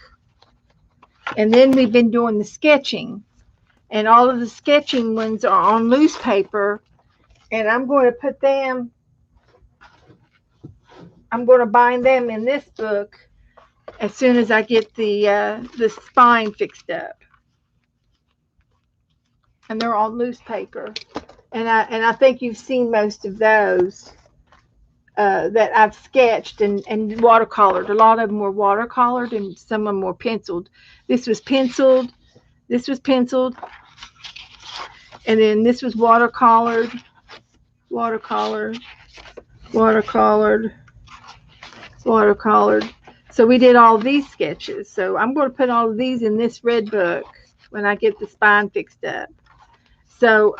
And then we've been doing the sketching. And all of the sketching ones are on loose paper. And I'm going to put them, I'm going to bind them in this book as soon as I get the spine fixed up. And they're on loose paper. And I think you've seen most of those that I've sketched and watercolored. A lot of them were watercolored and some of them were penciled. This was penciled. This was penciled. And then this was watercolored, watercolored, watercolored, watercolored. So we did all these sketches. So I'm going to put all of these in this red book when I get the spine fixed up. So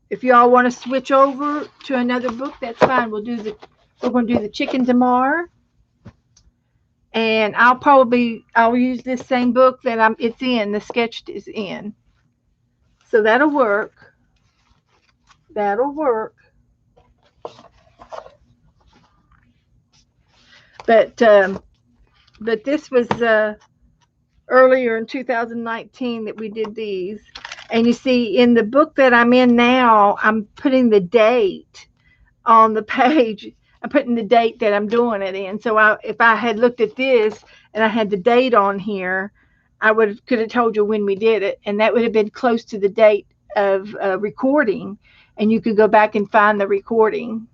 if y'all want to switch over to another book, that's fine. We're going to do the chicken tomorrow. And I'll use this same book that it's in, the sketch is in. So that'll work. That'll work. But this was earlier in 2019 that we did these. And you see, in the book that I'm in now, I'm putting the date on the page. I'm putting the date that I'm doing it in. So if I had looked at this and I had the date on here, I could have told you when we did it, and that would have been close to the date of recording, and you could go back and find the recording.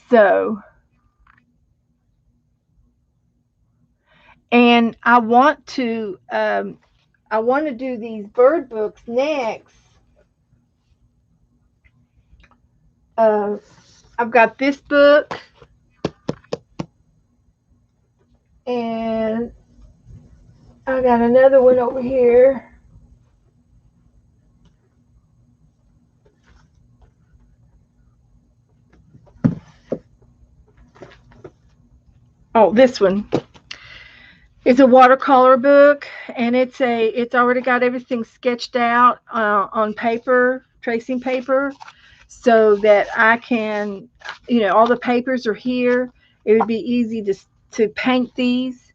So, and I want to do these bird books next. I've got this book, and I got another one over here. Oh, this one. It's a watercolor book, and it's already got everything sketched out on paper, tracing paper. so that I can, all the papers are here. It would be easy to paint these.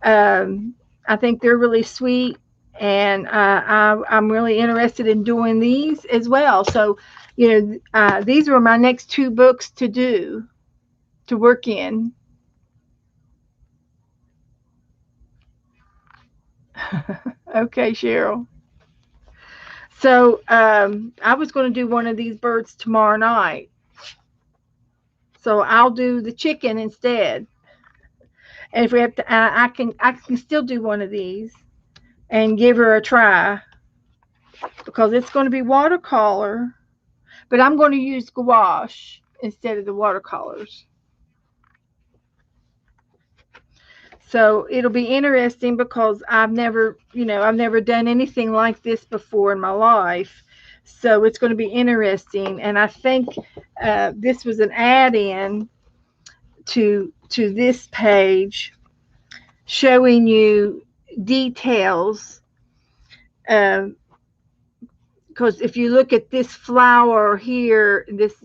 Um, I think they're really sweet, and I'm really interested in doing these as well. So, these were my next two books to do, to work in. Okay, Cheryl. So I was going to do one of these birds tomorrow night. So I'll do the chicken instead. And if we have to, I can still do one of these and give her a try because it's going to be watercolor, but I'm going to use gouache instead of the watercolors. So it'll be interesting because I've never done anything like this before in my life. So it's going to be interesting, and I think this was an add-in to this page showing you details. Because if you look at this flower here, this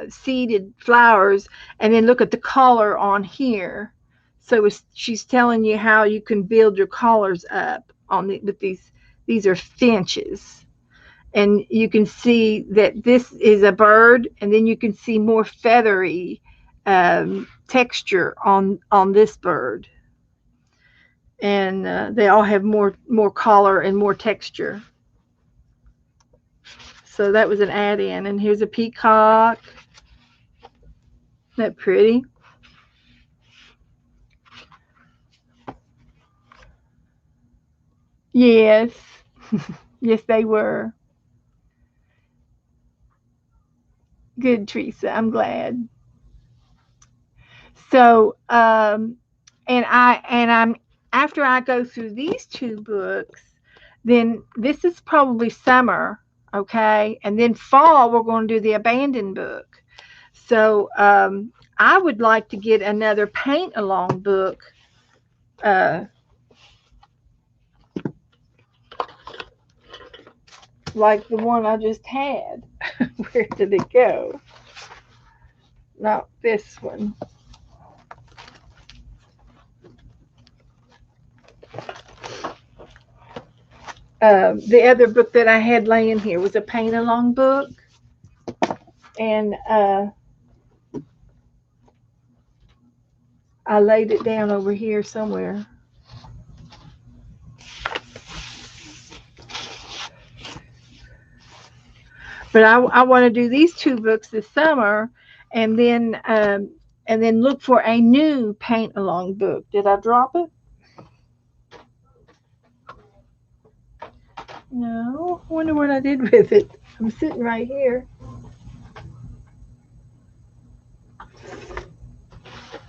seeded flowers, and then look at the color on here. So she's telling you how you can build your colors up with these. These are finches, and you can see that this is a bird, and then you can see more feathery texture on this bird, and they all have more color and more texture. So that was an add-in, and here's a peacock. Isn't that pretty? Yes. Yes, they were. Good, Teresa. I'm glad. So, and I'm after I go through these two books, then this is probably summer, okay, and then fall we're going to do the abandoned book. So, I would like to get another paint along book, uh, like the one I just had. Where did it go? Not this one. The other book that I had laying here was a paint along book, and I laid it down over here somewhere. But I want to do these two books this summer, and then look for a new paint along book. Did I drop it? No. I wonder what I did with it. I'm sitting right here.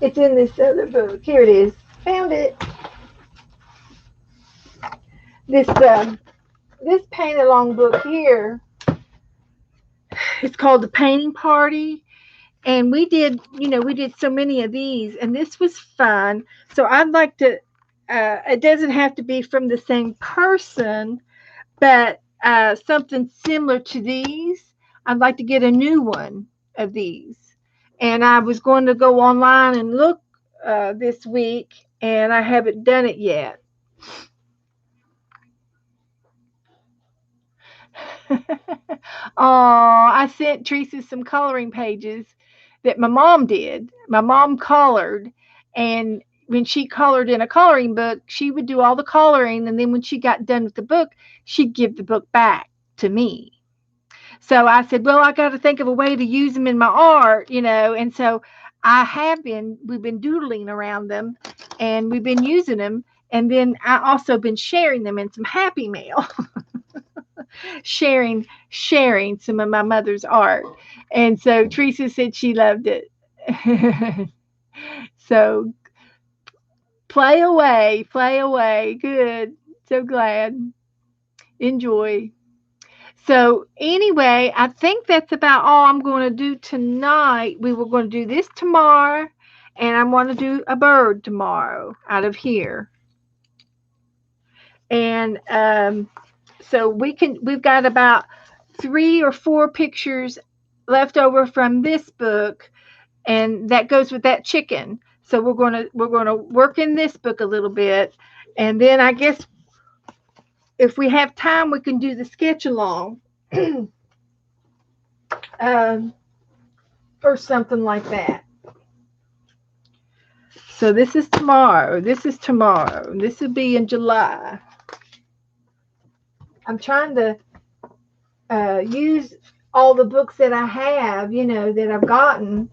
It's in this other book. Here it is. Found it. This paint along book here. It's called The Painting Party, and we did so many of these, and this was fun. So I'd like to. It doesn't have to be from the same person, but something similar to these. I'd like to get a new one of these, and I was going to go online and look this week, and I haven't done it yet. Oh, I sent Teresa some coloring pages that my mom did. My mom colored, and when she colored in a coloring book, she would do all the coloring, and then when she got done with the book, she'd give the book back to me. So I said, well, I got to think of a way to use them in my art. And so we've been doodling around them, and we've been using them. And then I also been sharing them in some Happy Mail, sharing some of my mother's art. And so Teresa said she loved it. So play away. Good. So glad. Enjoy. So anyway, I think that's about all I'm going to do tonight. We were going to do this tomorrow, and I'm going to do a bird tomorrow out of here. And so we've got about 3 or 4 pictures left over from this book, and that goes with that chicken. So we're gonna work in this book a little bit, and then I guess if we have time, we can do the sketch along, um, or something like that. So this is tomorrow. This is tomorrow. This will be in July. I'm trying to use all the books that I have, that I've gotten.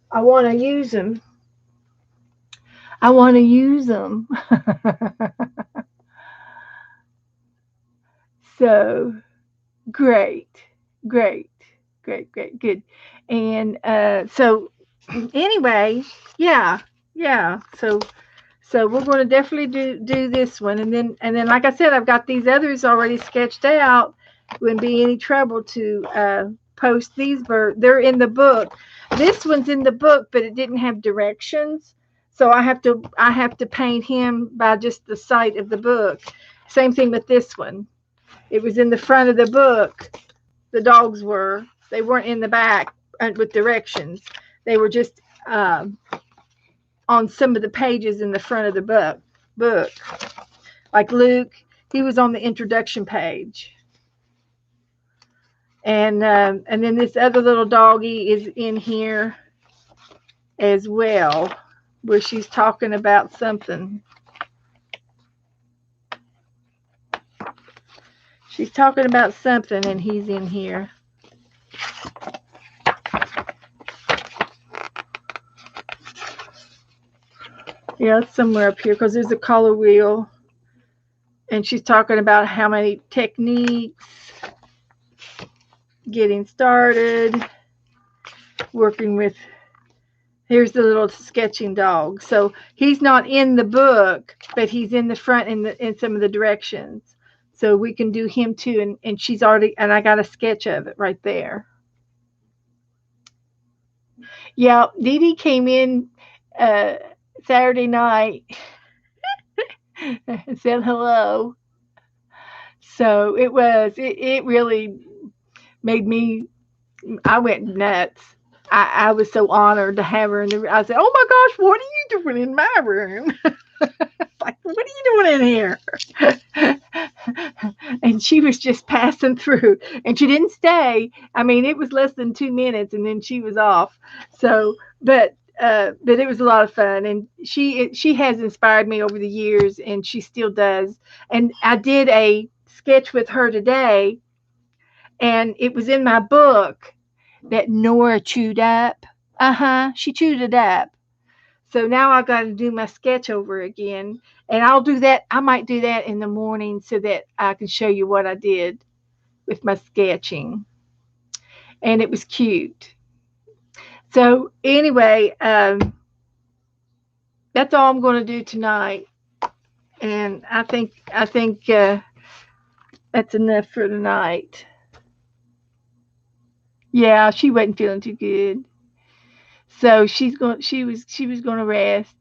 I want to use them. I want to use them. So great, great, great, good. And so anyway, yeah, yeah. So we're going to definitely do this one, and then like I said, I've got these others already sketched out. Wouldn't be any trouble to post these. They're in the book. This one's in the book, but it didn't have directions, so I have to paint him by just the sight of the book. Same thing with this one. It was in the front of the book. The dogs were. They weren't in the back with directions. They were just on some of the pages in the front of the book. Like Luke, he was on the introduction page, and then this other little doggy is in here as well, where she's talking about something. She's talking about something, and he's in here. Yeah, it's somewhere up here because there's a color wheel, and she's talking about how many techniques, getting started, working with. Here's the little sketching dog. So he's not in the book, but he's in the front in some of the directions. So we can do him too, and she's already, and I got a sketch of it right there. Yeah, Dee Dee came in uh, Saturday night and said hello. So it really made me, I went nuts. I was so honored to have her in the. I said, "Oh my gosh, what are you doing in my room? Like, what are you doing in here?" And she was just passing through, and she didn't stay. I mean, it was less than 2 minutes, and then she was off. So, but it was a lot of fun, and she has inspired me over the years, and she still does. And I did a sketch with her today, and it was in my book that Nora chewed up. She chewed it up. So now I got to do my sketch over again, and I'll do that. I might do that in the morning so that I can show you what I did with my sketching, and it was cute. So anyway, that's all I'm going to do tonight, and I think that's enough for tonight. Yeah, she wasn't feeling too good, so she was going to rest.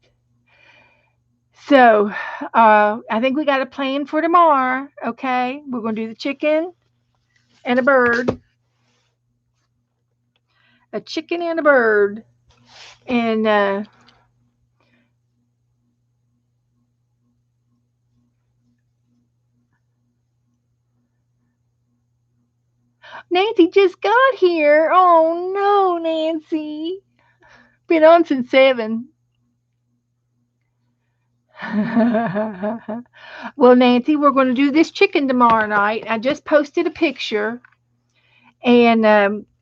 So, I think we got a plan for tomorrow. Okay, we're gonna do the chicken and a bird, a chicken and a bird, and Nancy just got here. Oh no, Nancy, been on since 7. Well, Nancy, we're going to do this chicken tomorrow night. I just posted a picture, and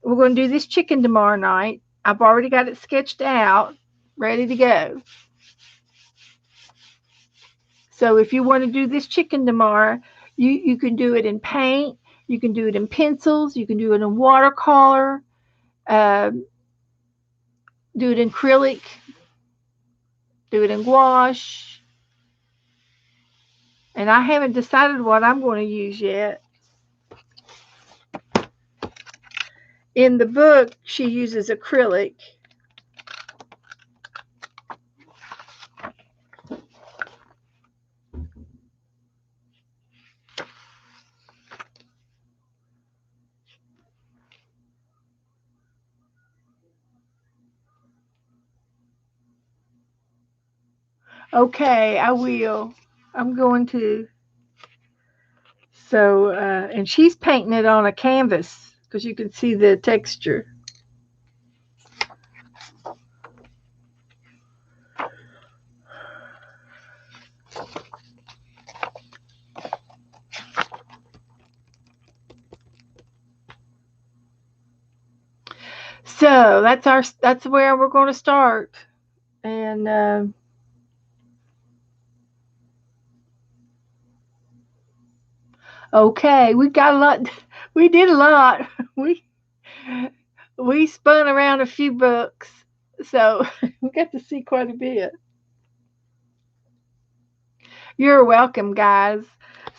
we're going to do this chicken tomorrow night. I've already got it sketched out, ready to go. So if you want to do this chicken tomorrow, you can do it in paint, you can do it in pencils, you can do it in watercolor, uh, do it in acrylic, do it in gouache. And I haven't decided what I'm going to use yet. In the book, she uses acrylic. Okay, I will. I'm going to. So, and she's painting it on a canvas because you can see the texture. So that's where we're going to start. And okay, we got a lot. We did a lot. We we spun around a few books, so we got to see quite a bit. You're welcome, guys.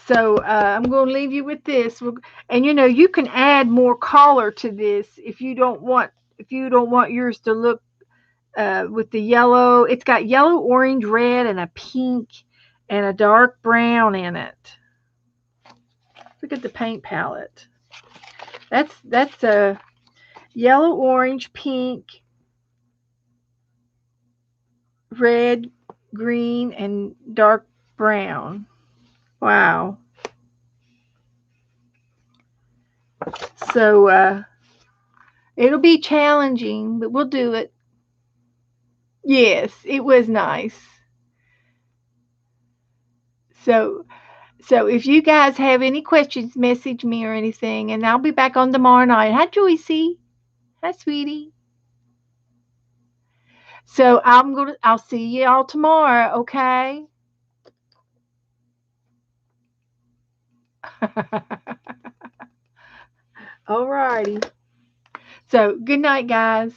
So I'm going to leave you with this, and you can add more color to this if you don't want yours to look with the yellow. It's got yellow, orange, red, and a pink, and a dark brown in it. Look at the paint palette. That's a yellow, orange, pink, red, green, and dark brown. Wow. So it'll be challenging, but we'll do it. Yes, it was nice. So so if you guys have any questions, message me or anything, and I'll be back on tomorrow night. Hi, Joycey. Hi, sweetie. So I'll see you all tomorrow, okay? All righty. So good night, guys.